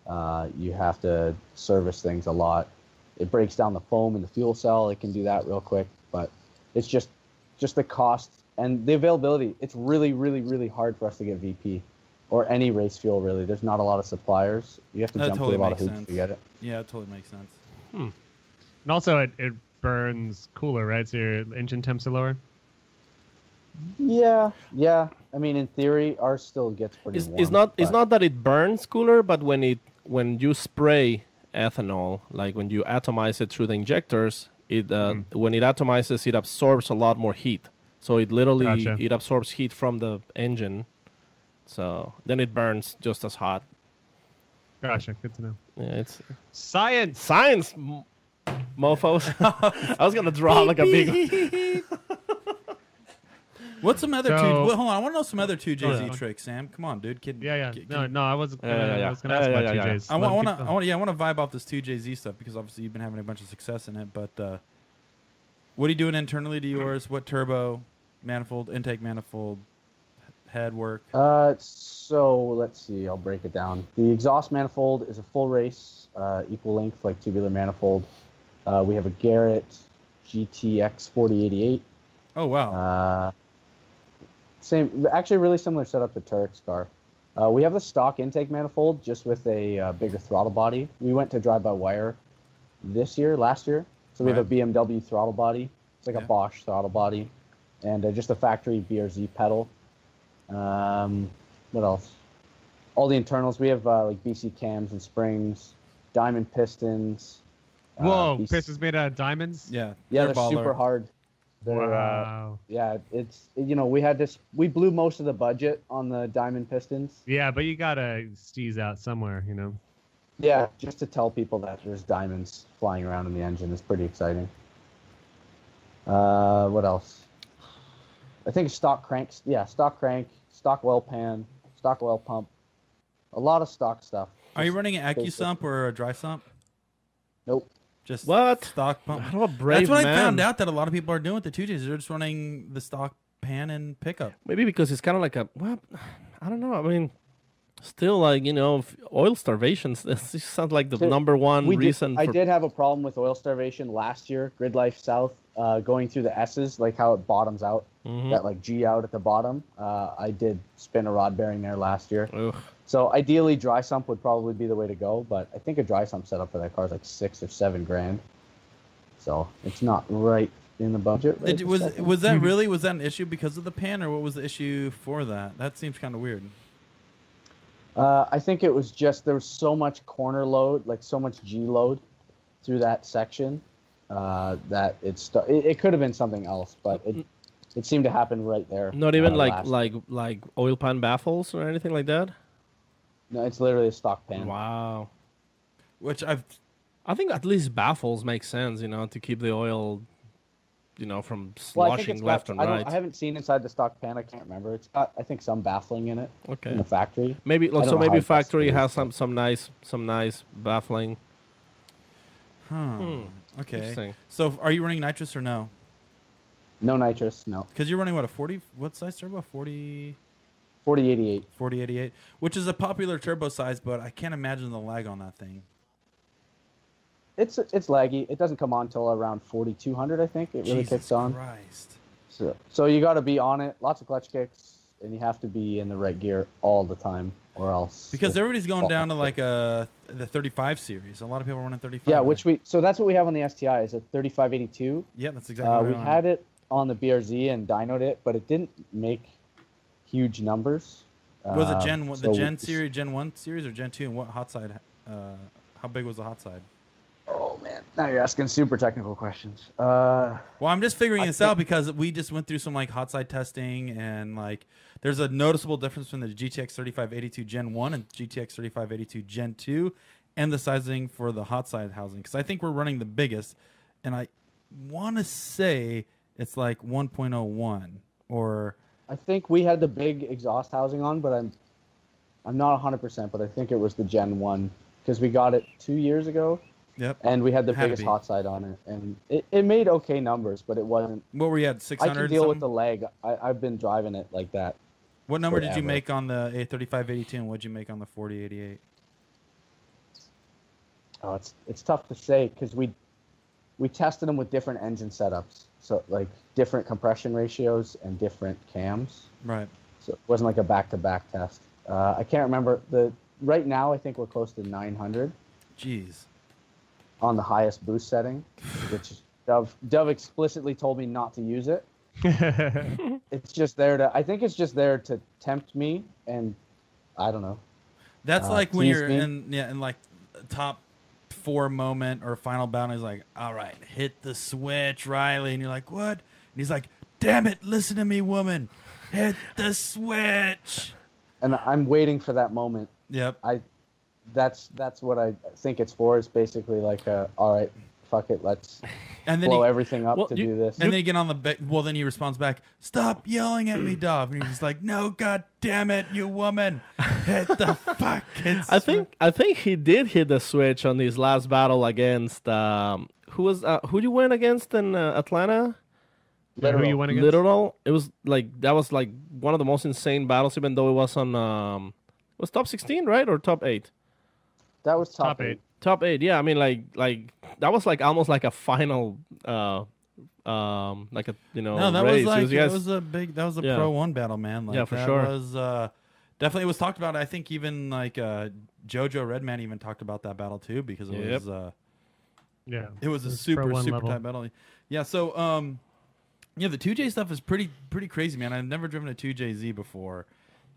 [SPEAKER 7] You have to service things a lot. it breaks down the foam in the fuel cell. It can do that real quick, but it's just the cost and the availability. It's really, really, really hard for us to get VP or any race fuel, really. There's not a lot of suppliers. You have to jump through a lot of hoops to get it.
[SPEAKER 5] Yeah, it totally makes sense.
[SPEAKER 4] And also, it burns cooler, right? So your engine temps are lower?
[SPEAKER 7] Yeah. I mean, in theory, ours still gets pretty warm.
[SPEAKER 3] It's not that it burns cooler, but when you spray ethanol, like when you atomize it through the injectors, when it atomizes, it absorbs a lot more heat. So it literally it absorbs heat from the engine. So then it burns just as hot.
[SPEAKER 4] Gotcha. Good to know.
[SPEAKER 3] Yeah, it's
[SPEAKER 4] science,
[SPEAKER 3] mofos. I was gonna draw like a big.
[SPEAKER 5] What's some other hold on, I want to know some other 2JZ tricks, Sam. Come on, dude.
[SPEAKER 4] No, I was gonna ask about 2Js.
[SPEAKER 5] I want to vibe off this 2JZ stuff because obviously you've been having a bunch of success in it. But what are you doing internally to yours? What turbo, manifold, intake manifold, head work?
[SPEAKER 7] So let's see. I'll break it down. The exhaust manifold is a full race, equal length, like tubular manifold. We have a Garrett GTX 4088.
[SPEAKER 5] Oh wow.
[SPEAKER 7] Same, actually, really similar setup to Tarek's car. We have the stock intake manifold, just with a bigger throttle body. We went to drive-by-wire last year. So we have a BMW throttle body. It's like a Bosch throttle body, and just a factory BRZ pedal. What else? All the internals. We have like BC cams and springs, diamond pistons.
[SPEAKER 4] Whoa, pistons made out of diamonds?
[SPEAKER 5] Yeah,
[SPEAKER 7] they're super hard.
[SPEAKER 4] Wow.
[SPEAKER 7] It's we blew most of the budget on the diamond pistons.
[SPEAKER 4] Yeah, but you gotta steez out somewhere,
[SPEAKER 7] Yeah, just to tell people that there's diamonds flying around in the engine is pretty exciting. What else? I think stock cranks. Yeah, stock crank, stock well pan, stock well pump. A lot of stock stuff.
[SPEAKER 5] Are you running an AccuSump or a dry sump?
[SPEAKER 7] Nope.
[SPEAKER 5] Just
[SPEAKER 3] what?
[SPEAKER 5] Stock pump.
[SPEAKER 3] What a brave
[SPEAKER 5] That's what
[SPEAKER 3] man.
[SPEAKER 5] I found out that a lot of people are doing with the 2Js. They're just running the stock pan and pickup.
[SPEAKER 3] Maybe because it's kind of like I don't know. I mean, still like, oil starvation. This just sounds like the number one reason.
[SPEAKER 7] I did have a problem with oil starvation last year. Gridlife South, going through the S's, like how it bottoms out, that like G out at the bottom. I did spin a rod bearing there last year.
[SPEAKER 3] Ugh.
[SPEAKER 7] So ideally, dry sump would probably be the way to go, but I think a dry sump setup for that car is like $6,000 or $7,000. So it's not right in the budget. Right
[SPEAKER 5] Was that an issue because of the pan, or what was the issue for that? That seems kind of weird.
[SPEAKER 7] I think it was just there was so much corner load, like so much G load through that section that it could have been something else, but it seemed to happen right there.
[SPEAKER 3] Not even like oil pan baffles or anything like that.
[SPEAKER 7] No, it's literally a stock pan.
[SPEAKER 3] Wow.
[SPEAKER 5] Which
[SPEAKER 3] I think at least baffles make sense, to keep the oil, from sloshing left and right.
[SPEAKER 7] I haven't seen inside the stock pan. I can't remember. It's got, I think, some baffling in it.
[SPEAKER 3] Okay.
[SPEAKER 7] In the factory.
[SPEAKER 3] Maybe maybe factory has some nice baffling.
[SPEAKER 5] Okay. So are you running nitrous or no?
[SPEAKER 7] No nitrous, no.
[SPEAKER 5] Because you're running what size turbo?
[SPEAKER 7] 4088.
[SPEAKER 5] 4088, which is a popular turbo size, but I can't imagine the lag on that thing.
[SPEAKER 7] It's laggy. It doesn't come on until around 4200, I think. It really kicks on.
[SPEAKER 5] Christ.
[SPEAKER 7] So you got to be on it. Lots of clutch kicks, and you have to be in the right gear all the time, or else.
[SPEAKER 5] Because everybody's going down to like the 35 series. A lot of people are running 35.
[SPEAKER 7] Yeah, so that's what we have on the STI is a 3582.
[SPEAKER 5] Yeah, that's exactly what
[SPEAKER 7] we had it on the BRZ and dynoed it, but it didn't make huge numbers.
[SPEAKER 5] Was it Gen 1, the Gen series, Gen 1 series, or Gen 2? And what hot side? How big was the hot side?
[SPEAKER 7] Oh man, now you're asking super technical questions.
[SPEAKER 5] Well, I'm just figuring this out because we just went through some like hot side testing, and like there's a noticeable difference between the GTX 3582 Gen 1 and GTX 3582 Gen 2, and the sizing for the hot side housing. Because I think we're running the biggest, and I want to say it's like 1.01 or.
[SPEAKER 7] I think we had the big exhaust housing on, but I'm not 100%, but I think it was the Gen 1 because we got it 2 years ago.
[SPEAKER 5] Yep.
[SPEAKER 7] And we had the biggest hot side on it, and it made okay numbers, but it wasn't.
[SPEAKER 5] What were you at, 600?
[SPEAKER 7] I can deal with the lag. I've been driving it like that.
[SPEAKER 5] What number did you make on the A3582, and what did you make on the 4088?
[SPEAKER 7] Oh, it's tough to say because we tested them with different engine setups, so like different compression ratios and different cams.
[SPEAKER 5] Right.
[SPEAKER 7] So it wasn't like a back-to-back test. I can't remember right now. I think we're close to 900.
[SPEAKER 5] Jeez.
[SPEAKER 7] On the highest boost setting, which Dove explicitly told me not to use it. It's just there to. I think it's just there to tempt me, and I don't know.
[SPEAKER 5] That's like when you're
[SPEAKER 7] me.
[SPEAKER 5] in like a top 4 moment or final battle. He's like, "All right, hit the switch, Riley," and you're like, "What?" And he's like, "Damn it, listen to me, woman, hit the switch."
[SPEAKER 7] And I'm waiting for that moment.
[SPEAKER 5] Yep.
[SPEAKER 7] That's what I think it's for. It's basically like, all right, fuck it, let's
[SPEAKER 5] And then
[SPEAKER 7] blow everything up to do this.
[SPEAKER 5] And then you get on the well, then he responds back, "Stop yelling at me, Dov." And he's just like, "No, god damn it, you woman, hit the fucking switch."
[SPEAKER 3] I think he did hit the switch on his last battle against who you went against in Atlanta?
[SPEAKER 4] Who you went against?
[SPEAKER 3] Literal. It was like one of the most insane battles, even though it was on it was top 16, right, or top 8?
[SPEAKER 7] That was top
[SPEAKER 4] 8.
[SPEAKER 3] Top 8, yeah. I mean, like that was like almost like a final, like a
[SPEAKER 5] No, that
[SPEAKER 3] race.
[SPEAKER 5] was like
[SPEAKER 3] It
[SPEAKER 5] was a big. That was a
[SPEAKER 3] Yeah.
[SPEAKER 5] Pro 1 battle, man. Like,
[SPEAKER 3] Yeah, for
[SPEAKER 5] that
[SPEAKER 3] sure.
[SPEAKER 5] Was definitely it was talked about. I think even like JoJo Redman even talked about that battle too because it
[SPEAKER 3] Yep.
[SPEAKER 5] was
[SPEAKER 4] Yeah.
[SPEAKER 5] it was a
[SPEAKER 4] Pro
[SPEAKER 5] super
[SPEAKER 4] 1
[SPEAKER 5] super
[SPEAKER 4] level.
[SPEAKER 5] tight battle. Yeah, so yeah, the 2J stuff is pretty crazy, man. I've never driven a 2JZ before,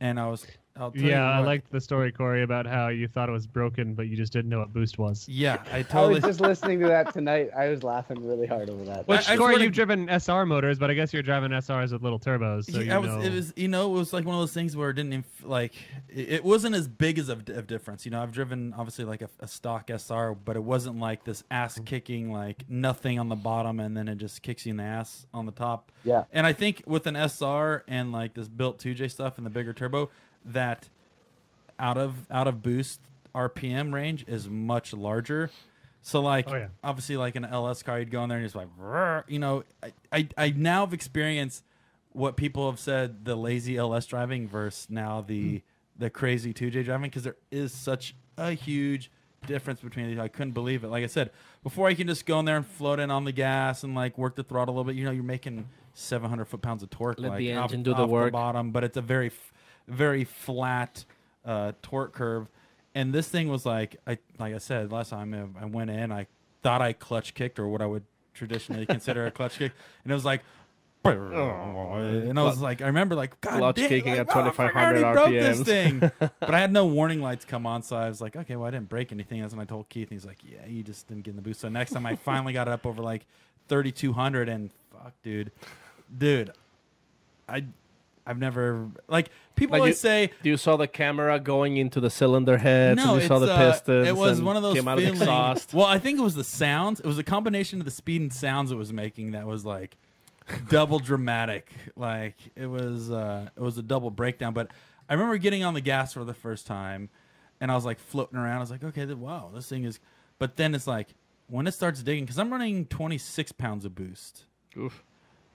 [SPEAKER 5] and I'll tell you
[SPEAKER 4] Yeah, I
[SPEAKER 5] what,
[SPEAKER 4] liked the story, Corey, about how you thought it was broken, but you just didn't know what boost was.
[SPEAKER 5] Yeah, I
[SPEAKER 7] I
[SPEAKER 5] totally.
[SPEAKER 7] was just listening to that tonight. I was laughing really hard over that.
[SPEAKER 4] Which,
[SPEAKER 5] I
[SPEAKER 4] Corey,
[SPEAKER 5] swear to-
[SPEAKER 4] you've driven SR motors, but I guess you're driving SRs with little turbos, so
[SPEAKER 5] Yeah, it was it was like one of those things where it didn't like it wasn't as big as of difference. You know, I've driven obviously like a stock SR, but it wasn't like this ass kicking like nothing on the bottom and then it just kicks you in the ass on the top.
[SPEAKER 7] Yeah.
[SPEAKER 5] And I think with an SR and like this built 2J stuff and the bigger turbo, that out of boost RPM range is much larger. So like
[SPEAKER 4] Oh, yeah.
[SPEAKER 5] obviously like an LS car, you'd go in there and just like, "Rrr," you know, I now have experienced what people have said the lazy LS driving versus now the crazy 2J driving because there is such a huge difference between these. I couldn't believe it. Like I said, before you can just go in there and float in on the gas and like work the throttle a little bit, you know, you're making 700 foot-pounds of torque.
[SPEAKER 3] Let
[SPEAKER 5] like,
[SPEAKER 3] the
[SPEAKER 5] off-
[SPEAKER 3] engine do the
[SPEAKER 5] off
[SPEAKER 3] work.
[SPEAKER 5] bottom, but it's a very flat torque curve. And this thing was like I said last time I went in, I thought I clutch kicked or what I would traditionally consider a clutch kick, and it was like, and I was like, I remember like, God
[SPEAKER 3] Clutch
[SPEAKER 5] damn,
[SPEAKER 3] kicking
[SPEAKER 5] like,
[SPEAKER 3] at
[SPEAKER 5] wow, I
[SPEAKER 3] 2,500
[SPEAKER 5] already broke this
[SPEAKER 3] RPMs.
[SPEAKER 5] thing, but I had no warning lights come on, so I was like, okay, well I didn't break anything. That's when I told Keith, and he's like, yeah, you just didn't get in the boost. So next time I finally got it up over like 3,200, and fuck, dude, I've never like people
[SPEAKER 3] Like
[SPEAKER 5] always say.
[SPEAKER 3] You saw the camera going into the cylinder heads,
[SPEAKER 5] No,
[SPEAKER 3] and you saw
[SPEAKER 5] it's,
[SPEAKER 3] the pistons.
[SPEAKER 5] it was
[SPEAKER 3] and
[SPEAKER 5] one of those
[SPEAKER 3] came out of the
[SPEAKER 5] feelings.
[SPEAKER 3] exhaust.
[SPEAKER 5] Well, I think it was the sounds. It was a combination of the speed and sounds it was making that was like double dramatic. Like it was a double breakdown. But I remember getting on the gas for the first time, and I was like floating around. I was like, okay, wow, this thing is. But then it's like when it starts digging, because I'm running 26 pounds of boost,
[SPEAKER 3] Oof.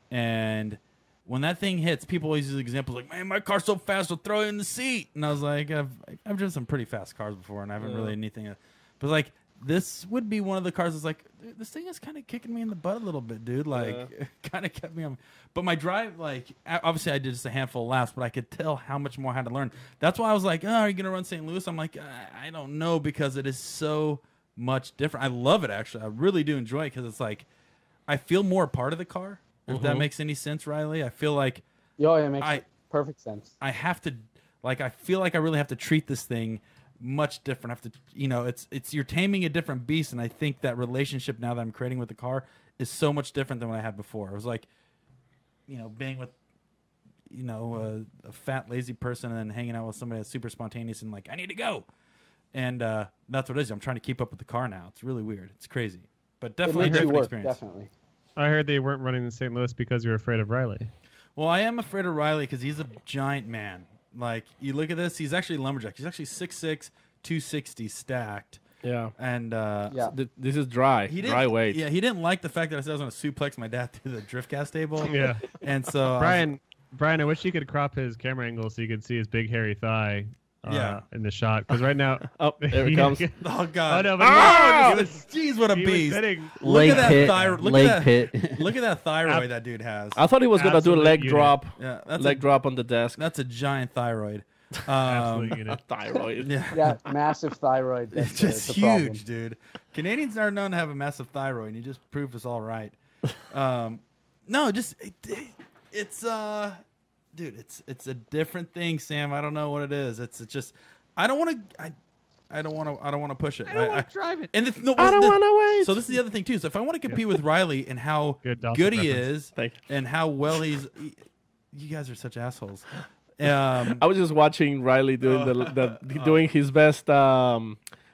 [SPEAKER 5] and when that thing hits, people always use examples like, man, my car's so fast, I'll throw it in the seat. And I was like, I've driven some pretty fast cars before, and I haven't really anything. But like, this would be one of the cars that's like, dude, this thing is kind of kicking me in the butt a little bit, dude. Like, it kind of kept me on. But my drive, like, obviously I did just a handful of laps, but I could tell how much more I had to learn. That's why I was like, oh, are you going to run St. Louis? I'm like, I don't know, because it is so much different. I love it, actually. I really do enjoy it because it's like, I feel more a part of the car. If that makes any sense, Riley. I feel like
[SPEAKER 7] Yeah, it makes perfect sense.
[SPEAKER 5] I have to, like, I feel like I really have to treat this thing much different. I have to, you know, it's you're taming a different beast, and I think that relationship now that I'm creating with the car is so much different than what I had before. It was like, you know, being with, you know, a fat lazy person and then hanging out with somebody that's super spontaneous and like, I need to go, and that's what it is. I'm trying to keep up with the car now. It's really weird. It's crazy, but
[SPEAKER 7] It
[SPEAKER 5] definitely a
[SPEAKER 7] makes you
[SPEAKER 5] different
[SPEAKER 7] work,
[SPEAKER 5] experience.
[SPEAKER 7] definitely.
[SPEAKER 4] I heard they weren't running in St. Louis because you were afraid of Riley.
[SPEAKER 5] Well, I am afraid of Riley because he's a giant man. Like, you look at this, he's actually a lumberjack. He's actually 6'6", 260 stacked.
[SPEAKER 3] Yeah.
[SPEAKER 5] And
[SPEAKER 7] Yeah.
[SPEAKER 3] This is dry.
[SPEAKER 5] he didn't,
[SPEAKER 3] Dry weight.
[SPEAKER 5] Yeah, he didn't like the fact that I said I was going to suplex my dad through the Driftcast table.
[SPEAKER 4] Yeah.
[SPEAKER 5] And so
[SPEAKER 4] Brian, I wish you could crop his camera angle so you could see his big hairy thigh in the shot. Because right now,
[SPEAKER 3] Oh, there it comes.
[SPEAKER 5] Oh God!
[SPEAKER 4] Oh no! But
[SPEAKER 5] Jeez, what a
[SPEAKER 4] he was
[SPEAKER 5] beast!
[SPEAKER 4] sitting-
[SPEAKER 5] Look
[SPEAKER 6] Leg
[SPEAKER 5] at that
[SPEAKER 6] pit.
[SPEAKER 5] thyroid. Look
[SPEAKER 6] Leg
[SPEAKER 5] at that.
[SPEAKER 6] pit.
[SPEAKER 5] Look at that thyroid that dude has.
[SPEAKER 3] I thought he was gonna do a
[SPEAKER 4] Absolute
[SPEAKER 3] leg
[SPEAKER 4] unit.
[SPEAKER 3] drop.
[SPEAKER 5] Yeah, that's
[SPEAKER 3] Leg drop on the desk.
[SPEAKER 5] That's a giant thyroid.
[SPEAKER 4] Absolute unit.
[SPEAKER 3] Thyroid.
[SPEAKER 5] Yeah.
[SPEAKER 7] Yeah, massive thyroid.
[SPEAKER 5] It's just
[SPEAKER 7] the problem.
[SPEAKER 5] huge, dude. Canadians are known to have a massive thyroid, and you just proved us all right. No, just it's dude, it's a different thing, Sam. I don't know what it is. It's just I don't want to. I don't want to push it.
[SPEAKER 4] I don't want to drive it.
[SPEAKER 5] And
[SPEAKER 3] I don't want to wait.
[SPEAKER 5] So this is the other thing too. So if I want to compete with Riley and how
[SPEAKER 4] Good Dawson
[SPEAKER 5] good he
[SPEAKER 4] reference.
[SPEAKER 5] is
[SPEAKER 3] Thank
[SPEAKER 5] and how well you guys are such assholes.
[SPEAKER 3] I was just watching Riley doing doing his best.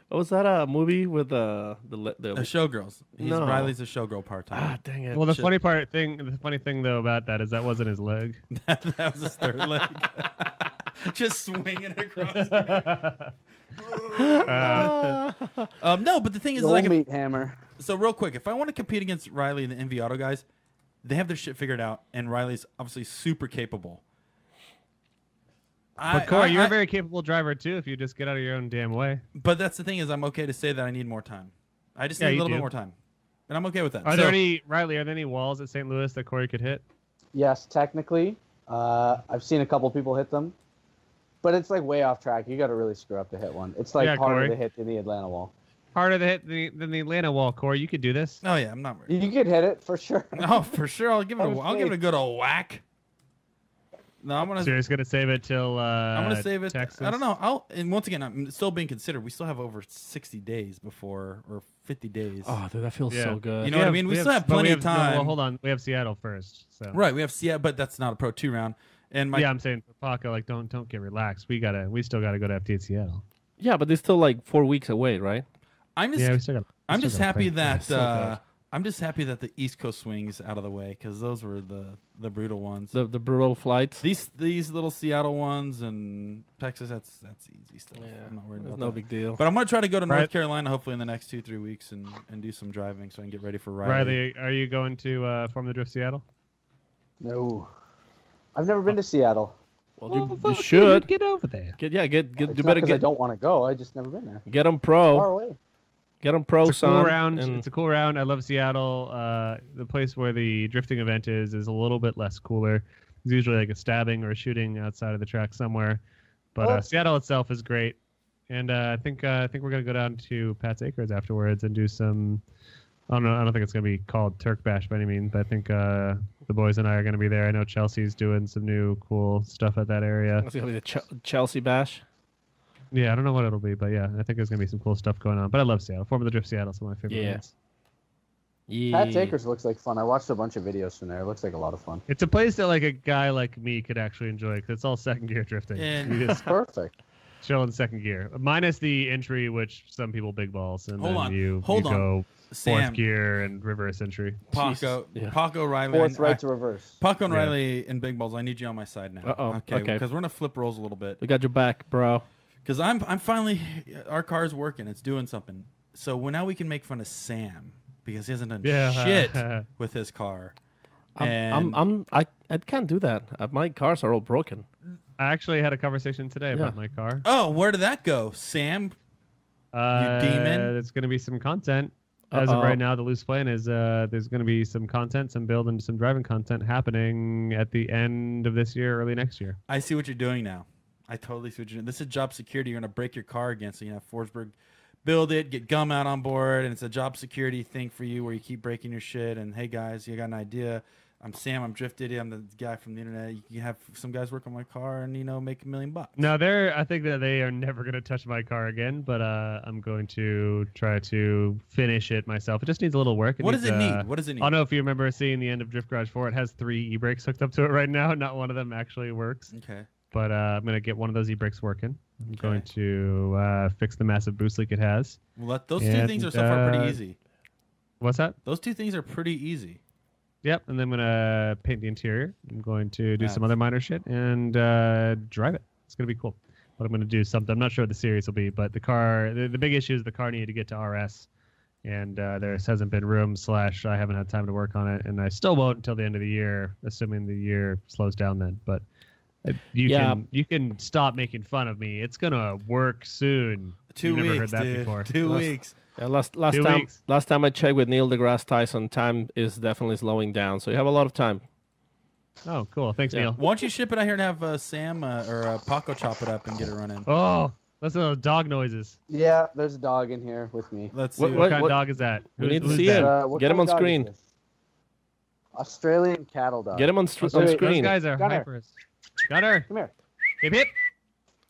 [SPEAKER 3] What was that movie with the
[SPEAKER 5] showgirls.
[SPEAKER 3] No.
[SPEAKER 5] Riley's a showgirl part time.
[SPEAKER 3] Ah, dang it.
[SPEAKER 4] Well, the funny thing though about that is that wasn't his leg.
[SPEAKER 5] That was his third leg. Just swinging across. No, but the thing is,
[SPEAKER 7] The
[SPEAKER 5] like,
[SPEAKER 7] old meat hammer.
[SPEAKER 5] so real quick, if I want to compete against Riley and the Envi Auto guys, they have their shit figured out, and Riley's obviously super capable.
[SPEAKER 4] But Corey, you're a very capable driver too. If you just get out of your own damn way.
[SPEAKER 5] But that's the thing is, I'm okay to say that I need more time. I just
[SPEAKER 4] Yeah,
[SPEAKER 5] need a
[SPEAKER 4] you
[SPEAKER 5] little bit
[SPEAKER 4] do.
[SPEAKER 5] more time, and I'm okay with that.
[SPEAKER 4] Are
[SPEAKER 5] So-
[SPEAKER 4] there any walls at St. Louis that Corey could hit?
[SPEAKER 7] Yes, technically. I've seen a couple people hit them, but it's like way off track. You got to really screw up to hit one. It's like
[SPEAKER 4] Yeah,
[SPEAKER 7] harder
[SPEAKER 4] Corey.
[SPEAKER 7] to hit than the Atlanta wall.
[SPEAKER 4] Harder to hit than the Atlanta wall, Corey. You could do this.
[SPEAKER 5] Oh yeah, I'm not worried.
[SPEAKER 7] You could hit it for sure.
[SPEAKER 5] No, for sure. I'll give it a good old whack. No, I'm gonna.
[SPEAKER 4] So you're just gonna save it till
[SPEAKER 5] I'm gonna save it.
[SPEAKER 4] Texas?
[SPEAKER 5] I don't know. And once again, I'm still being considered. We still have over 60 days before, or 50 days.
[SPEAKER 3] Oh, dude, that feels
[SPEAKER 4] Yeah.
[SPEAKER 3] so good.
[SPEAKER 5] You know what I mean? We still have
[SPEAKER 4] but
[SPEAKER 5] plenty of
[SPEAKER 4] no,
[SPEAKER 5] time.
[SPEAKER 4] well, hold on. We have Seattle first. So
[SPEAKER 5] Right, we have Seattle, but that's not a Pro 2 round. And my
[SPEAKER 4] yeah, I'm saying for Paco, like don't get relaxed. We still gotta go to FT at Seattle.
[SPEAKER 3] Yeah, but it's still like 4 weeks away, right?
[SPEAKER 5] I'm just
[SPEAKER 4] Yeah, we still got.
[SPEAKER 5] I'm just happy that
[SPEAKER 3] so good.
[SPEAKER 5] I'm just happy that the East Coast swings out of the way because those were the brutal ones.
[SPEAKER 3] The brutal flights.
[SPEAKER 5] These little Seattle ones and Texas, that's easy stuff.
[SPEAKER 3] Yeah,
[SPEAKER 5] I'm not worried
[SPEAKER 3] It's
[SPEAKER 5] about
[SPEAKER 3] no
[SPEAKER 5] that.
[SPEAKER 3] big deal.
[SPEAKER 5] But I'm gonna try to go to North
[SPEAKER 4] Right.
[SPEAKER 5] Carolina hopefully in the next 2-3 weeks and do some driving so I can get ready for Riley.
[SPEAKER 4] Riley, are you going to Form the Drift Seattle?
[SPEAKER 7] No. I've never been to Seattle.
[SPEAKER 3] Well, you should
[SPEAKER 4] get over there.
[SPEAKER 3] get.
[SPEAKER 7] It's
[SPEAKER 3] You
[SPEAKER 7] not
[SPEAKER 3] better
[SPEAKER 7] 'cause I
[SPEAKER 3] get
[SPEAKER 7] don't want to go. I just never been there.
[SPEAKER 3] get them
[SPEAKER 7] Far
[SPEAKER 3] pro.
[SPEAKER 7] away.
[SPEAKER 3] Get them pro,
[SPEAKER 4] It's a cool
[SPEAKER 3] son.
[SPEAKER 4] round.
[SPEAKER 3] and-
[SPEAKER 4] It's a cool round. I love Seattle. The place where the drifting event is a little bit less cooler. It's usually like a stabbing or a shooting outside of the track somewhere. But
[SPEAKER 7] Oh.
[SPEAKER 4] Seattle itself is great. And I think we're gonna go down to Pat's Acres afterwards and do some. I don't know. I don't think it's gonna be called Turk Bash by any means, but I think the boys and I are gonna be there. I know Chelsea's doing some new cool stuff at that area.
[SPEAKER 3] It's gonna be the Chelsea Bash.
[SPEAKER 4] Yeah, I don't know what it'll be, but yeah, I think there's gonna be some cool stuff going on. But I love Seattle. Form of the Drift Seattle is one of my favorite
[SPEAKER 3] Yeah.
[SPEAKER 4] events.
[SPEAKER 3] Yeah.
[SPEAKER 7] Pat's Acres looks like fun. I watched a bunch of videos from there. It looks like a lot of fun.
[SPEAKER 4] It's a place that like a guy like me could actually enjoy because it's all second gear drifting.
[SPEAKER 5] And-
[SPEAKER 4] You just
[SPEAKER 7] Perfect.
[SPEAKER 4] chill in second gear, minus the entry, which some people big balls, and
[SPEAKER 5] Hold
[SPEAKER 4] then
[SPEAKER 5] on.
[SPEAKER 4] you
[SPEAKER 5] Hold on.
[SPEAKER 4] go
[SPEAKER 5] Sam,
[SPEAKER 4] fourth gear and reverse entry.
[SPEAKER 5] Paco,
[SPEAKER 3] Yeah.
[SPEAKER 5] Paco, Riley,
[SPEAKER 7] Fourth
[SPEAKER 5] and
[SPEAKER 7] right to reverse.
[SPEAKER 5] Paco and
[SPEAKER 4] Yeah.
[SPEAKER 5] Riley and Big Balls. I need you on my side now.
[SPEAKER 3] Uh-oh.
[SPEAKER 5] Okay,
[SPEAKER 3] Okay.
[SPEAKER 5] because we're gonna flip roles a little bit.
[SPEAKER 3] We got your back, bro.
[SPEAKER 5] Because I'm finally our car's working. It's doing something. So now we can make fun of Sam because he hasn't done
[SPEAKER 4] Yeah.
[SPEAKER 5] shit with his car.
[SPEAKER 3] I can't do that. My cars are all broken.
[SPEAKER 4] I actually had a conversation today about
[SPEAKER 3] Yeah.
[SPEAKER 4] my car.
[SPEAKER 5] Oh, where did that go, Sam? demon?
[SPEAKER 4] There's going to be some content. As of right now, the loose plan is there's going to be some content, some build, and some driving content happening at the end of this year, early next year.
[SPEAKER 5] I see what you're doing now. I totally see what you're doing. This is job security. You're going to break your car again. So you have Forsberg build it, get Gum out on board, and it's a job security thing for you where you keep breaking your shit. And hey, guys, you got an idea. I'm Sam. I'm Drift Idiot. I'm the guy from the internet. You can have some guys work on my car and, make $1 million.
[SPEAKER 4] No, I think that they are never going to touch my car again, but I'm going to try to finish it myself. It just needs a little work.
[SPEAKER 5] What does it need? What does it need?
[SPEAKER 4] I don't know if you remember seeing the end of Drift Garage 4. It has 3 e-brakes hooked up to it right now. Not one of them actually works.
[SPEAKER 5] Okay.
[SPEAKER 4] But I'm going to get one of those e-brakes working. I'm going to fix the massive boost leak it has.
[SPEAKER 5] Well, those two things are so far pretty easy.
[SPEAKER 4] What's that?
[SPEAKER 5] Those two things are pretty easy.
[SPEAKER 4] Yep, and then I'm going to paint the interior. I'm going to do some other minor shit and drive it. It's going to be cool. But I'm going to do something. I'm not sure what the series will be, but the car, the big issue is the car needed to get to RS. And there hasn't been room / I haven't had time to work on it. And I still won't until the end of the year, assuming the year slows down then. But You can stop making fun of me. It's gonna work soon.
[SPEAKER 5] 2
[SPEAKER 4] You've
[SPEAKER 5] weeks,
[SPEAKER 4] never heard that
[SPEAKER 5] dude.
[SPEAKER 4] before.
[SPEAKER 5] 2 weeks.
[SPEAKER 3] Yeah, last
[SPEAKER 4] 2
[SPEAKER 3] time
[SPEAKER 4] weeks.
[SPEAKER 3] last time I checked with Neil deGrasse Tyson, time is definitely slowing down. So you have a lot of time.
[SPEAKER 4] Oh, cool. Thanks,
[SPEAKER 3] Yeah.
[SPEAKER 4] Neil.
[SPEAKER 5] Why don't you ship it out here and have Sam or Paco chop it up and get it running?
[SPEAKER 4] Oh, listen to those dog noises.
[SPEAKER 7] Yeah, there's a dog in here with me.
[SPEAKER 5] Let's see.
[SPEAKER 3] What-
[SPEAKER 4] What kind of dog is that?
[SPEAKER 3] We need to
[SPEAKER 4] Who's
[SPEAKER 3] see
[SPEAKER 4] that?
[SPEAKER 3] him.
[SPEAKER 7] What
[SPEAKER 3] Get him
[SPEAKER 7] kind
[SPEAKER 3] on
[SPEAKER 7] of dog is
[SPEAKER 3] screen.
[SPEAKER 7] this? Australian cattle dog.
[SPEAKER 3] Get him on,
[SPEAKER 4] Oh,
[SPEAKER 3] on
[SPEAKER 4] those
[SPEAKER 3] screen.
[SPEAKER 4] guys are
[SPEAKER 7] Gunner.
[SPEAKER 4] hypers. Gunner.
[SPEAKER 7] Come here.
[SPEAKER 4] Hip hip.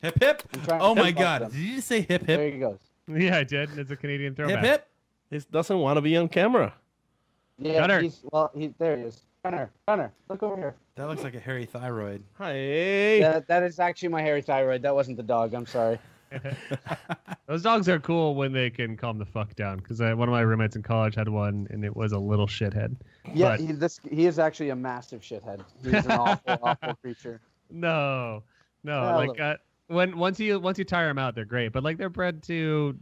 [SPEAKER 5] Hip hip.
[SPEAKER 7] I'm trying
[SPEAKER 5] Oh
[SPEAKER 7] to
[SPEAKER 5] my
[SPEAKER 7] fuck
[SPEAKER 5] God!
[SPEAKER 7] them.
[SPEAKER 5] Did you just say hip
[SPEAKER 7] There
[SPEAKER 5] hip?
[SPEAKER 7] he goes.
[SPEAKER 4] Yeah, I did. It's a Canadian
[SPEAKER 5] Hip
[SPEAKER 4] throwback.
[SPEAKER 5] hip.
[SPEAKER 3] He doesn't want to be on camera.
[SPEAKER 7] Yeah,
[SPEAKER 4] Gunner.
[SPEAKER 7] there he is. Gunner, look over here.
[SPEAKER 5] That looks like a hairy thyroid.
[SPEAKER 3] Hey.
[SPEAKER 7] That is actually my hairy thyroid. That wasn't the dog. I'm sorry.
[SPEAKER 4] Those dogs are cool when they can calm the fuck down. Because one of my roommates in college had one, and it was a little shithead.
[SPEAKER 7] Yeah,
[SPEAKER 4] But-
[SPEAKER 7] he is actually a massive shithead. He's an awful, awful creature.
[SPEAKER 4] No,
[SPEAKER 7] Yeah,
[SPEAKER 4] like once you tire them out, they're great. But like they're bred to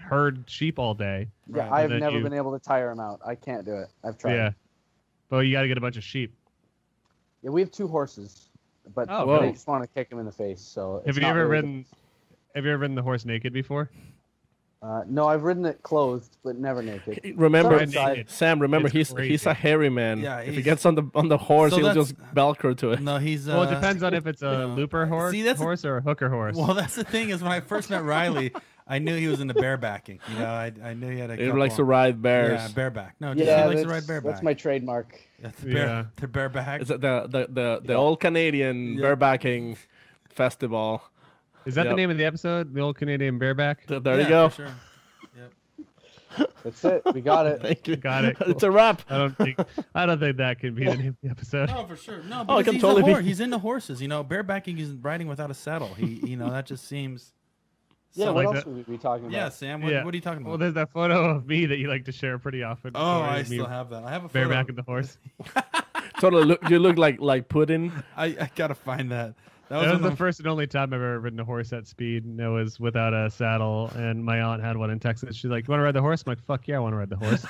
[SPEAKER 4] herd sheep all day.
[SPEAKER 7] Yeah,
[SPEAKER 5] Right,
[SPEAKER 7] I've
[SPEAKER 4] and then
[SPEAKER 7] never
[SPEAKER 4] you-
[SPEAKER 7] been able to tire him out. I can't do it. I've tried.
[SPEAKER 4] Yeah, but you got to get a bunch of sheep.
[SPEAKER 7] Yeah, we have 2 horses, but
[SPEAKER 4] Oh,
[SPEAKER 3] whoa.
[SPEAKER 7] they just want to kick him in the face. So
[SPEAKER 4] Have
[SPEAKER 7] it's
[SPEAKER 4] you
[SPEAKER 7] not
[SPEAKER 4] ever
[SPEAKER 7] really
[SPEAKER 4] ridden? Have you ever ridden the horse naked before?
[SPEAKER 7] No, I've ridden it clothed, but never naked.
[SPEAKER 3] Remember,
[SPEAKER 7] Some inside.
[SPEAKER 3] Sam. Remember,
[SPEAKER 4] It's
[SPEAKER 3] he's
[SPEAKER 4] crazy.
[SPEAKER 3] a hairy man.
[SPEAKER 5] Yeah,
[SPEAKER 3] if he
[SPEAKER 5] he's-
[SPEAKER 3] gets on the horse,
[SPEAKER 5] So
[SPEAKER 3] he'll
[SPEAKER 5] that's-
[SPEAKER 3] just velcro to it.
[SPEAKER 5] No, he's.
[SPEAKER 4] Well, it depends on if it's a looper horse,
[SPEAKER 5] See, that's-
[SPEAKER 4] horse or a hooker horse.
[SPEAKER 5] Well, that's the thing is when I first met Riley, I knew he was into barebacking. You know, I knew he had a.
[SPEAKER 3] He
[SPEAKER 5] couple-
[SPEAKER 3] likes to ride bears.
[SPEAKER 5] Yeah, bareback. No, just
[SPEAKER 7] Yeah,
[SPEAKER 5] he likes to ride
[SPEAKER 7] that's
[SPEAKER 5] bareback.
[SPEAKER 7] my trademark.
[SPEAKER 5] That's
[SPEAKER 4] Yeah.
[SPEAKER 5] the bareback.
[SPEAKER 3] It's the old Canadian
[SPEAKER 5] Yeah.
[SPEAKER 3] barebacking festival.
[SPEAKER 4] Is that
[SPEAKER 3] Yep.
[SPEAKER 4] the name of the episode? The old Canadian bareback.
[SPEAKER 3] There
[SPEAKER 5] Yeah,
[SPEAKER 3] you go.
[SPEAKER 5] for sure.
[SPEAKER 7] That's it. We got it.
[SPEAKER 3] Thank you.
[SPEAKER 4] Got it.
[SPEAKER 3] It's a wrap.
[SPEAKER 4] I don't think that can be the name of the episode.
[SPEAKER 5] No, for sure. No,
[SPEAKER 3] Oh, it
[SPEAKER 5] because
[SPEAKER 3] can
[SPEAKER 5] he's
[SPEAKER 3] totally
[SPEAKER 5] a
[SPEAKER 3] be-
[SPEAKER 5] horse. He's into horses. You know, barebacking is riding without a saddle. That just seems.
[SPEAKER 7] Yeah,
[SPEAKER 5] so
[SPEAKER 7] what
[SPEAKER 4] like
[SPEAKER 7] else
[SPEAKER 4] that.
[SPEAKER 7] would we be talking about?
[SPEAKER 5] Yeah, Sam. What,
[SPEAKER 4] Yeah.
[SPEAKER 5] what are you talking
[SPEAKER 4] Well,
[SPEAKER 5] about?
[SPEAKER 4] there's that photo of me that you like to share pretty often.
[SPEAKER 5] Oh,
[SPEAKER 4] where
[SPEAKER 5] I
[SPEAKER 4] me
[SPEAKER 5] still have that. I have a photo.
[SPEAKER 4] bareback and the horse.
[SPEAKER 3] Totally. You look like Puddin.
[SPEAKER 5] I gotta find that. That
[SPEAKER 4] That was
[SPEAKER 5] one
[SPEAKER 4] the
[SPEAKER 5] of-
[SPEAKER 4] first and only time I've ever ridden a horse at speed, and it was without a saddle. And my aunt had one in Texas. She's like, "You want to ride the horse?" I'm like, "Fuck yeah, I want to ride the horse."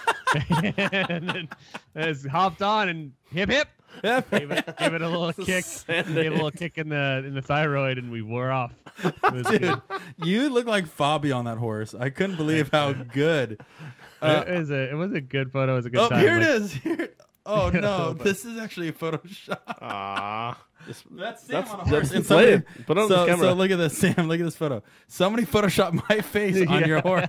[SPEAKER 4] And then I just hopped on and hip hip. Gave it a little kick. Gave it a little kick in the thyroid, and we wore off. It was good.
[SPEAKER 5] Dude, you look like Fabi on that horse. I couldn't believe how good.
[SPEAKER 4] It was a good photo. It was a good
[SPEAKER 5] Oh,
[SPEAKER 4] time.
[SPEAKER 5] here it
[SPEAKER 4] Like,
[SPEAKER 5] is. Here. Oh no, this is actually a Photoshop.
[SPEAKER 3] Ah.
[SPEAKER 5] That's Sam on a
[SPEAKER 3] that's-
[SPEAKER 5] horse. And
[SPEAKER 3] play
[SPEAKER 5] somebody-
[SPEAKER 3] it. Put it on
[SPEAKER 5] so,
[SPEAKER 3] the camera.
[SPEAKER 5] So look at this, Sam. Look at this photo. Somebody photoshopped my face on your horse.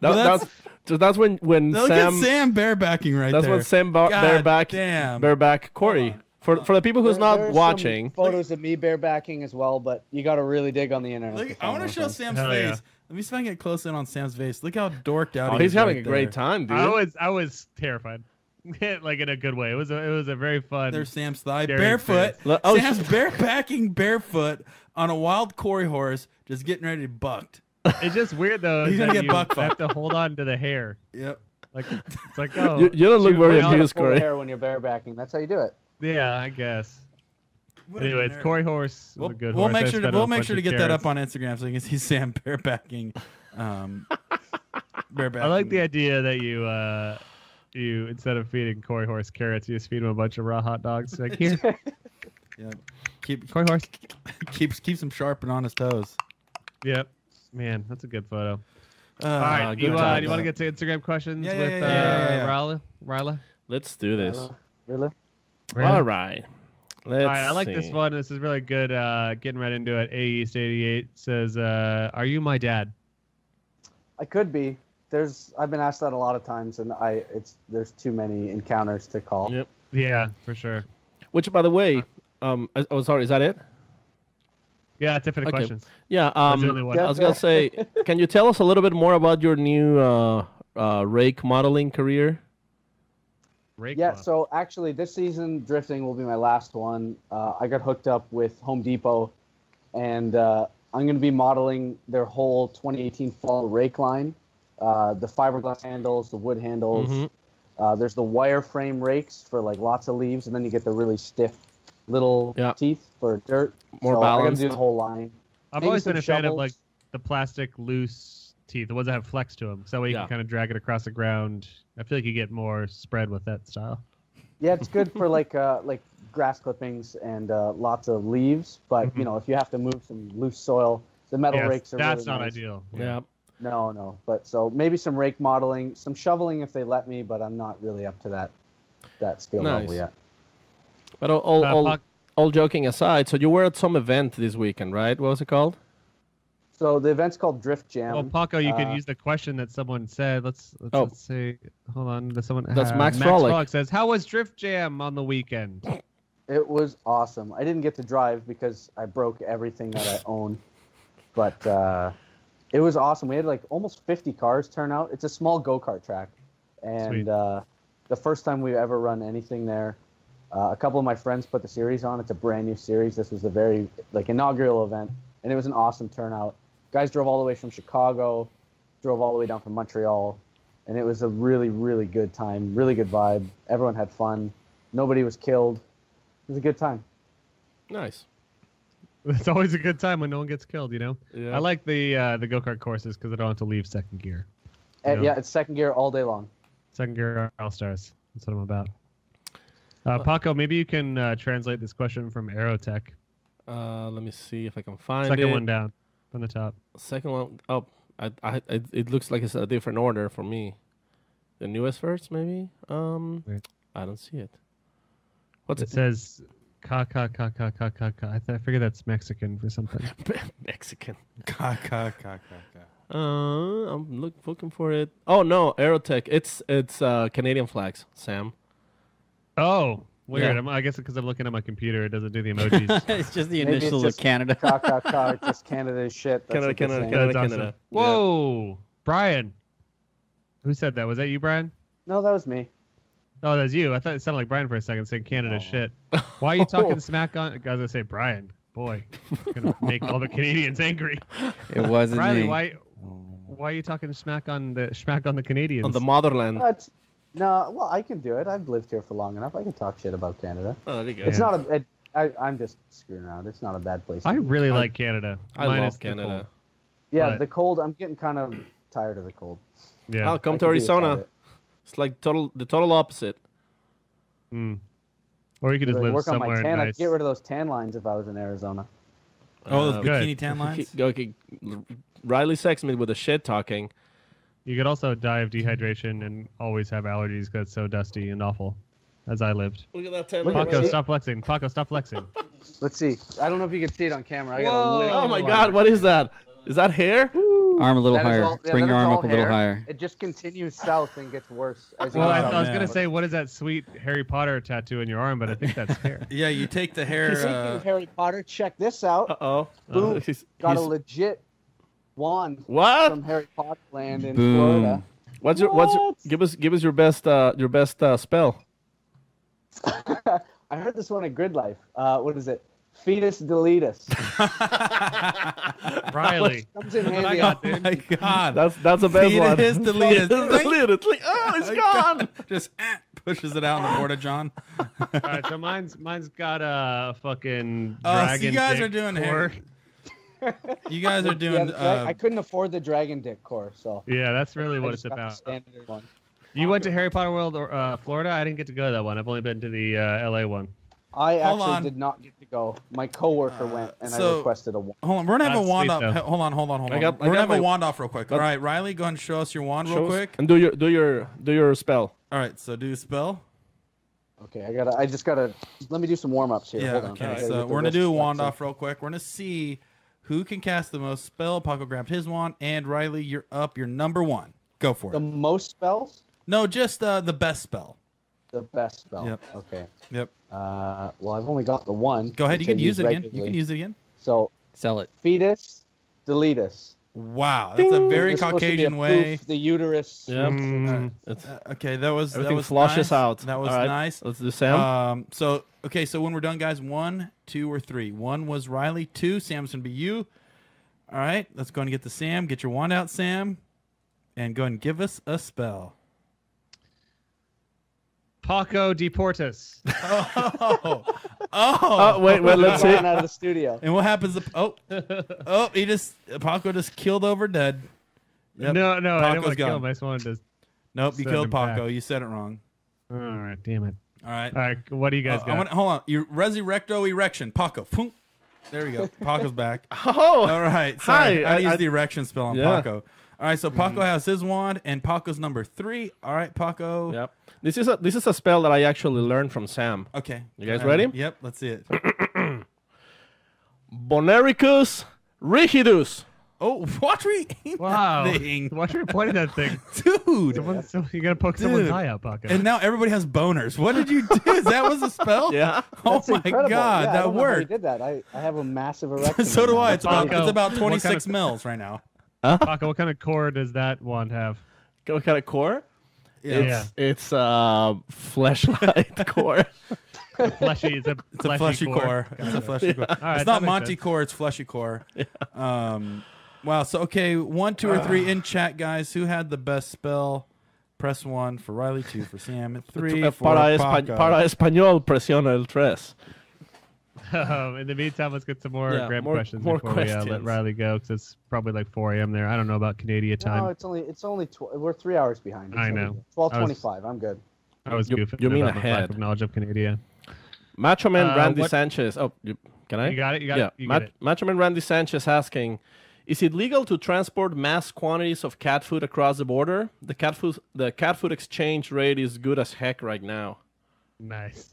[SPEAKER 3] That's when
[SPEAKER 5] Look
[SPEAKER 3] Sam.
[SPEAKER 5] at Sam barebacking right
[SPEAKER 3] That's
[SPEAKER 5] there.
[SPEAKER 3] when Sam
[SPEAKER 5] God
[SPEAKER 3] bareback
[SPEAKER 5] damn.
[SPEAKER 3] bareback Corey. For the people who's
[SPEAKER 7] There are
[SPEAKER 3] not
[SPEAKER 7] some
[SPEAKER 3] watching,
[SPEAKER 7] photos of me barebacking as well, but you got to really dig on the internet.
[SPEAKER 5] Look,
[SPEAKER 7] to
[SPEAKER 5] I
[SPEAKER 7] find
[SPEAKER 5] want to
[SPEAKER 7] those
[SPEAKER 5] show
[SPEAKER 7] ones.
[SPEAKER 5] Sam's
[SPEAKER 4] Hell
[SPEAKER 5] face.
[SPEAKER 4] yeah.
[SPEAKER 5] Let me see if I can get close in on Sam's face. Look how dorked out
[SPEAKER 3] oh,
[SPEAKER 5] he
[SPEAKER 3] he's
[SPEAKER 5] is
[SPEAKER 3] having
[SPEAKER 5] right
[SPEAKER 3] a great
[SPEAKER 5] there.
[SPEAKER 3] time, dude.
[SPEAKER 4] I was terrified, like in a good way. It was a very fun.
[SPEAKER 5] There's Sam's thigh.
[SPEAKER 4] Scary
[SPEAKER 5] Barefoot.
[SPEAKER 4] experience.
[SPEAKER 3] Look- oh,
[SPEAKER 5] Sam's barebacking barefoot on a wild Corey horse, just getting ready to be bucked.
[SPEAKER 4] It's just weird though.
[SPEAKER 5] He's
[SPEAKER 4] that
[SPEAKER 5] gonna get
[SPEAKER 4] you
[SPEAKER 5] buck
[SPEAKER 4] have
[SPEAKER 5] fucked.
[SPEAKER 4] to hold on to the hair.
[SPEAKER 5] Yep.
[SPEAKER 4] Like it's like oh.
[SPEAKER 3] You don't look
[SPEAKER 4] shoot,
[SPEAKER 3] very
[SPEAKER 4] my
[SPEAKER 7] You gotta
[SPEAKER 3] amused,
[SPEAKER 7] pull
[SPEAKER 3] Corey.
[SPEAKER 7] hair when you're barebacking. That's how you do it.
[SPEAKER 4] Yeah, I guess.
[SPEAKER 5] What a
[SPEAKER 4] Anyways,
[SPEAKER 5] nerd.
[SPEAKER 4] Corey Horse is
[SPEAKER 5] We'll,
[SPEAKER 4] a good
[SPEAKER 5] we'll
[SPEAKER 4] horse.
[SPEAKER 5] make
[SPEAKER 4] I
[SPEAKER 5] sure to
[SPEAKER 4] fed him
[SPEAKER 5] we'll
[SPEAKER 4] a
[SPEAKER 5] make
[SPEAKER 4] bunch
[SPEAKER 5] sure to
[SPEAKER 4] of
[SPEAKER 5] get that up
[SPEAKER 4] carrots.
[SPEAKER 5] on Instagram so you can see Sam barebacking. Barebacking.
[SPEAKER 4] I like the idea that you instead of feeding Corey Horse carrots, you just feed him a bunch of raw hot dogs. Like here,
[SPEAKER 5] Yeah. Keep
[SPEAKER 4] Corey Horse.
[SPEAKER 5] keeps him sharp and on his toes.
[SPEAKER 4] Yep. Man, that's a good photo.
[SPEAKER 5] All
[SPEAKER 4] All right,
[SPEAKER 3] good
[SPEAKER 4] do you
[SPEAKER 3] times.
[SPEAKER 4] want to get to Instagram questions
[SPEAKER 5] Yeah,
[SPEAKER 4] with
[SPEAKER 5] yeah.
[SPEAKER 4] Riley?
[SPEAKER 3] Let's do this.
[SPEAKER 7] Really?
[SPEAKER 3] All right. Let's
[SPEAKER 4] All right, I like this
[SPEAKER 3] see.
[SPEAKER 4] one. This is really good. Getting right into it. AEast88 says, "Are you my dad?"
[SPEAKER 7] I could be. I've been asked that a lot of times, and there's too many encounters to call.
[SPEAKER 3] Yep.
[SPEAKER 4] Yeah, for sure.
[SPEAKER 3] Which, by the way, oh, sorry, is that it?
[SPEAKER 4] Yeah, it's it for the
[SPEAKER 3] Okay.
[SPEAKER 4] questions.
[SPEAKER 3] Yeah.
[SPEAKER 4] That's the only one.
[SPEAKER 3] I was gonna say, can you tell us a little bit more about your new Rake modeling career?
[SPEAKER 4] Rake
[SPEAKER 7] Yeah,
[SPEAKER 4] Club.
[SPEAKER 7] so actually this season drifting will be my last one. I got hooked up with Home Depot, and I'm going to be modeling their whole 2018 fall rake line. The fiberglass handles, the wood handles.
[SPEAKER 3] Mhm.
[SPEAKER 7] There's the wireframe rakes for like lots of leaves, and then you get the really stiff little
[SPEAKER 3] Yeah.
[SPEAKER 7] teeth for dirt.
[SPEAKER 3] More
[SPEAKER 7] so I got to
[SPEAKER 3] balanced.
[SPEAKER 7] do the whole line.
[SPEAKER 4] I've
[SPEAKER 7] maybe
[SPEAKER 4] always
[SPEAKER 7] some
[SPEAKER 4] been a fan of
[SPEAKER 7] shovels.
[SPEAKER 4] like the plastic loose teeth, the ones that have flex to them, so that way you
[SPEAKER 3] Yeah.
[SPEAKER 4] can kind of drag it across the ground. I feel like you get more spread with that style.
[SPEAKER 7] Yeah, it's good for like grass clippings and lots of leaves. But you know, if you have to move some loose soil, the metal rakes are
[SPEAKER 4] that's
[SPEAKER 7] really
[SPEAKER 4] not
[SPEAKER 7] nice.
[SPEAKER 4] ideal.
[SPEAKER 3] Yeah.
[SPEAKER 7] No. But so maybe some rake modeling, some shoveling if they let me, but I'm not really up to that skill level yet.
[SPEAKER 3] But all joking aside, so you were at some event this weekend, right? What was it called?
[SPEAKER 7] So the event's called Drift Jam.
[SPEAKER 4] Well, Paco, you could use the question that someone said. Let's say, hold on.
[SPEAKER 3] That's Max Frolic
[SPEAKER 4] says, "How was Drift Jam on the weekend?"
[SPEAKER 7] It was awesome. I didn't get to drive because I broke everything that I own, but it was awesome. We had like almost 50 cars turn out. It's a small go-kart track, and the first time we've ever run anything there. A couple of my friends put the series on. It's a brand new series. This was the very inaugural event, and it was an awesome turnout. Guys drove all the way from Chicago, drove all the way down from Montreal, and it was a really, really good time, really good vibe. Everyone had fun. Nobody was killed. It was a good time.
[SPEAKER 3] Nice.
[SPEAKER 4] It's always a good time when no one gets killed, you know?
[SPEAKER 3] Yeah.
[SPEAKER 4] I like the go-kart courses because I don't have to leave second gear.
[SPEAKER 7] Yeah, it's second gear all day long.
[SPEAKER 4] Second gear All-Stars. That's what I'm about. Paco, maybe you can translate this question from Aerotech.
[SPEAKER 3] Let me see if I can find it.
[SPEAKER 4] Second one down from the top.
[SPEAKER 3] Second one. Oh, it looks like it's a different order for me. The newest first, maybe. I don't see it. What's it?
[SPEAKER 4] It says ka. I figure that's Mexican for something.
[SPEAKER 3] Mexican.
[SPEAKER 5] Ka.
[SPEAKER 3] I'm looking for it. Oh no, Aerotech. It's Canadian flags, Sam.
[SPEAKER 4] Oh, weird.
[SPEAKER 3] Yeah.
[SPEAKER 4] I guess because I'm looking at my computer, it doesn't do the emojis.
[SPEAKER 6] It's just the
[SPEAKER 7] Maybe it's
[SPEAKER 6] initials
[SPEAKER 7] just
[SPEAKER 6] of Canada.
[SPEAKER 7] Ka. Just Canada shit. That's what they're saying.
[SPEAKER 4] That's
[SPEAKER 3] Canada.
[SPEAKER 4] awesome. Whoa, Brian. Who said that? Was that you, Brian?
[SPEAKER 7] No, that was me.
[SPEAKER 4] Oh, that's you. I thought it sounded like Brian for a second saying Canada shit. Why are you talking smack on? I was gonna say Brian. Boy, gonna make all the Canadians angry.
[SPEAKER 6] It wasn't
[SPEAKER 4] Riley,
[SPEAKER 6] me.
[SPEAKER 4] why are you talking smack on the Canadians?
[SPEAKER 3] On the motherland.
[SPEAKER 7] No, well, I can do it. I've lived here for long enough. I can talk shit about Canada.
[SPEAKER 3] Oh, there you go.
[SPEAKER 7] It's not I'm just screwing around. It's not a bad place.
[SPEAKER 4] I really like Canada.
[SPEAKER 3] I
[SPEAKER 4] minus
[SPEAKER 3] love
[SPEAKER 4] the
[SPEAKER 3] Canada.
[SPEAKER 4] cold.
[SPEAKER 7] Yeah,
[SPEAKER 4] But-
[SPEAKER 7] the cold. I'm getting kind of tired of the cold.
[SPEAKER 4] Yeah.
[SPEAKER 3] I'll come
[SPEAKER 7] I
[SPEAKER 3] to
[SPEAKER 7] can do without
[SPEAKER 3] Arizona.
[SPEAKER 7] it.
[SPEAKER 3] It's like the total opposite.
[SPEAKER 4] Or you could just
[SPEAKER 7] I'd
[SPEAKER 4] live
[SPEAKER 7] work on my
[SPEAKER 4] somewhere
[SPEAKER 7] tan. I'd
[SPEAKER 4] nice.
[SPEAKER 7] get rid of those tan lines if I was in Arizona.
[SPEAKER 5] Oh, those
[SPEAKER 4] good.
[SPEAKER 5] bikini tan lines.
[SPEAKER 3] Okay, Riley Sexsmith with the shit talking.
[SPEAKER 4] You could also die of dehydration and always have allergies because it's so dusty and awful, as I lived.
[SPEAKER 3] Look at that tan.
[SPEAKER 7] Look at
[SPEAKER 4] Paco,
[SPEAKER 7] that.
[SPEAKER 4] stop flexing. Paco, stop flexing.
[SPEAKER 7] Let's see. I don't know if you can see it on camera. I got
[SPEAKER 4] Whoa.
[SPEAKER 7] a little.
[SPEAKER 3] Oh my God, what is that? Is that hair?
[SPEAKER 6] Arm a little
[SPEAKER 7] That is
[SPEAKER 6] higher.
[SPEAKER 7] all- yeah,
[SPEAKER 6] Bring
[SPEAKER 7] that
[SPEAKER 6] your
[SPEAKER 7] is
[SPEAKER 6] arm
[SPEAKER 7] all
[SPEAKER 6] up a little
[SPEAKER 7] hair.
[SPEAKER 6] higher.
[SPEAKER 7] It just continues south and gets worse. As you
[SPEAKER 4] Well,
[SPEAKER 7] go
[SPEAKER 4] I
[SPEAKER 7] south.
[SPEAKER 4] was going to
[SPEAKER 5] man.
[SPEAKER 4] say, what is that sweet Harry Potter tattoo in your arm? But I think that's hair.
[SPEAKER 5] Yeah, you take the
[SPEAKER 7] Speaking
[SPEAKER 5] hair.
[SPEAKER 7] of Harry Potter, check this out.
[SPEAKER 3] Uh-oh.
[SPEAKER 7] Boom. Got a
[SPEAKER 3] He's-
[SPEAKER 7] legit wand
[SPEAKER 3] What?
[SPEAKER 7] from Harry Potter land in
[SPEAKER 6] Boom.
[SPEAKER 7] Florida.
[SPEAKER 3] What's give us your best spell.
[SPEAKER 7] I heard this one at Gridlife. What is it? Fetus deletus.
[SPEAKER 4] Riley.
[SPEAKER 7] Comes in
[SPEAKER 4] That's what I
[SPEAKER 7] handy.
[SPEAKER 4] got,
[SPEAKER 5] Oh
[SPEAKER 4] dude.
[SPEAKER 5] my God.
[SPEAKER 3] That's the best one.
[SPEAKER 5] Fetus deletus.
[SPEAKER 3] Delete it. Oh, it's gone.
[SPEAKER 5] Just pushes it out on the board of John.
[SPEAKER 4] All right, so mine's got a fucking
[SPEAKER 5] Oh, so
[SPEAKER 4] dragon.
[SPEAKER 5] you guys
[SPEAKER 4] dick
[SPEAKER 5] are doing
[SPEAKER 4] core.
[SPEAKER 5] hair. You guys are
[SPEAKER 7] Yeah,
[SPEAKER 5] doing.
[SPEAKER 7] I couldn't afford the dragon dick core, so
[SPEAKER 4] Yeah, that's really
[SPEAKER 7] I
[SPEAKER 4] what
[SPEAKER 7] just
[SPEAKER 4] it's
[SPEAKER 7] got the
[SPEAKER 4] about.
[SPEAKER 7] standard one.
[SPEAKER 4] You went to Harry Potter World, or Florida? I didn't get to go to that one. I've only been to the LA one.
[SPEAKER 7] I
[SPEAKER 5] Hold
[SPEAKER 7] actually
[SPEAKER 5] on.
[SPEAKER 7] did not get to go. My coworker went, and I
[SPEAKER 5] so-
[SPEAKER 7] requested a one.
[SPEAKER 5] Hold on, we're gonna have a
[SPEAKER 4] That's
[SPEAKER 5] wand
[SPEAKER 4] sweet,
[SPEAKER 5] off.
[SPEAKER 4] though.
[SPEAKER 5] Hold on.
[SPEAKER 3] I
[SPEAKER 5] We're
[SPEAKER 3] got
[SPEAKER 5] gonna have
[SPEAKER 3] my-
[SPEAKER 5] a wand off real quick. All right, Riley, go ahead and show us your wand real quick.
[SPEAKER 3] And do your spell.
[SPEAKER 5] All right, so do a spell.
[SPEAKER 7] Okay, I just gotta. Let me do some warm ups here.
[SPEAKER 5] Yeah.
[SPEAKER 7] Hold on. I
[SPEAKER 5] Okay.
[SPEAKER 7] gotta
[SPEAKER 5] So
[SPEAKER 7] get the
[SPEAKER 5] we're gonna
[SPEAKER 7] wrist
[SPEAKER 5] do a wand
[SPEAKER 7] flexing.
[SPEAKER 5] off real quick. We're gonna see who can cast the most spell. Paco grabbed his wand, and Riley, you're up. You're number one. Go for
[SPEAKER 7] The
[SPEAKER 5] it.
[SPEAKER 7] most spells,
[SPEAKER 5] No, just the best spell.
[SPEAKER 7] the best spell.
[SPEAKER 5] Yep.
[SPEAKER 7] Okay.
[SPEAKER 5] Yep.
[SPEAKER 7] Well, I've only got the one.
[SPEAKER 5] Go ahead. You
[SPEAKER 7] which I
[SPEAKER 5] can use it again. You
[SPEAKER 7] regularly.
[SPEAKER 5] can use it again.
[SPEAKER 7] So
[SPEAKER 6] Sell it.
[SPEAKER 7] fetus deletus.
[SPEAKER 5] Wow, that's a very
[SPEAKER 7] It's supposed to be a
[SPEAKER 5] Caucasian way.
[SPEAKER 7] poof, the uterus.
[SPEAKER 3] Yep.
[SPEAKER 4] Mm,
[SPEAKER 3] It's,
[SPEAKER 5] Okay, that was
[SPEAKER 3] everything
[SPEAKER 5] nice.
[SPEAKER 3] flushes out.
[SPEAKER 5] That was
[SPEAKER 3] All right,
[SPEAKER 5] nice.
[SPEAKER 3] Let's do Sam.
[SPEAKER 5] So when we're done, guys, 1, 2, or 3. 1 was Riley. 2, Sam's gonna be you. All right, let's go and get the Sam. Get your wand out, Sam, and go and give us a spell.
[SPEAKER 4] Paco Deportes.
[SPEAKER 3] Wait, let's see.
[SPEAKER 7] Ran out of the studio.
[SPEAKER 5] And what happens? Paco just killed over dead. Yep.
[SPEAKER 4] No, I didn't
[SPEAKER 5] Paco's
[SPEAKER 4] want to kill
[SPEAKER 5] gone.
[SPEAKER 4] him. I just wanted to.
[SPEAKER 5] Nope, you
[SPEAKER 4] Send
[SPEAKER 5] killed
[SPEAKER 4] him
[SPEAKER 5] Paco.
[SPEAKER 4] back.
[SPEAKER 5] You said it wrong.
[SPEAKER 4] All right, damn it.
[SPEAKER 5] All right.
[SPEAKER 4] All right, what do you guys got?
[SPEAKER 5] Hold on. You resurrecto erection. Paco. Boom. There we go. Paco's back.
[SPEAKER 3] Oh,
[SPEAKER 5] All right. Sorry.
[SPEAKER 3] hi.
[SPEAKER 5] I used the erection spell on
[SPEAKER 3] Yeah.
[SPEAKER 5] Paco. All right. So Paco has his wand, and Paco's number 3. All right, Paco.
[SPEAKER 3] Yep. This is a spell that I actually learned from Sam.
[SPEAKER 5] Okay.
[SPEAKER 3] You guys ready?
[SPEAKER 5] Yep. Let's see it.
[SPEAKER 3] Bonericus rigidus.
[SPEAKER 5] Oh, watch me.
[SPEAKER 4] Wow.
[SPEAKER 5] That thing.
[SPEAKER 4] Watch you pointing that thing.
[SPEAKER 5] Dude.
[SPEAKER 4] You gotta poke someone's eye out, Paco.
[SPEAKER 5] And now everybody has boners. What did you do? That was a spell?
[SPEAKER 3] Yeah.
[SPEAKER 5] Oh
[SPEAKER 7] That's
[SPEAKER 5] my
[SPEAKER 7] incredible.
[SPEAKER 5] God,
[SPEAKER 7] Yeah, I
[SPEAKER 5] that
[SPEAKER 7] don't know how you
[SPEAKER 5] worked.
[SPEAKER 7] did that. I have a massive erection.
[SPEAKER 5] So do I.
[SPEAKER 7] right now.
[SPEAKER 5] It's about
[SPEAKER 4] What
[SPEAKER 5] 26
[SPEAKER 4] kind
[SPEAKER 5] mils right now.
[SPEAKER 4] Paco, what kind of core does that wand have?
[SPEAKER 3] What kind of core?
[SPEAKER 4] Yeah.
[SPEAKER 3] It's fleshlight core.
[SPEAKER 4] Fleshy. It's a
[SPEAKER 5] Fleshy core. It's a fleshy core.
[SPEAKER 4] All right,
[SPEAKER 5] It's
[SPEAKER 4] that
[SPEAKER 5] not
[SPEAKER 4] makes
[SPEAKER 5] Monty
[SPEAKER 4] sense.
[SPEAKER 5] core. It's fleshy core. Wow. So okay, 1, 2, or 3 in chat, guys. Who had the best spell? Press 1 for Riley, 2 for Sam, and 3 for
[SPEAKER 3] para
[SPEAKER 5] Paco.
[SPEAKER 3] español, presiona el 3.
[SPEAKER 4] In the meantime, let's get some more
[SPEAKER 3] Yeah,
[SPEAKER 4] grab
[SPEAKER 3] more
[SPEAKER 4] questions
[SPEAKER 3] more
[SPEAKER 4] before we let
[SPEAKER 3] questions.
[SPEAKER 4] Riley go, because it's probably like 4 a.m. there. I don't know about Canadian time.
[SPEAKER 7] No, it's only we're 3 hours behind. It's
[SPEAKER 4] I
[SPEAKER 7] no
[SPEAKER 4] know.
[SPEAKER 7] big deal. 12:25. I'm good.
[SPEAKER 4] I was
[SPEAKER 3] You-
[SPEAKER 4] goofing
[SPEAKER 3] you mean
[SPEAKER 4] about my lack
[SPEAKER 3] ahead.
[SPEAKER 4] of knowledge of Canada.
[SPEAKER 3] Macho Man Randy
[SPEAKER 4] what-
[SPEAKER 3] Sanchez. Oh, can I?
[SPEAKER 4] You got it? You got
[SPEAKER 3] yeah.
[SPEAKER 4] it? You got it.
[SPEAKER 3] Macho Man Randy Sanchez asking, is it legal to transport mass quantities of cat food across the border? The cat food exchange rate is good as heck right now.
[SPEAKER 4] Nice.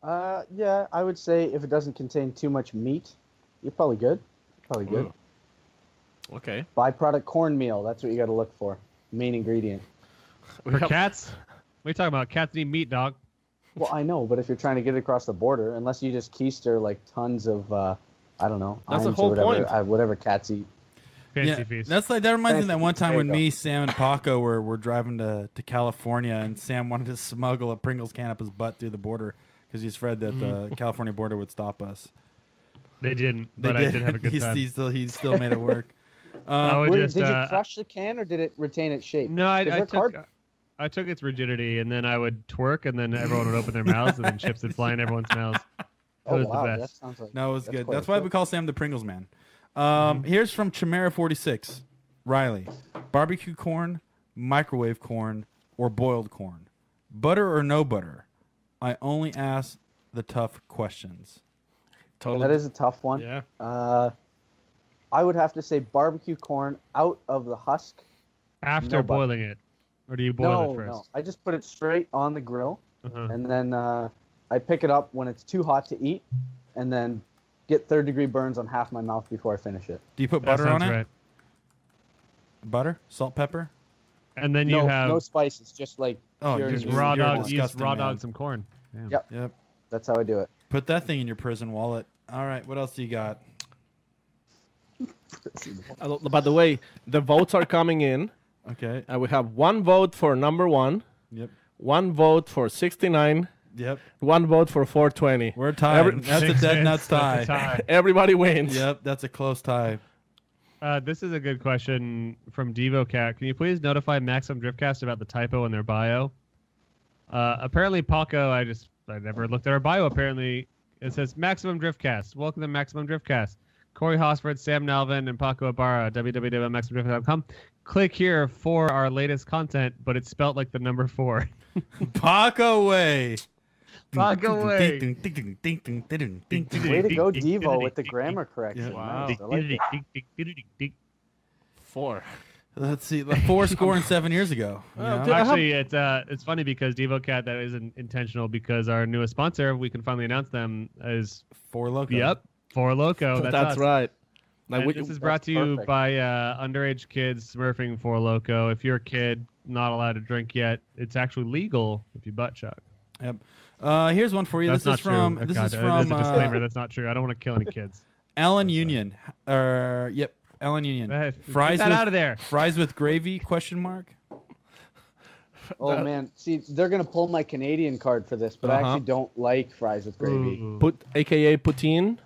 [SPEAKER 7] Yeah, I would say if it doesn't contain too much meat, you're probably good. Probably good.
[SPEAKER 3] Okay.
[SPEAKER 7] Byproduct cornmeal. That's what you got to look for. Main ingredient.
[SPEAKER 4] For cats? What are you talking about? Cats need meat, dog.
[SPEAKER 7] Well, I know, but if you're trying to get it across the border, unless you just keister like tons of, I don't know,
[SPEAKER 3] That's the
[SPEAKER 7] Iams
[SPEAKER 3] whole
[SPEAKER 7] or whatever,
[SPEAKER 3] point.
[SPEAKER 7] Whatever cats eat.
[SPEAKER 4] Fancy
[SPEAKER 5] Yeah,
[SPEAKER 4] feast.
[SPEAKER 5] that's like that reminds me of that one time
[SPEAKER 7] There
[SPEAKER 5] when
[SPEAKER 7] you go.
[SPEAKER 5] me, Sam, and Paco were driving to California, and Sam wanted to smuggle a Pringles can up his butt through the border because he's afraid that the California border would stop us.
[SPEAKER 4] They didn't,
[SPEAKER 5] They
[SPEAKER 4] but I did have a good time.
[SPEAKER 5] He still made it work.
[SPEAKER 4] I would just,
[SPEAKER 7] Did you crush the can or did it retain its shape?
[SPEAKER 4] No,
[SPEAKER 7] Is there
[SPEAKER 4] I took its rigidity, and then I would twerk, and then everyone would open their mouths, and then chips would fly in everyone's mouths. It
[SPEAKER 7] Oh
[SPEAKER 4] was
[SPEAKER 7] wow,
[SPEAKER 4] the
[SPEAKER 7] that
[SPEAKER 4] best.
[SPEAKER 7] sounds like.
[SPEAKER 5] No, it was
[SPEAKER 7] that's
[SPEAKER 5] good.
[SPEAKER 7] quite
[SPEAKER 5] That's
[SPEAKER 7] a
[SPEAKER 5] why
[SPEAKER 7] trip.
[SPEAKER 5] we call Sam the Pringles man. Here's from Chimera46. Riley, barbecue corn, microwave corn, or boiled corn? Butter or no butter? I only ask the tough questions.
[SPEAKER 7] That is a tough one.
[SPEAKER 3] Yeah.
[SPEAKER 7] I would have to say barbecue corn out of the husk.
[SPEAKER 4] After
[SPEAKER 7] No butter.
[SPEAKER 4] boiling it, or do you boil
[SPEAKER 7] No,
[SPEAKER 4] it first?
[SPEAKER 7] no. I just put it straight on the grill,
[SPEAKER 4] Uh-huh.
[SPEAKER 7] and then I pick it up when it's too hot to eat, and then get third-degree burns on half my mouth before I finish it.
[SPEAKER 5] Do you put
[SPEAKER 4] That
[SPEAKER 5] butter on
[SPEAKER 4] sounds
[SPEAKER 5] it?
[SPEAKER 4] right.
[SPEAKER 5] Butter, salt, pepper.
[SPEAKER 4] And then you
[SPEAKER 7] no,
[SPEAKER 4] have
[SPEAKER 7] no spices, just like
[SPEAKER 5] Oh,
[SPEAKER 7] pure
[SPEAKER 5] you're
[SPEAKER 4] just
[SPEAKER 7] meat.
[SPEAKER 4] raw
[SPEAKER 5] you're
[SPEAKER 4] dog. You just
[SPEAKER 5] disgusting,
[SPEAKER 4] raw
[SPEAKER 5] man.
[SPEAKER 4] dog some corn. Damn.
[SPEAKER 7] Yep.
[SPEAKER 5] Yep.
[SPEAKER 7] That's how I do it.
[SPEAKER 5] Put that thing in your prison wallet. All right. What else do you got?
[SPEAKER 3] By the way, the votes are coming in.
[SPEAKER 5] Okay.
[SPEAKER 3] We have 1 vote for number 1,
[SPEAKER 5] Yep.
[SPEAKER 3] 1 vote for 69,
[SPEAKER 5] Yep.
[SPEAKER 3] 1 vote for 420.
[SPEAKER 5] We're tied.
[SPEAKER 3] Every-
[SPEAKER 5] That's a
[SPEAKER 4] Six
[SPEAKER 5] dead
[SPEAKER 4] wins.
[SPEAKER 5] nuts
[SPEAKER 4] That's a
[SPEAKER 5] tie.
[SPEAKER 4] tie.
[SPEAKER 3] Everybody wins.
[SPEAKER 5] Yep. That's a close tie.
[SPEAKER 4] This is a good question from DevoCat. Can you please notify Maximum Driftcast about the typo in their bio? Apparently, Paco, I never looked at our bio. Apparently, it says Maximum Driftcast. Welcome to Maximum Driftcast. Corey Hosford, Sam Nalvin, and Paco Ibarra, www.maximumdriftcast.com. Click here for our latest content, but it's spelled like the number 4.
[SPEAKER 5] Paco way.
[SPEAKER 4] Paco way.
[SPEAKER 7] Way to go, Devo, with the grammar correction.
[SPEAKER 5] Yeah.
[SPEAKER 7] Nice. I like that.
[SPEAKER 3] 4.
[SPEAKER 5] Let's see. 4 score and 7 years ago. you know?
[SPEAKER 3] dude, I have-
[SPEAKER 4] Actually, it's funny because DevoCat, that isn't intentional because our newest sponsor, we can finally announce them, is
[SPEAKER 5] 4 loco.
[SPEAKER 4] Yep, For Loco.
[SPEAKER 3] That's
[SPEAKER 4] us.
[SPEAKER 3] right.
[SPEAKER 4] And
[SPEAKER 3] Like,
[SPEAKER 4] this is brought to you
[SPEAKER 7] perfect.
[SPEAKER 4] by underage kids smurfing For Loco. If you're a kid not allowed to drink yet, it's actually legal if you butt chug.
[SPEAKER 5] Yep. Here's one for you.
[SPEAKER 4] That's
[SPEAKER 5] this
[SPEAKER 4] not
[SPEAKER 5] is from.
[SPEAKER 4] true.
[SPEAKER 5] This
[SPEAKER 4] God,
[SPEAKER 5] is
[SPEAKER 4] there's
[SPEAKER 5] from
[SPEAKER 4] a disclaimer. That's not true. I don't want to kill any kids.
[SPEAKER 5] Alan Union. Yep. Alan Union.
[SPEAKER 4] Go ahead.
[SPEAKER 5] Fries
[SPEAKER 4] Get that
[SPEAKER 5] with,
[SPEAKER 4] out of there.
[SPEAKER 5] Fries with gravy? Question mark.
[SPEAKER 7] Oh man, see, they're gonna pull my Canadian card for this, but I actually don't like fries with gravy.
[SPEAKER 4] Ooh.
[SPEAKER 3] AKA poutine.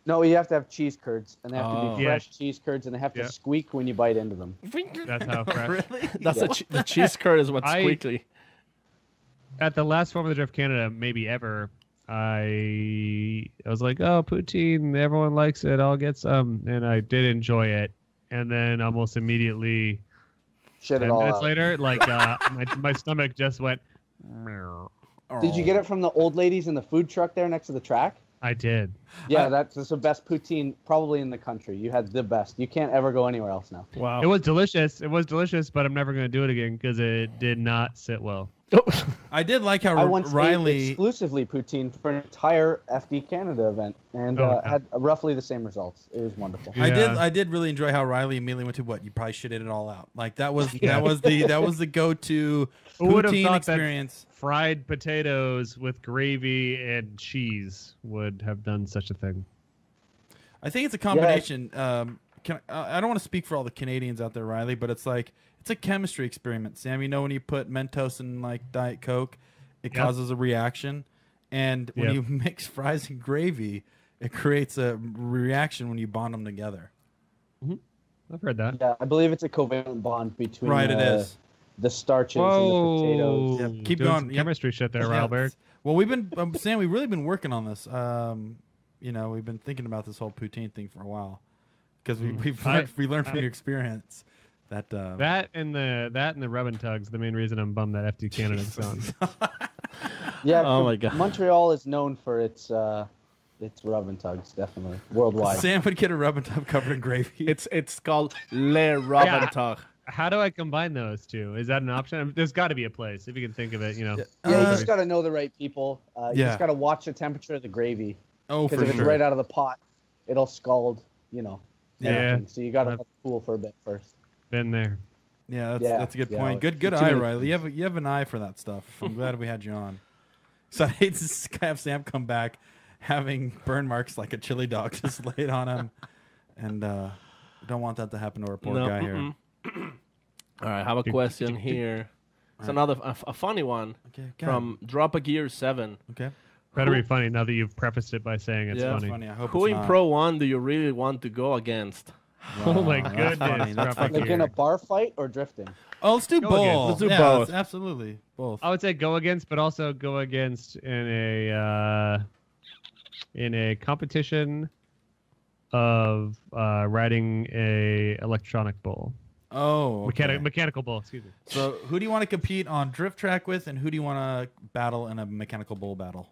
[SPEAKER 7] No, you have to have cheese curds, and they have to
[SPEAKER 3] Oh.
[SPEAKER 7] be
[SPEAKER 4] Yeah.
[SPEAKER 7] fresh cheese curds, and they have to
[SPEAKER 4] Yeah.
[SPEAKER 7] squeak when you bite into them.
[SPEAKER 4] That's how fresh.
[SPEAKER 3] That's the cheese curd is what's
[SPEAKER 4] I-
[SPEAKER 3] squeaky.
[SPEAKER 4] At the last Form of the Drift Canada, maybe ever, I was like, oh, poutine, everyone likes it. I'll get some. And I did enjoy it. And then almost immediately,
[SPEAKER 7] Shit it
[SPEAKER 4] 10
[SPEAKER 7] all
[SPEAKER 4] minutes
[SPEAKER 7] out.
[SPEAKER 4] later, like my stomach just went, meow.
[SPEAKER 7] Did you get it from the old ladies in the food truck there next to the track?
[SPEAKER 4] I did.
[SPEAKER 7] Yeah, that's the best poutine probably in the country. You had the best. You can't ever go anywhere else now.
[SPEAKER 3] Wow.
[SPEAKER 4] It was delicious. It was delicious, but I'm never going to do it again because it did not sit well.
[SPEAKER 5] I did like how
[SPEAKER 7] I once ate
[SPEAKER 5] Riley.
[SPEAKER 7] exclusively poutine for an entire FD Canada event and had roughly the same results. It was wonderful.
[SPEAKER 4] Yeah.
[SPEAKER 5] I did really enjoy how Riley immediately went to what you probably should eat it all out. Like that was the go-to
[SPEAKER 4] Who would have
[SPEAKER 5] poutine
[SPEAKER 4] thought
[SPEAKER 5] experience.
[SPEAKER 4] that fried potatoes with gravy and cheese would have done such a thing?
[SPEAKER 5] I think it's a combination. I don't want to speak for all the Canadians out there, Riley, but it's like it's a chemistry experiment. Sam, you know when you put Mentos in like Diet Coke, it causes a reaction, and when you mix fries and gravy, it creates a reaction when you bond them together.
[SPEAKER 4] Mm-hmm. I've heard that.
[SPEAKER 7] Yeah, I believe it's a covalent bond between
[SPEAKER 5] it is.
[SPEAKER 7] the starches and the potatoes.
[SPEAKER 5] Yeah, keep
[SPEAKER 4] Doing
[SPEAKER 5] going.
[SPEAKER 4] some chemistry shit there, Rilberg.
[SPEAKER 5] Well, we've been Sam. We've really been working on this. We've been thinking about this whole poutine thing for a while because we learned from your experience that
[SPEAKER 4] that and the rub and tugs. The main reason I'm bummed that FD Canada's gone.
[SPEAKER 7] Yeah.
[SPEAKER 3] Oh my God.
[SPEAKER 7] Montreal is known for its rub and tugs, definitely worldwide.
[SPEAKER 5] Sam would get a rub and tub covered in gravy.
[SPEAKER 3] It's called Le Rub and Tug.
[SPEAKER 4] How do I combine those two? Is that an option? There's got to be a place if you can think of it.
[SPEAKER 7] Yeah, you just got to know the right people. You just got to watch the temperature of the gravy.
[SPEAKER 5] Oh,
[SPEAKER 7] because if it's right out of the pot, it'll scald.
[SPEAKER 4] Yeah.
[SPEAKER 7] So you got to let it cool for a bit first.
[SPEAKER 4] Been there.
[SPEAKER 5] Yeah, that's a good point. Good eye, Riley. You have an eye for that stuff. I'm glad we had you on. So I hate to have Sam come back having burn marks like a chili dog just laid on him, and don't want that to happen to our poor guy here.
[SPEAKER 3] All right, I have a question here. It's another a funny one from Drop a Gear 7.
[SPEAKER 5] Okay.
[SPEAKER 4] Better be funny now that you've prefaced it by saying it's funny.
[SPEAKER 5] It's funny. I hope
[SPEAKER 3] Who
[SPEAKER 5] it's
[SPEAKER 3] in
[SPEAKER 5] not.
[SPEAKER 3] Pro 1 do you really want to go against?
[SPEAKER 4] Oh my goodness.
[SPEAKER 5] That's funny.
[SPEAKER 7] Like in a bar fight or drifting?
[SPEAKER 5] Oh, let's do
[SPEAKER 4] Go
[SPEAKER 5] both.
[SPEAKER 4] again.
[SPEAKER 3] Let's do both.
[SPEAKER 5] Absolutely, both.
[SPEAKER 4] I would say go against, but also go against in a competition of riding a electronic bull.
[SPEAKER 5] Oh, okay.
[SPEAKER 4] Mechanical bull. Excuse me.
[SPEAKER 5] So who do you want to compete on drift track with, and who do you want to battle in a mechanical bull battle?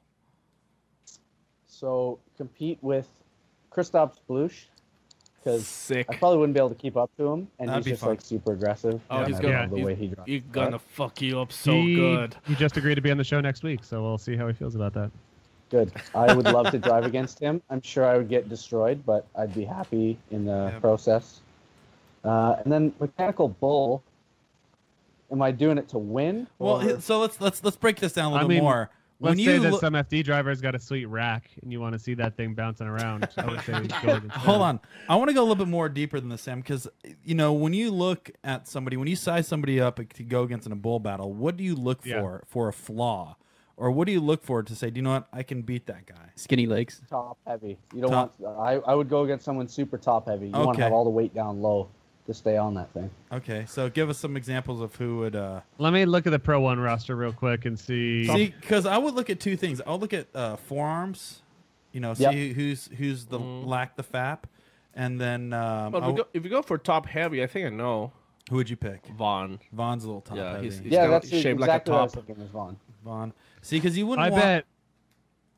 [SPEAKER 7] So compete with Christoph Bluch, because
[SPEAKER 3] Sick.
[SPEAKER 7] I probably wouldn't be able to keep up to him, and
[SPEAKER 5] That'd
[SPEAKER 7] he's
[SPEAKER 5] be
[SPEAKER 7] just
[SPEAKER 5] fun.
[SPEAKER 7] like super aggressive.
[SPEAKER 3] Oh,
[SPEAKER 7] and
[SPEAKER 3] he's
[SPEAKER 7] I
[SPEAKER 3] gonna-
[SPEAKER 7] love the way he drives.
[SPEAKER 3] He's gonna fuck you up so
[SPEAKER 4] he,
[SPEAKER 3] good.
[SPEAKER 4] He just agreed to be on the show next week, so we'll see how he feels about that.
[SPEAKER 7] Good. I would love to drive against him. I'm sure I would get destroyed, but I'd be happy in the process. And then mechanical bull. Am I doing it to win?
[SPEAKER 5] Well, so let's break this down a little bit more.
[SPEAKER 4] Let's say that some FD driver's got a sweet rack, and you want to see that thing bouncing around. I would say go against
[SPEAKER 5] Hold
[SPEAKER 4] that.
[SPEAKER 5] on. I want to go a little bit more deeper than this, Sam, because, when you look at somebody, when you size somebody up to go against in a bull battle, what do you look for a flaw? Or what do you look for to say, do you know what, I can beat that guy?
[SPEAKER 6] Skinny legs.
[SPEAKER 7] Top heavy. You don't want. I would go against someone super top heavy. You want to have all the weight down low to stay on that thing.
[SPEAKER 5] Okay, so give us some examples of who would.
[SPEAKER 4] Let me look at the Pro 1 roster real quick and see.
[SPEAKER 5] See, because I would look at two things. I'll look at forearms. See who's the lack the fap, and then.
[SPEAKER 3] But if you go for top heavy, I think I know.
[SPEAKER 5] Who would you pick?
[SPEAKER 3] Vaughn.
[SPEAKER 5] Vaughn's a little top heavy.
[SPEAKER 3] He's
[SPEAKER 7] that's
[SPEAKER 3] shaped
[SPEAKER 7] exactly
[SPEAKER 3] like a
[SPEAKER 7] what I was
[SPEAKER 3] top.
[SPEAKER 7] thinking was Vaughn.
[SPEAKER 5] Vaughn. See, because you wouldn't.
[SPEAKER 4] I
[SPEAKER 5] want...
[SPEAKER 4] bet.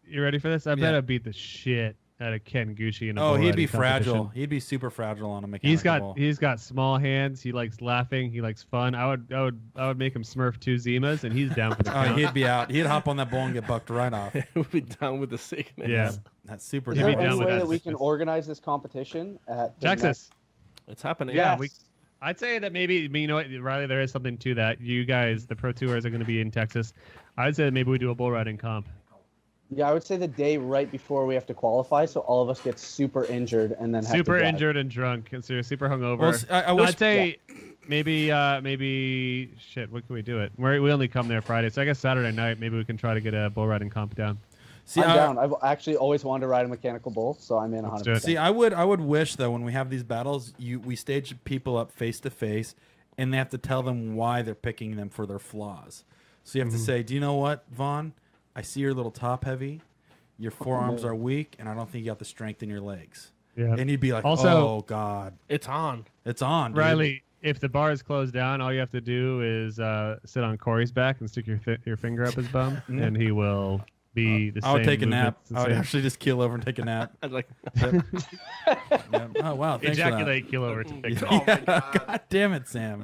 [SPEAKER 4] You ready for this? I bet I beat the shit out of Ken Gucci in a bull
[SPEAKER 5] he'd be
[SPEAKER 4] riding
[SPEAKER 5] fragile.
[SPEAKER 4] competition.
[SPEAKER 5] He'd be super fragile on a mechanical bull.
[SPEAKER 4] He's got small hands. He likes laughing. He likes fun. I would make him smurf 2 Zimas, and he's down for the count.
[SPEAKER 5] He'd be out. He'd hop on that bull and get bucked right off.
[SPEAKER 3] We'll be down with the sickness.
[SPEAKER 4] Yeah,
[SPEAKER 5] that's super.
[SPEAKER 7] Is
[SPEAKER 4] He'd
[SPEAKER 7] there
[SPEAKER 4] be down
[SPEAKER 7] any
[SPEAKER 4] with
[SPEAKER 7] way
[SPEAKER 4] that
[SPEAKER 7] that we can
[SPEAKER 4] sickness.
[SPEAKER 7] organize this competition at the
[SPEAKER 4] Texas?
[SPEAKER 3] It's happening.
[SPEAKER 4] Yeah,
[SPEAKER 7] Yes.
[SPEAKER 4] I'd say that maybe, you know what, Riley, there is something to that. You guys, the Pro Tours are going to be in Texas. I'd say that maybe we do a bull riding comp.
[SPEAKER 7] Yeah, I would say the day right before we have to qualify, so all of us get super injured and then have
[SPEAKER 4] Super
[SPEAKER 7] to drive.
[SPEAKER 4] injured and drunk, and so you're super hungover.
[SPEAKER 5] Well, I wish-
[SPEAKER 4] I'd say maybe shit. What can we do it? We only come there Friday, so I guess Saturday night maybe we can try to get a bull riding comp down.
[SPEAKER 5] See,
[SPEAKER 7] I'm down. I've actually always wanted to ride a mechanical bull, so I'm in 100%.
[SPEAKER 5] See, I would wish though when we have these battles, we stage people up face to face, and they have to tell them why they're picking them for their flaws. So you have to say, do you know what, Vaughn? I see you're a little top heavy. Your forearms are weak, and I don't think you got the strength in your legs.
[SPEAKER 4] Yeah.
[SPEAKER 5] And he'd be like,
[SPEAKER 4] Also-
[SPEAKER 5] oh, God.
[SPEAKER 3] It's on.
[SPEAKER 5] It's on, dude.
[SPEAKER 4] Riley, if the bar is closed down, all you have to do is sit on Corey's back and stick your finger up his bum, and he will be the same.
[SPEAKER 5] I would take a nap.
[SPEAKER 4] movements, the
[SPEAKER 5] I would
[SPEAKER 4] same-
[SPEAKER 5] actually just keel over and take a nap.
[SPEAKER 3] I'd like.
[SPEAKER 5] Yep. Oh wow! Thanks
[SPEAKER 4] ejaculate, keel over, to take
[SPEAKER 5] For
[SPEAKER 4] a
[SPEAKER 5] that. God damn it, Sam.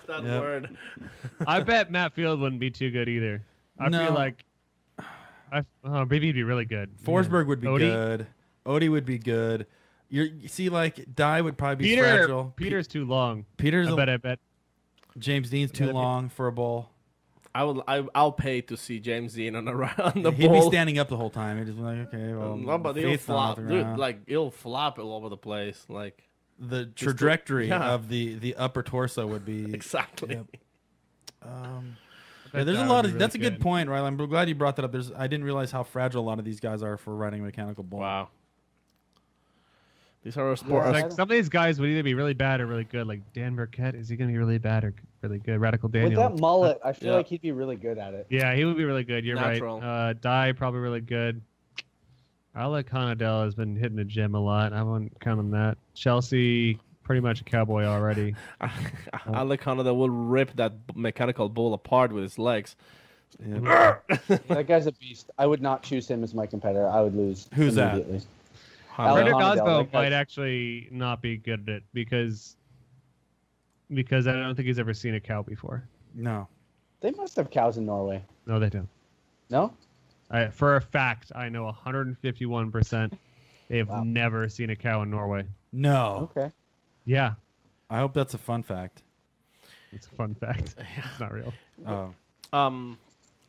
[SPEAKER 3] That
[SPEAKER 5] Yep.
[SPEAKER 3] word.
[SPEAKER 4] I bet Matt Field wouldn't be too good either. I
[SPEAKER 5] No.
[SPEAKER 4] feel like maybe he'd be really good.
[SPEAKER 5] Forsberg would be
[SPEAKER 4] Odie?
[SPEAKER 5] good. Odie would be good. You see, like Dye would probably be
[SPEAKER 4] Peter.
[SPEAKER 5] fragile.
[SPEAKER 4] Peter's too long.
[SPEAKER 5] Peter's
[SPEAKER 4] I bet.
[SPEAKER 5] James Dean's too
[SPEAKER 4] That'd be-
[SPEAKER 5] long for a bowl.
[SPEAKER 3] I'll pay to see James Dean on the
[SPEAKER 5] He'd be
[SPEAKER 3] ball.
[SPEAKER 5] standing up the whole time. He'd just be like, okay, well,
[SPEAKER 3] No, but he'll
[SPEAKER 5] faith's not off
[SPEAKER 3] flop,
[SPEAKER 5] the
[SPEAKER 3] dude.
[SPEAKER 5] ground.
[SPEAKER 3] Like he'll flop all over the place. Like
[SPEAKER 5] the trajectory
[SPEAKER 3] yeah.
[SPEAKER 5] of the upper torso would be
[SPEAKER 3] exactly.
[SPEAKER 5] Yep.
[SPEAKER 4] I
[SPEAKER 5] Yeah,
[SPEAKER 4] bet
[SPEAKER 5] there's a
[SPEAKER 4] that
[SPEAKER 5] lot
[SPEAKER 4] would
[SPEAKER 5] of.
[SPEAKER 4] be
[SPEAKER 5] That's a
[SPEAKER 4] really
[SPEAKER 5] good point, Riley. I'm glad you brought that up. I didn't realize how fragile a lot of these guys are for riding a mechanical bull.
[SPEAKER 3] Wow. These are our sport.
[SPEAKER 7] Yeah.
[SPEAKER 4] Like some of these guys would either be really bad or really good. Like Dan Burkett, is he going to be really bad or really good? Radical
[SPEAKER 7] With
[SPEAKER 4] Daniel.
[SPEAKER 7] that mullet, I feel
[SPEAKER 3] Yeah.
[SPEAKER 7] like he'd be really good at it.
[SPEAKER 4] Yeah, he would be really good. You're
[SPEAKER 3] Natural.
[SPEAKER 4] right. Dye probably really good. Alec Conadell has been hitting the gym a lot. I wouldn't count on that. Chelsea, pretty much a cowboy already.
[SPEAKER 3] Alec Canada will rip that mechanical bull apart with his legs.
[SPEAKER 7] That guy's a beast. I would not choose him as my competitor. I would lose.
[SPEAKER 5] Who's that?
[SPEAKER 7] immediately.
[SPEAKER 3] Alec
[SPEAKER 4] Frederick
[SPEAKER 7] Conadell,
[SPEAKER 4] Osbo
[SPEAKER 7] that guy's-
[SPEAKER 4] might actually not be good at it because I don't think he's ever seen a cow before.
[SPEAKER 5] No.
[SPEAKER 7] They must have cows in Norway.
[SPEAKER 4] No, they don't.
[SPEAKER 7] No?
[SPEAKER 4] For a fact, I know 151% they have
[SPEAKER 7] Wow.
[SPEAKER 4] never seen a cow in Norway.
[SPEAKER 5] No.
[SPEAKER 7] Okay.
[SPEAKER 4] Yeah,
[SPEAKER 5] I hope that's a fun fact.
[SPEAKER 4] it's a fun fact. It's not real.
[SPEAKER 5] Oh.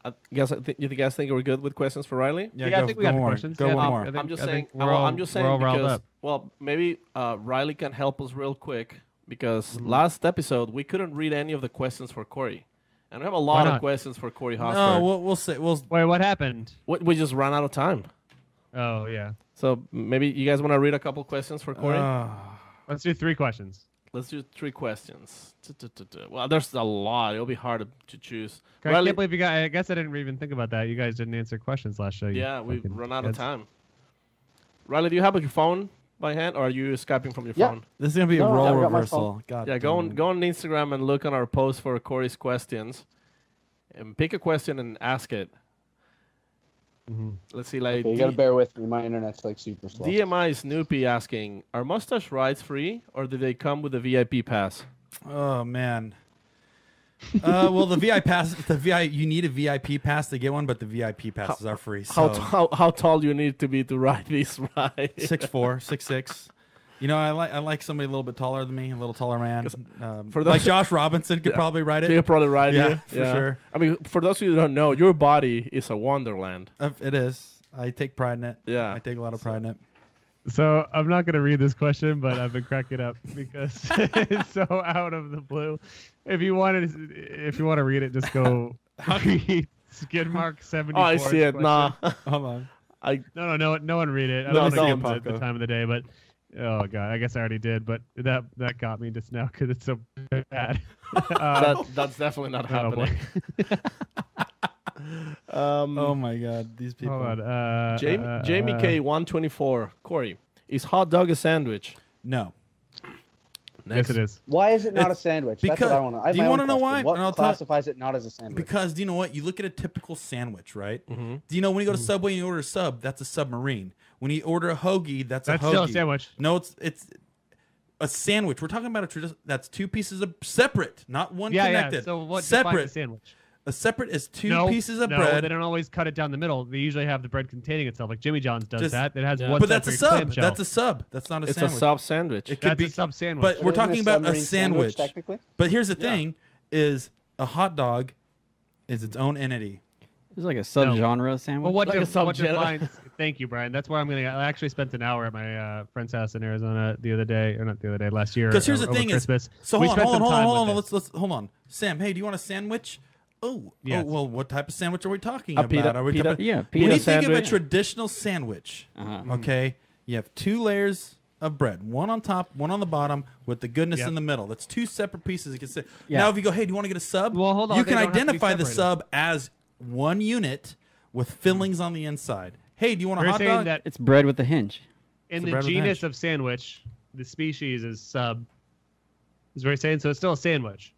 [SPEAKER 3] I guess you guys think we're good with questions for Riley?
[SPEAKER 5] Yeah,
[SPEAKER 4] Yeah, I
[SPEAKER 5] go,
[SPEAKER 4] think we
[SPEAKER 5] go
[SPEAKER 4] got the
[SPEAKER 5] more.
[SPEAKER 4] questions.
[SPEAKER 5] Go
[SPEAKER 4] Yeah,
[SPEAKER 5] one
[SPEAKER 4] I
[SPEAKER 5] more.
[SPEAKER 4] think-
[SPEAKER 3] I'm just
[SPEAKER 4] I
[SPEAKER 3] saying.
[SPEAKER 4] think we're all-
[SPEAKER 3] I'm just saying
[SPEAKER 4] we're all riled
[SPEAKER 3] because
[SPEAKER 4] up.
[SPEAKER 3] well, maybe Riley can help us real quick because
[SPEAKER 4] Mm-hmm.
[SPEAKER 3] last episode we couldn't read any of the questions for Corey, and we have a lot of
[SPEAKER 4] not?
[SPEAKER 3] questions for Corey
[SPEAKER 5] No,
[SPEAKER 3] Hosford.
[SPEAKER 5] we'll say we'll.
[SPEAKER 4] Wait, what happened?
[SPEAKER 3] We just ran out of time.
[SPEAKER 4] Oh yeah,
[SPEAKER 3] So maybe you guys want to read a couple questions for Corey?
[SPEAKER 4] let's do 3 questions.
[SPEAKER 3] Let's do 3 questions. Well, there's a lot. It'll be hard to choose.
[SPEAKER 4] I
[SPEAKER 3] Riley,
[SPEAKER 4] can't believe you guys. I guess I didn't even think about that. You guys didn't answer questions last show. you
[SPEAKER 3] yeah, we
[SPEAKER 4] fucking
[SPEAKER 3] run out of
[SPEAKER 4] kids.
[SPEAKER 3] time. Riley, do you have your phone by hand, or are you Skyping from your
[SPEAKER 7] Yeah.
[SPEAKER 3] phone?
[SPEAKER 5] This is gonna be a
[SPEAKER 7] No,
[SPEAKER 5] role
[SPEAKER 7] I've got my
[SPEAKER 5] reversal. God.
[SPEAKER 3] Yeah, go on Instagram and look on our post for Corey's questions, and pick a question and ask it. Let's see, like
[SPEAKER 7] Okay, you gotta bear with me. My internet's like super slow.
[SPEAKER 3] DMI Snoopy asking, are mustache rides free, or do they come with a VIP pass?
[SPEAKER 5] Oh man. Well, the VIP pass, you need a VIP pass to get one, but the VIP passes are free. So
[SPEAKER 3] How tall do you need to be to ride these rides?
[SPEAKER 5] 6'4", 6'6". You know, I like somebody a little bit taller than me, a little taller man.
[SPEAKER 3] for
[SPEAKER 5] Like
[SPEAKER 3] those-
[SPEAKER 5] Josh Robinson could probably ride
[SPEAKER 3] You
[SPEAKER 5] it.
[SPEAKER 3] probably ride
[SPEAKER 5] Yeah,
[SPEAKER 3] it.
[SPEAKER 5] for sure.
[SPEAKER 3] I mean, for those of you who don't know, your body is a wonderland.
[SPEAKER 5] It is. I take pride in it.
[SPEAKER 3] Yeah.
[SPEAKER 5] I take a lot of pride in it.
[SPEAKER 4] So I'm not gonna read this question, but I've been cracking up because it's so out of the blue. If you want to read it, just go read skid mark 74.
[SPEAKER 3] Oh, I see it. Nah.
[SPEAKER 5] Hold on.
[SPEAKER 4] No one read it. I
[SPEAKER 3] No,
[SPEAKER 4] don't
[SPEAKER 3] don't,
[SPEAKER 4] know the
[SPEAKER 5] Paco.
[SPEAKER 4] time of the day, but oh god, I guess I already did. But that got me just now because it's so bad.
[SPEAKER 3] That's definitely not
[SPEAKER 4] Oh, boy.
[SPEAKER 3] happening.
[SPEAKER 5] Oh my God, these people.
[SPEAKER 4] Hold on.
[SPEAKER 3] Jamie K124. Corey, is hot dog a sandwich?
[SPEAKER 5] No.
[SPEAKER 4] Yes, it is.
[SPEAKER 7] Why is it not
[SPEAKER 5] It's
[SPEAKER 7] a sandwich?
[SPEAKER 5] because-
[SPEAKER 7] That's what I want to.
[SPEAKER 5] do you
[SPEAKER 7] want
[SPEAKER 5] wanna
[SPEAKER 7] to
[SPEAKER 5] know why?
[SPEAKER 7] What
[SPEAKER 5] And I'll tell-
[SPEAKER 7] classifies it not as a sandwich?
[SPEAKER 5] Because do you know what? You look at a typical sandwich, right?
[SPEAKER 3] Mm-hmm.
[SPEAKER 5] Do you know when you go to Subway and you order a sub, that's a submarine. When you order a hoagie, that's a hoagie.
[SPEAKER 4] Still a sandwich.
[SPEAKER 5] No, it's a sandwich. We're talking about a tradition that's 2 pieces of separate, not one
[SPEAKER 4] Yeah,
[SPEAKER 5] connected.
[SPEAKER 4] yeah. So what defines a
[SPEAKER 5] separate?
[SPEAKER 4] sandwich?
[SPEAKER 5] A separate is 2 pieces of
[SPEAKER 4] no,
[SPEAKER 5] bread.
[SPEAKER 4] they don't always cut it down the middle. They usually have the bread containing itself, like Jimmy John's does
[SPEAKER 5] Just-
[SPEAKER 4] that. It has
[SPEAKER 3] Yeah.
[SPEAKER 4] one.
[SPEAKER 5] But that's a
[SPEAKER 4] separate
[SPEAKER 5] sub.
[SPEAKER 4] clamshell.
[SPEAKER 5] That's a sub. That's not a
[SPEAKER 3] It's
[SPEAKER 5] sandwich.
[SPEAKER 3] a sub sandwich.
[SPEAKER 5] It could
[SPEAKER 4] That's
[SPEAKER 5] be
[SPEAKER 4] a sub sandwich.
[SPEAKER 5] But we're
[SPEAKER 7] Isn't
[SPEAKER 5] talking
[SPEAKER 7] a
[SPEAKER 5] about a
[SPEAKER 7] submarine
[SPEAKER 5] sandwich.
[SPEAKER 7] technically.
[SPEAKER 5] But here's the thing: is a hot dog is its own entity.
[SPEAKER 6] It's like a subgenre sandwich.
[SPEAKER 4] Well, what,
[SPEAKER 3] Like a
[SPEAKER 4] what
[SPEAKER 3] subgenre.
[SPEAKER 4] defines? Thank you, Brian. That's where I'm gonna. I actually spent an hour at my friend's house in Arizona the other day, or not the other day, last year.
[SPEAKER 5] Because here's the
[SPEAKER 4] over
[SPEAKER 5] thing:
[SPEAKER 4] Christmas.
[SPEAKER 5] is so
[SPEAKER 4] We
[SPEAKER 5] hold on,
[SPEAKER 4] spent
[SPEAKER 5] hold on,
[SPEAKER 4] some
[SPEAKER 5] hold on,
[SPEAKER 4] time
[SPEAKER 5] hold on.
[SPEAKER 4] with this.
[SPEAKER 5] Let's hold on. Sam, hey, do you want a sandwich? Oh,
[SPEAKER 4] Yes.
[SPEAKER 5] well, what type of sandwich are we talking
[SPEAKER 3] A
[SPEAKER 5] about?
[SPEAKER 3] pita-
[SPEAKER 5] Are we
[SPEAKER 3] pita-
[SPEAKER 5] talking-
[SPEAKER 6] yeah,
[SPEAKER 5] when
[SPEAKER 6] pita
[SPEAKER 5] you think of a
[SPEAKER 6] sandwich.
[SPEAKER 5] traditional sandwich,
[SPEAKER 6] Uh-huh.
[SPEAKER 5] okay, you have 2 layers of bread, one on top, one on the bottom, with the goodness
[SPEAKER 4] Yep.
[SPEAKER 5] in the middle. That's 2 separate pieces. You can say.
[SPEAKER 6] Yeah.
[SPEAKER 5] Now, if you go, hey, do you want to get a sub?
[SPEAKER 4] Well, hold on,
[SPEAKER 5] You
[SPEAKER 4] they
[SPEAKER 5] can
[SPEAKER 4] don't have to be
[SPEAKER 5] identify the
[SPEAKER 4] separated.
[SPEAKER 5] sub as one unit with fillings on the inside. Hey, do you want a
[SPEAKER 4] We're
[SPEAKER 5] hot
[SPEAKER 4] saying
[SPEAKER 5] dog?
[SPEAKER 4] that
[SPEAKER 6] It's bread with a hinge.
[SPEAKER 4] in
[SPEAKER 5] It's a
[SPEAKER 4] the
[SPEAKER 5] bread with
[SPEAKER 4] genus
[SPEAKER 5] hash.
[SPEAKER 4] of sandwich, the species is sub. Is what you're saying. So it's still a sandwich.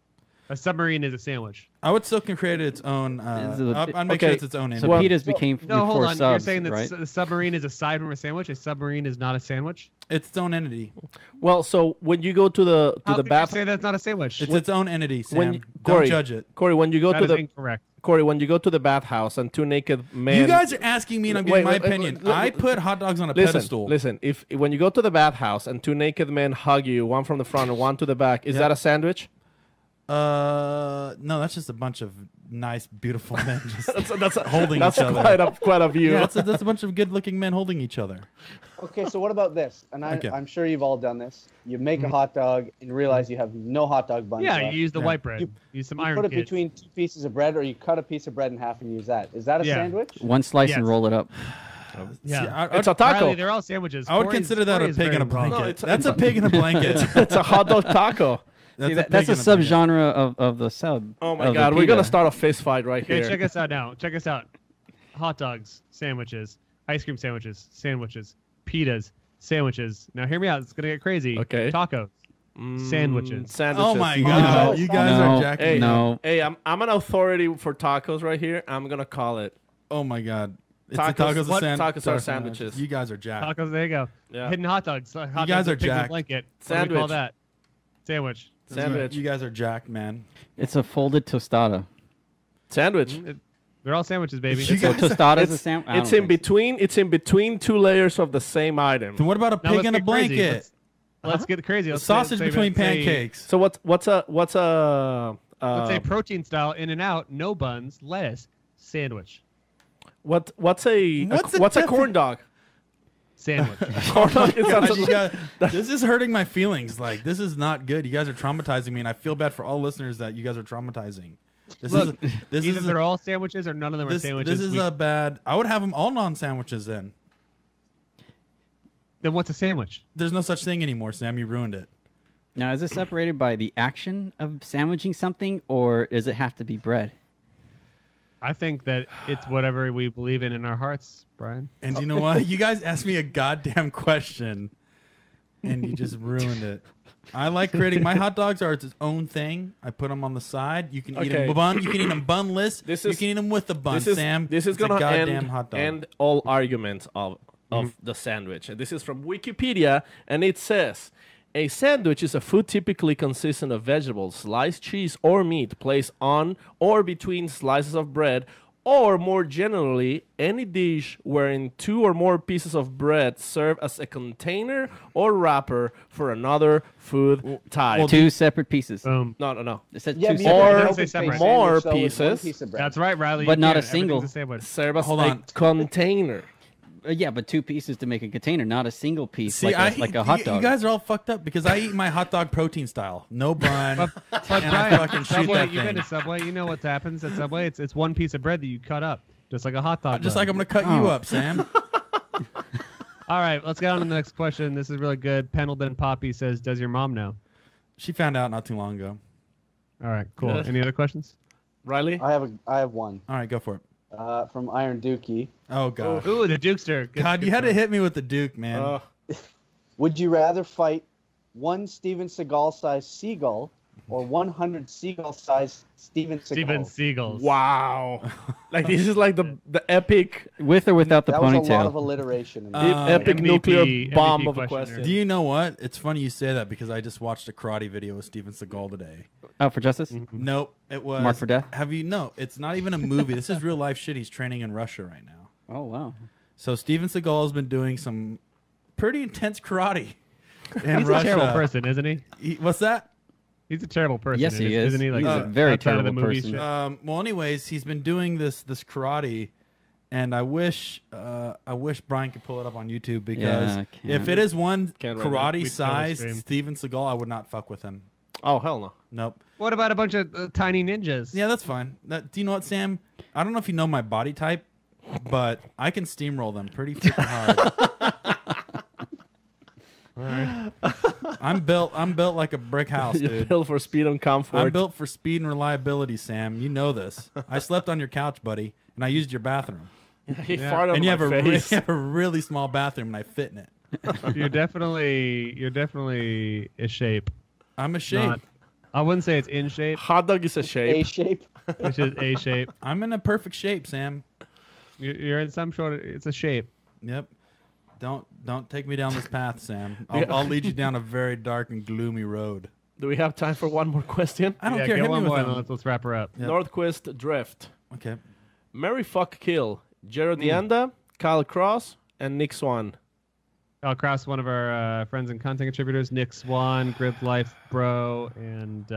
[SPEAKER 4] A submarine is a sandwich.
[SPEAKER 5] I would still create its own. I'd make sure it's its own
[SPEAKER 6] So
[SPEAKER 5] entity.
[SPEAKER 6] pitas became
[SPEAKER 4] No, hold
[SPEAKER 6] before
[SPEAKER 4] on.
[SPEAKER 6] subs,
[SPEAKER 4] You're saying that
[SPEAKER 6] right?
[SPEAKER 4] the submarine is aside from a sandwich. A submarine is not a sandwich.
[SPEAKER 5] It's its own entity.
[SPEAKER 3] Well, so when you go to the
[SPEAKER 4] How could you
[SPEAKER 3] bath,
[SPEAKER 4] say that's not a sandwich?
[SPEAKER 5] It's its own entity, Sam.
[SPEAKER 3] when
[SPEAKER 5] Don't
[SPEAKER 3] Corey,
[SPEAKER 5] judge it.
[SPEAKER 3] Corey, when you go
[SPEAKER 4] That
[SPEAKER 3] to
[SPEAKER 4] is
[SPEAKER 3] the
[SPEAKER 4] incorrect.
[SPEAKER 3] Corey, when you go to the bathhouse and two naked men,
[SPEAKER 5] You guys are asking me, and I'm giving
[SPEAKER 3] Wait,
[SPEAKER 5] my
[SPEAKER 3] wait,
[SPEAKER 5] opinion.
[SPEAKER 3] wait,
[SPEAKER 5] I put hot dogs on a
[SPEAKER 3] listen,
[SPEAKER 5] pedestal.
[SPEAKER 3] listen. If when you go to the bathhouse and two naked men hug you, one from the front and one to the back, is that a sandwich?
[SPEAKER 5] No, that's just a bunch of nice, beautiful men just
[SPEAKER 3] That's
[SPEAKER 5] holding
[SPEAKER 3] that's
[SPEAKER 5] each other.
[SPEAKER 3] quite a view.
[SPEAKER 5] Yeah, that's a bunch of good-looking men holding each other.
[SPEAKER 7] Okay, so what about this? And
[SPEAKER 5] Okay.
[SPEAKER 7] I'm sure you've all done this. You make a hot dog and realize you have no hot dog buns
[SPEAKER 4] Yeah,
[SPEAKER 7] left.
[SPEAKER 4] you use the white bread.
[SPEAKER 7] You-
[SPEAKER 4] Use some
[SPEAKER 7] You
[SPEAKER 4] iron
[SPEAKER 7] put it
[SPEAKER 4] kids.
[SPEAKER 7] between two pieces of bread, or you cut a piece of bread in half and use that. Is that a
[SPEAKER 4] Yeah.
[SPEAKER 7] sandwich?
[SPEAKER 6] One slice and
[SPEAKER 4] Yes.
[SPEAKER 6] roll it up.
[SPEAKER 4] Yeah.
[SPEAKER 5] See, I-
[SPEAKER 3] It's a taco.
[SPEAKER 4] Riley, they're all sandwiches.
[SPEAKER 5] I would
[SPEAKER 4] Corey's-
[SPEAKER 5] consider that a
[SPEAKER 4] Corey's
[SPEAKER 5] pig in a
[SPEAKER 4] very wrong.
[SPEAKER 5] blanket. That's a pig in a blanket.
[SPEAKER 3] It's a hot dog taco.
[SPEAKER 6] See,
[SPEAKER 5] a
[SPEAKER 6] that's
[SPEAKER 5] pig
[SPEAKER 6] a
[SPEAKER 5] in blanket.
[SPEAKER 6] subgenre of the sub.
[SPEAKER 3] Oh my
[SPEAKER 6] of the
[SPEAKER 3] God, we're
[SPEAKER 6] pita.
[SPEAKER 3] gonna start a fist fight right
[SPEAKER 4] Okay,
[SPEAKER 3] here.
[SPEAKER 4] check us out now. Check us out. Hot dogs, sandwiches, ice cream sandwiches, pitas, sandwiches. Now hear me out. It's gonna get crazy.
[SPEAKER 3] Okay.
[SPEAKER 4] Tacos, sandwiches.
[SPEAKER 3] Sandwiches.
[SPEAKER 5] Oh my
[SPEAKER 7] No.
[SPEAKER 5] god, you guys
[SPEAKER 6] No.
[SPEAKER 5] are jacking.
[SPEAKER 3] Hey,
[SPEAKER 5] me.
[SPEAKER 6] No.
[SPEAKER 3] hey, I'm an authority for tacos right here. I'm gonna call it.
[SPEAKER 5] Oh my god. It's
[SPEAKER 3] Tacos-
[SPEAKER 5] the tacos
[SPEAKER 3] what?
[SPEAKER 5] of
[SPEAKER 3] Tacos are sandwiches.
[SPEAKER 5] You guys are jacked.
[SPEAKER 4] Tacos. There you go.
[SPEAKER 3] Yeah.
[SPEAKER 4] Hidden hot dogs. Hot
[SPEAKER 5] guys
[SPEAKER 4] dogs
[SPEAKER 5] are
[SPEAKER 4] with pig in a
[SPEAKER 5] jacked.
[SPEAKER 4] blanket. What do we call
[SPEAKER 3] Sandwich.
[SPEAKER 4] that? Sandwich.
[SPEAKER 3] Sandwich.
[SPEAKER 5] You guys are jacked, man.
[SPEAKER 6] It's a folded tostada.
[SPEAKER 3] Sandwich.
[SPEAKER 4] They're all sandwiches, baby.
[SPEAKER 5] You
[SPEAKER 6] So
[SPEAKER 5] guys-
[SPEAKER 6] tostada is a
[SPEAKER 3] It's,
[SPEAKER 6] sandwich.
[SPEAKER 3] it's in between. It's in between two layers of the same item.
[SPEAKER 5] Then what about a
[SPEAKER 4] Now
[SPEAKER 5] pig
[SPEAKER 4] let's
[SPEAKER 5] in a
[SPEAKER 4] get crazy.
[SPEAKER 5] blanket?
[SPEAKER 4] Let's get crazy. Let's
[SPEAKER 5] Sausage
[SPEAKER 4] say-
[SPEAKER 5] between
[SPEAKER 4] say-
[SPEAKER 5] pancakes.
[SPEAKER 3] So what's a
[SPEAKER 4] Let's say protein style, in and out, no buns, lettuce, sandwich.
[SPEAKER 3] what's a
[SPEAKER 5] What's the
[SPEAKER 3] what's a
[SPEAKER 5] difference?
[SPEAKER 3] corn dog?
[SPEAKER 4] Sandwich.
[SPEAKER 3] Corn dog is
[SPEAKER 5] God,
[SPEAKER 3] not-
[SPEAKER 5] you guys- this is hurting my feelings. Like, this is not good. You guys are traumatizing me, and I feel bad for all listeners that you guys are traumatizing.
[SPEAKER 4] Look,
[SPEAKER 5] this
[SPEAKER 4] Either
[SPEAKER 5] is
[SPEAKER 4] they're all sandwiches or none of them are
[SPEAKER 5] this
[SPEAKER 4] sandwiches.
[SPEAKER 5] is a bad. I would have them all non-sandwiches then.
[SPEAKER 4] Then what's a sandwich?
[SPEAKER 5] There's no such thing anymore, Sam. You ruined it.
[SPEAKER 6] Now, is it separated by the action of sandwiching something, or does it have to be bread?
[SPEAKER 4] I think that it's whatever we believe in our hearts, Brian.
[SPEAKER 5] And you know what? You guys asked me a goddamn question, and you just ruined it. I like creating my hot dogs are its own thing. I put them on the side. You can eat
[SPEAKER 3] Okay.
[SPEAKER 5] them bun. You can eat them bunless.
[SPEAKER 3] This
[SPEAKER 5] You
[SPEAKER 3] is-
[SPEAKER 5] can eat them with the bun,
[SPEAKER 3] This is
[SPEAKER 5] Sam.
[SPEAKER 3] this is
[SPEAKER 5] It's a
[SPEAKER 3] gonna
[SPEAKER 5] goddamn hot dog.
[SPEAKER 3] end all arguments of the sandwich. And this is from Wikipedia, and it says a sandwich is a food typically consisting of vegetables, sliced cheese, or meat placed on or between slices of bread, or more generally, any dish wherein two or more pieces of bread serve as a container or wrapper for another food type.
[SPEAKER 6] Two separate pieces.
[SPEAKER 4] Boom.
[SPEAKER 3] No.
[SPEAKER 6] It said
[SPEAKER 7] Yeah,
[SPEAKER 6] two
[SPEAKER 7] but
[SPEAKER 6] separate.
[SPEAKER 3] Or
[SPEAKER 7] you
[SPEAKER 4] Or
[SPEAKER 7] can say
[SPEAKER 4] separate.
[SPEAKER 3] more
[SPEAKER 7] sandwich, though, with one
[SPEAKER 3] pieces.
[SPEAKER 7] piece of bread.
[SPEAKER 4] That's right, Riley.
[SPEAKER 6] But
[SPEAKER 4] you
[SPEAKER 6] not a
[SPEAKER 4] can't.
[SPEAKER 6] single.
[SPEAKER 4] Everything's a sandwich.
[SPEAKER 3] Serve as
[SPEAKER 5] Hold
[SPEAKER 3] a
[SPEAKER 5] on.
[SPEAKER 3] container.
[SPEAKER 6] Yeah, but two pieces to make a container, not a single piece
[SPEAKER 5] See,
[SPEAKER 6] like a hot dog.
[SPEAKER 5] You guys are all fucked up because I eat my hot dog protein style, no bun.
[SPEAKER 4] But
[SPEAKER 5] and I
[SPEAKER 4] Brian,
[SPEAKER 5] fucking shoot
[SPEAKER 4] Subway,
[SPEAKER 5] that
[SPEAKER 4] you've been
[SPEAKER 5] thing.
[SPEAKER 4] to Subway. You know what happens at Subway. It's one piece of bread that you cut up, just like a hot dog.
[SPEAKER 5] Just
[SPEAKER 4] bun.
[SPEAKER 5] like I'm gonna cut you up, Sam.
[SPEAKER 4] All right, let's get on to the next question. This is really good. Pendleton Poppy says, "Does your mom know?"
[SPEAKER 5] She found out not too long ago.
[SPEAKER 4] All right, cool.
[SPEAKER 3] Yes.
[SPEAKER 4] Any other questions?
[SPEAKER 3] Riley?
[SPEAKER 7] I have one
[SPEAKER 5] All right, go for it.
[SPEAKER 7] from Iron Dookie.
[SPEAKER 5] Oh god,
[SPEAKER 4] Ooh, the Dukester. Good-
[SPEAKER 5] God,
[SPEAKER 4] good
[SPEAKER 5] you had to
[SPEAKER 4] stuff.
[SPEAKER 5] hit me with the Duke, man.
[SPEAKER 7] Would you rather fight one Steven Seagal-sized seagull or 100 seagull-sized Steven Seagal?
[SPEAKER 4] Steven Seagulls.
[SPEAKER 3] Wow. Like this is like the epic
[SPEAKER 6] With or without the
[SPEAKER 7] That was a lot of
[SPEAKER 6] ponytail?
[SPEAKER 7] alliteration. In
[SPEAKER 3] the
[SPEAKER 7] there.
[SPEAKER 3] epic
[SPEAKER 4] MVP
[SPEAKER 3] nuclear bomb
[SPEAKER 4] MVP
[SPEAKER 3] of a
[SPEAKER 4] question.
[SPEAKER 3] question.
[SPEAKER 5] Do you know what? It's funny you say that because I just watched a karate video with Steven Seagal today.
[SPEAKER 6] Out for justice?
[SPEAKER 5] Nope, it was
[SPEAKER 6] Marked for Death?
[SPEAKER 5] Have you? No, it's not even a movie. This is real life shit. He's training in Russia right now.
[SPEAKER 6] Oh, wow.
[SPEAKER 5] So Steven Seagal has been doing some pretty intense karate in
[SPEAKER 4] He's
[SPEAKER 5] Russia.
[SPEAKER 4] a terrible person, isn't he?
[SPEAKER 5] What's that?
[SPEAKER 4] He's a terrible person.
[SPEAKER 6] Yes, he is.
[SPEAKER 4] Isn't he? Like
[SPEAKER 6] He's a very
[SPEAKER 4] outside of the
[SPEAKER 6] terrible
[SPEAKER 4] movie
[SPEAKER 6] person.
[SPEAKER 4] shit.
[SPEAKER 5] Well, anyways, he's been doing this karate, and I wish Brian could pull it up on YouTube because
[SPEAKER 6] Yeah, I
[SPEAKER 5] if
[SPEAKER 6] can't.
[SPEAKER 5] it is one
[SPEAKER 3] Can't right now.
[SPEAKER 5] karate
[SPEAKER 4] We
[SPEAKER 5] size
[SPEAKER 4] totally stream.
[SPEAKER 5] Steven Seagal, I would not fuck with him.
[SPEAKER 3] Oh hell no.
[SPEAKER 5] Nope.
[SPEAKER 4] What about a bunch of tiny ninjas?
[SPEAKER 5] Yeah, that's fine. Do you know what, Sam? I don't know if you know my body type, but I can steamroll them pretty freaking hard. I'm built like a brick house,
[SPEAKER 3] You're
[SPEAKER 5] dude.
[SPEAKER 3] built for speed and comfort.
[SPEAKER 5] I'm built for speed and reliability, Sam. You know this. I slept on your couch, buddy, and I used your bathroom.
[SPEAKER 3] He farted on
[SPEAKER 5] And you have,
[SPEAKER 3] my
[SPEAKER 5] you
[SPEAKER 3] face.
[SPEAKER 5] have a really small bathroom, and I fit in it.
[SPEAKER 4] You're definitely a shape.
[SPEAKER 5] I'm a shape.
[SPEAKER 4] Not, I wouldn't say it's in shape.
[SPEAKER 3] Hot dog is a shape.
[SPEAKER 7] A shape.
[SPEAKER 4] Which is A shape.
[SPEAKER 5] I'm in a perfect shape, Sam.
[SPEAKER 4] You're in some sort of. It's a shape.
[SPEAKER 5] Yep. Don't take me down this path, Sam. I'll lead you down a very dark and gloomy road.
[SPEAKER 3] Do we have time for one more question?
[SPEAKER 5] I don't
[SPEAKER 4] Yeah,
[SPEAKER 5] care.
[SPEAKER 4] get
[SPEAKER 5] Hit me
[SPEAKER 4] one
[SPEAKER 5] with
[SPEAKER 4] more
[SPEAKER 5] them.
[SPEAKER 4] and let's wrap her up.
[SPEAKER 5] Yep.
[SPEAKER 3] Northquist Drift.
[SPEAKER 5] Okay.
[SPEAKER 3] Marry, fuck, kill. Jared Deanda, Kyle Cross, and Nick Swan.
[SPEAKER 4] I'll cross one of our friends and content contributors, Nick Swan, Gridlifer bro, and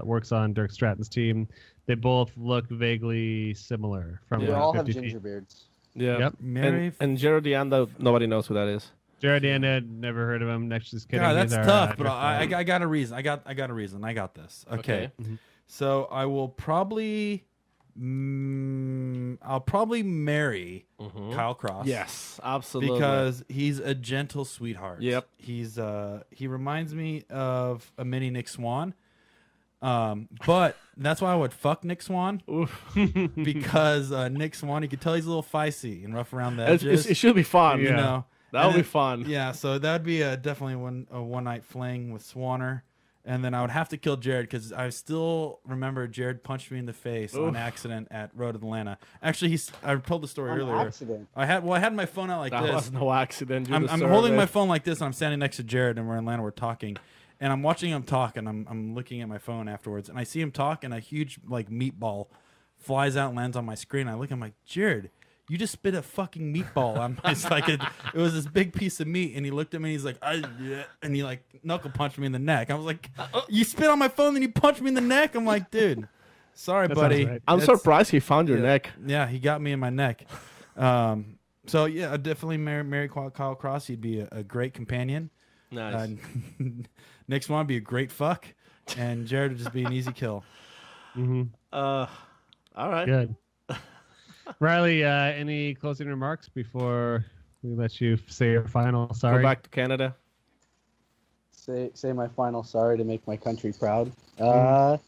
[SPEAKER 4] works on Dirk Stratton's team. They both look vaguely similar from
[SPEAKER 7] They all have
[SPEAKER 4] 50 feet.
[SPEAKER 7] ginger beards.
[SPEAKER 3] Yeah.
[SPEAKER 4] Yep.
[SPEAKER 5] Mary.
[SPEAKER 3] And Jared Deanda, nobody knows who that is.
[SPEAKER 4] Jared Deanda, never heard of him. Next, just kidding.
[SPEAKER 5] God, that's
[SPEAKER 4] He's our,
[SPEAKER 5] tough, but
[SPEAKER 4] Drift
[SPEAKER 5] I
[SPEAKER 4] guy.
[SPEAKER 5] got a reason. I got a reason. I got this. Okay.
[SPEAKER 3] Okay.
[SPEAKER 5] So I will probably, I'll probably marry Kyle Cross.
[SPEAKER 3] Yes, absolutely.
[SPEAKER 5] Because he's a gentle sweetheart.
[SPEAKER 3] Yep.
[SPEAKER 5] He's he reminds me of a mini Nick Swan. But that's why I would fuck Nick Swan. Because Nick Swan, you could tell he's a little feisty and rough around the edges.
[SPEAKER 3] It should be fun.
[SPEAKER 5] You
[SPEAKER 4] Yeah.
[SPEAKER 5] know.
[SPEAKER 3] That would
[SPEAKER 5] And
[SPEAKER 3] be fun.
[SPEAKER 5] Yeah, so that'd be definitely a one night fling with Swanner. And then I would have to kill Jared because I still remember Jared punched me in the face on accident at Road Atlanta. Actually, I told the story
[SPEAKER 7] On
[SPEAKER 5] earlier.
[SPEAKER 7] accident.
[SPEAKER 5] I had my phone out like
[SPEAKER 3] That
[SPEAKER 5] this.
[SPEAKER 3] was no accident. You
[SPEAKER 5] I'm
[SPEAKER 3] deserve
[SPEAKER 5] holding
[SPEAKER 3] it.
[SPEAKER 5] my phone like this, and I'm standing next to Jared, and we're in Atlanta. We're talking, and I'm watching him talk, and I'm looking at my phone afterwards, and I see him talk, and a huge like meatball flies out and lands on my screen. I look, I'm like, Jared, you just spit a fucking meatball on my. It's like it was this big piece of meat, and he looked at me, and he's like, yeah, and he like knuckle punched me in the neck. I was like, you spit on my phone, then you punched me in the neck. I'm like, dude, sorry,
[SPEAKER 4] That
[SPEAKER 5] buddy.
[SPEAKER 4] sounds right.
[SPEAKER 3] I'm
[SPEAKER 5] That's-
[SPEAKER 3] surprised he found your
[SPEAKER 5] yeah.
[SPEAKER 3] neck.
[SPEAKER 5] Yeah, he got me in my neck. So yeah, I'd definitely marry Kyle Cross. He'd be a great companion.
[SPEAKER 3] Nice.
[SPEAKER 5] Nick Swan would be a great fuck, and Jared would just be an easy kill.
[SPEAKER 3] All right.
[SPEAKER 4] Good. Riley, any closing remarks before we let you say your final sorry?
[SPEAKER 3] Go back to Canada.
[SPEAKER 7] Say my final sorry to make my country proud. Yeah,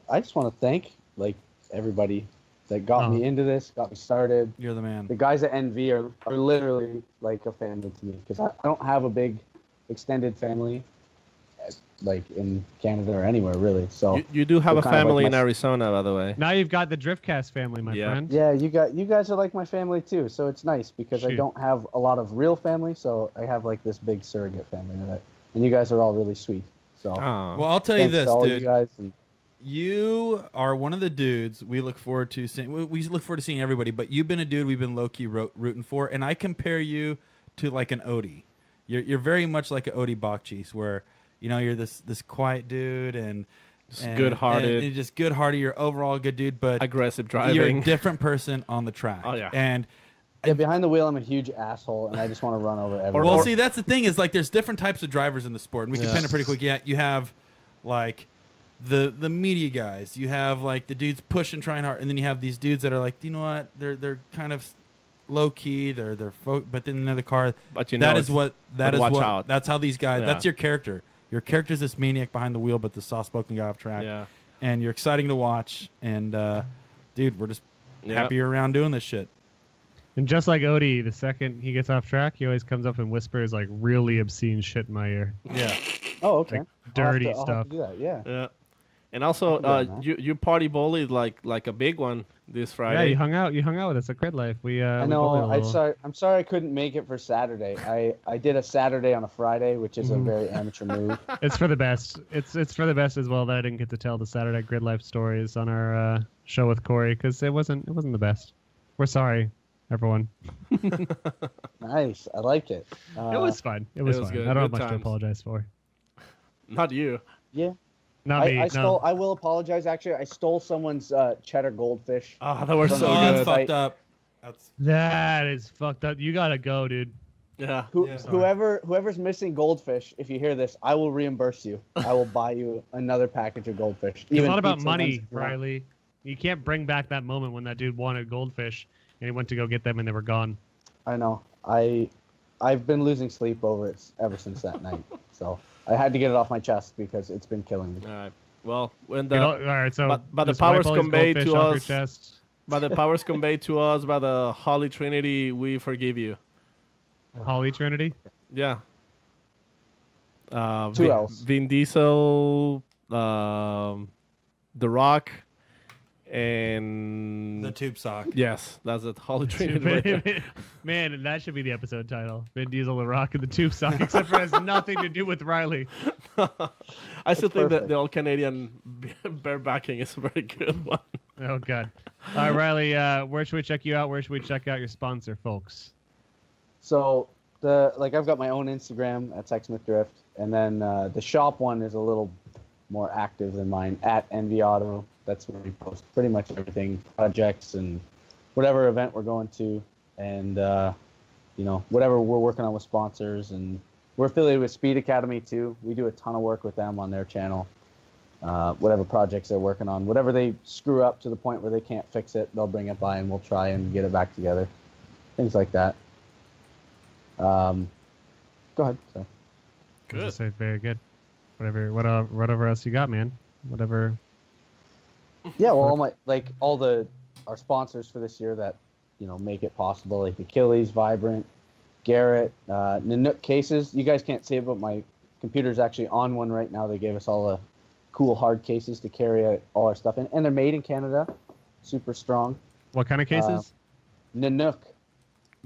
[SPEAKER 7] I just want to thank like everybody that got me into this, got me started.
[SPEAKER 5] You're the man.
[SPEAKER 7] The guys at Envi are literally like a family to me because I don't have a big extended family like in Canada or anywhere really. So
[SPEAKER 3] You do have
[SPEAKER 7] they're
[SPEAKER 3] a
[SPEAKER 7] kind of
[SPEAKER 3] family
[SPEAKER 7] like
[SPEAKER 3] in
[SPEAKER 7] my-
[SPEAKER 3] Arizona, by the way.
[SPEAKER 4] Now you've got the Driftcast family, my
[SPEAKER 3] Yeah.
[SPEAKER 4] friend.
[SPEAKER 7] Yeah, you guys are like my family too, so it's nice because I
[SPEAKER 4] Shoot.
[SPEAKER 7] don't have a lot of real family, so I have like this big surrogate family and you guys are all really sweet. So
[SPEAKER 3] Oh.
[SPEAKER 5] Well, I'll tell you
[SPEAKER 7] thanks
[SPEAKER 5] this,
[SPEAKER 7] to all
[SPEAKER 5] dude.
[SPEAKER 7] you guys. And
[SPEAKER 5] You are one of the dudes we look forward to seeing. We look forward to seeing everybody, but you've been a dude we've been low key rooting for, and I compare you to like an Odie. You're very much like an Odie Bakchis, where you know you're this quiet dude and
[SPEAKER 3] good-hearted.
[SPEAKER 5] and just good-hearted. You're overall a good dude, but
[SPEAKER 3] Aggressive
[SPEAKER 5] you're
[SPEAKER 3] driving.
[SPEAKER 5] a different person on the track.
[SPEAKER 3] Oh, yeah.
[SPEAKER 5] And
[SPEAKER 7] yeah, behind the wheel, I'm a huge asshole, and I just want to run over everyone.
[SPEAKER 5] well, see, that's the thing is like there's different types of drivers in the sport, and we can
[SPEAKER 3] Yeah.
[SPEAKER 5] pin it pretty quick. Yeah, you have like the media guys. You have like the dudes pushing, trying hard, and then you have these dudes that are like, you know what? They're kind of low key. But then another car.
[SPEAKER 3] But you know
[SPEAKER 5] that is
[SPEAKER 3] it's-
[SPEAKER 5] what that
[SPEAKER 3] but
[SPEAKER 5] is
[SPEAKER 3] watch
[SPEAKER 5] what
[SPEAKER 3] out.
[SPEAKER 5] that's how these guys.
[SPEAKER 3] Yeah.
[SPEAKER 5] That's your character. Your character's this maniac behind the wheel, but the soft-spoken guy off track.
[SPEAKER 3] Yeah.
[SPEAKER 5] And you're exciting to watch. And dude, we're just
[SPEAKER 3] Yep.
[SPEAKER 5] happy you're around doing this shit.
[SPEAKER 4] And just like Odie, the second he gets off track, he always comes up and whispers like really obscene shit in my ear.
[SPEAKER 5] Yeah.
[SPEAKER 7] oh, okay.
[SPEAKER 4] like
[SPEAKER 7] I'll have
[SPEAKER 4] dirty
[SPEAKER 7] to- I'll have
[SPEAKER 4] stuff.
[SPEAKER 7] to do that, yeah.
[SPEAKER 3] Yeah. And also,
[SPEAKER 7] Yeah, man.
[SPEAKER 3] you party bullied like a big one this
[SPEAKER 4] Yeah,
[SPEAKER 3] Friday.
[SPEAKER 4] you hung out with us at Gridlife. We
[SPEAKER 7] I
[SPEAKER 4] we
[SPEAKER 7] know.
[SPEAKER 4] bullied a little.
[SPEAKER 7] I'm sorry I couldn't make it for Saturday. I did a Saturday on a Friday, which is a very amateur move.
[SPEAKER 4] It's for the best. It's for the best as well that I didn't get to tell the Saturday Gridlife stories on our show with Corey because it wasn't the best. We're sorry, everyone.
[SPEAKER 7] Nice. I like it.
[SPEAKER 4] It was fun. It was
[SPEAKER 3] was
[SPEAKER 4] fun.
[SPEAKER 3] good.
[SPEAKER 4] I don't have
[SPEAKER 3] Good
[SPEAKER 4] much to
[SPEAKER 3] times.
[SPEAKER 4] apologize for.
[SPEAKER 3] Not you.
[SPEAKER 7] Yeah.
[SPEAKER 4] Not me.
[SPEAKER 7] I stole.
[SPEAKER 4] no.
[SPEAKER 7] I will apologize. Actually, I stole someone's cheddar goldfish.
[SPEAKER 3] Oh, that was
[SPEAKER 7] From
[SPEAKER 3] so
[SPEAKER 7] the
[SPEAKER 5] Oh, that's
[SPEAKER 3] good.
[SPEAKER 7] site.
[SPEAKER 5] fucked up. That's
[SPEAKER 4] That is fucked up. You gotta go, dude.
[SPEAKER 3] Yeah.
[SPEAKER 7] Whoever's missing goldfish, if you hear this, I will reimburse you. I will buy you another package of goldfish.
[SPEAKER 4] It's
[SPEAKER 7] Even
[SPEAKER 4] not about
[SPEAKER 7] pizza ones
[SPEAKER 4] money,
[SPEAKER 7] if you want.
[SPEAKER 4] Riley. You can't bring back that moment when that dude wanted goldfish and he went to go get them and they were gone.
[SPEAKER 7] I know. I've been losing sleep over it ever since that night. So I had to get it off my chest because it's been killing me.
[SPEAKER 3] All right. Well, when
[SPEAKER 4] all
[SPEAKER 3] the
[SPEAKER 4] right, so
[SPEAKER 3] but the
[SPEAKER 4] just wipe
[SPEAKER 3] powers
[SPEAKER 4] all these
[SPEAKER 3] conveyed
[SPEAKER 4] goldfish
[SPEAKER 3] to
[SPEAKER 4] off your
[SPEAKER 3] us-
[SPEAKER 4] chest.
[SPEAKER 3] by the powers conveyed to us by the Holy Trinity, we forgive you.
[SPEAKER 4] Holy Trinity.
[SPEAKER 3] Yeah.
[SPEAKER 7] Two L's.
[SPEAKER 3] Vin Diesel, The Rock, and
[SPEAKER 5] The tube sock.
[SPEAKER 3] yes, that's it. Holy Trinity. Right there.
[SPEAKER 4] Man, that should be the episode title. Vin Diesel, The Rock, and the Tube Sock, except for it has nothing to do with Riley.
[SPEAKER 3] I still think that
[SPEAKER 7] perfect.
[SPEAKER 3] the all Canadian barebacking is a very good one.
[SPEAKER 4] Oh, God. All right, Riley, where should we check you out? Where should we check out your sponsor, folks?
[SPEAKER 7] So I've got my own Instagram at Sexsmith Drift, and then the shop one is a little more active than mine at Envi Auto. That's where we post pretty much everything, projects and whatever event we're going to, and whatever we're working on with sponsors. And we're affiliated with Speed Academy too. We do a ton of work with them on their channel. Whatever projects they're working on, whatever they screw up to the point where they can't fix it, they'll bring it by and we'll try and get it back together. Things like that. Go ahead. Sorry.
[SPEAKER 4] Good. Say very good. Whatever else you got, man. Whatever.
[SPEAKER 7] Yeah, well, our sponsors for this year that make it possible, like Achilles, Vibrant, Garrett, Nanook cases. You guys can't see it, but my computer's actually on one right now. They gave us all the cool hard cases to carry all our stuff in, and they're made in Canada, super strong.
[SPEAKER 4] What kind of cases?
[SPEAKER 7] Nanook.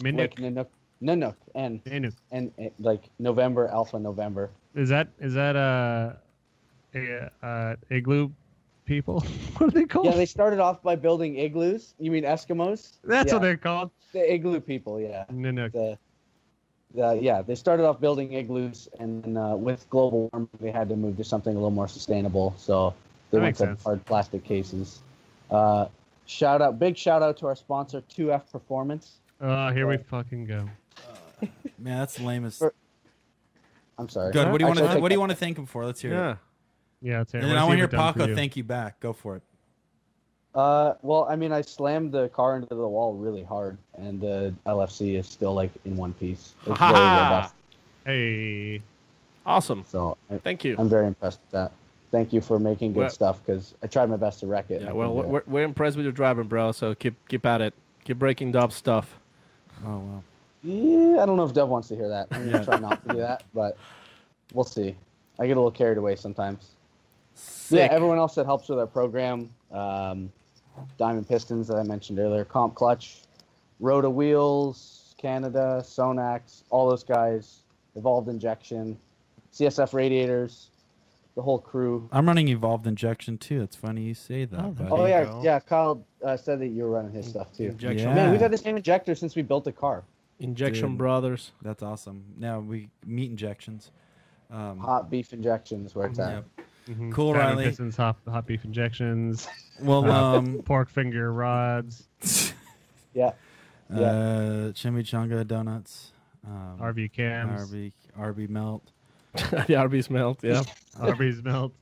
[SPEAKER 4] Minnook.
[SPEAKER 7] Like Nanook, and
[SPEAKER 4] Nanook.
[SPEAKER 7] and like November, Alpha November.
[SPEAKER 4] Is that igloo people? What are they called?
[SPEAKER 7] Yeah, they started off by building igloos. You mean Eskimos?
[SPEAKER 4] That's
[SPEAKER 7] Yeah,
[SPEAKER 4] what they're called.
[SPEAKER 7] the igloo people. Yeah.
[SPEAKER 4] Nanook.
[SPEAKER 7] They started off building igloos, and then, with global warming, they had to move to something a little more sustainable. So they
[SPEAKER 4] That
[SPEAKER 7] went
[SPEAKER 4] makes
[SPEAKER 7] to
[SPEAKER 4] sense.
[SPEAKER 7] hard plastic cases. Big shout out to our sponsor, 2F Performance.
[SPEAKER 4] Oh, here we fucking go.
[SPEAKER 5] Man, that's the lamest.
[SPEAKER 7] I'm sorry.
[SPEAKER 5] Good. What do you want
[SPEAKER 7] Actually, I
[SPEAKER 5] to?
[SPEAKER 7] take
[SPEAKER 5] What do you
[SPEAKER 7] that
[SPEAKER 5] want to thank him for? Let's hear
[SPEAKER 3] Yeah.
[SPEAKER 5] it.
[SPEAKER 4] Yeah, it's here.
[SPEAKER 5] And then I want to hear Paco thank you back. Go for it.
[SPEAKER 7] Well, I mean, I slammed the car into the wall really hard, and the LFC is still like in one piece. It's very robust.
[SPEAKER 4] Hey.
[SPEAKER 3] Awesome.
[SPEAKER 7] So
[SPEAKER 3] Thank you.
[SPEAKER 7] I'm very impressed with that. Thank you for making good
[SPEAKER 3] Well-
[SPEAKER 7] stuff, because I tried my best to wreck it.
[SPEAKER 3] Yeah,
[SPEAKER 7] and I
[SPEAKER 3] well,
[SPEAKER 7] couldn't do it.
[SPEAKER 3] we're impressed with your driving, bro. So keep at it. Keep breaking Dub's stuff.
[SPEAKER 5] Oh wow.
[SPEAKER 7] Yeah, I don't know if Dev wants to hear that. I'm going to try not to do that, but we'll see. I get a little carried away sometimes. Yeah,
[SPEAKER 3] Sick.
[SPEAKER 7] everyone else that helps with our program, Diamond Pistons that I mentioned earlier, Comp Clutch, Rota Wheels, Canada, Sonax, all those guys, Evolved Injection, CSF Radiators, the whole crew.
[SPEAKER 5] I'm running evolved injection too. It's funny you say that. buddy.
[SPEAKER 7] Oh,
[SPEAKER 4] you
[SPEAKER 7] yeah,
[SPEAKER 4] go.
[SPEAKER 7] yeah. Kyle said that you were running his stuff, too.
[SPEAKER 3] Injection.
[SPEAKER 5] Yeah.
[SPEAKER 7] Man, we've had the same injector since we built the car.
[SPEAKER 3] Injection
[SPEAKER 5] Dude.
[SPEAKER 3] Brothers.
[SPEAKER 5] That's awesome. Now we meat injections.
[SPEAKER 7] Hot beef injection is where it's at.
[SPEAKER 5] Yep.
[SPEAKER 4] Mhm.
[SPEAKER 5] Cool,
[SPEAKER 4] Diamond
[SPEAKER 5] Riley.
[SPEAKER 4] Pistons, hot beef injections,
[SPEAKER 5] Well,
[SPEAKER 4] pork finger rods,
[SPEAKER 7] Yeah.
[SPEAKER 5] chimichanga donuts.
[SPEAKER 4] RV cams,
[SPEAKER 5] RB melt.
[SPEAKER 3] The Arby's melt. Yeah.
[SPEAKER 4] Arby's melt.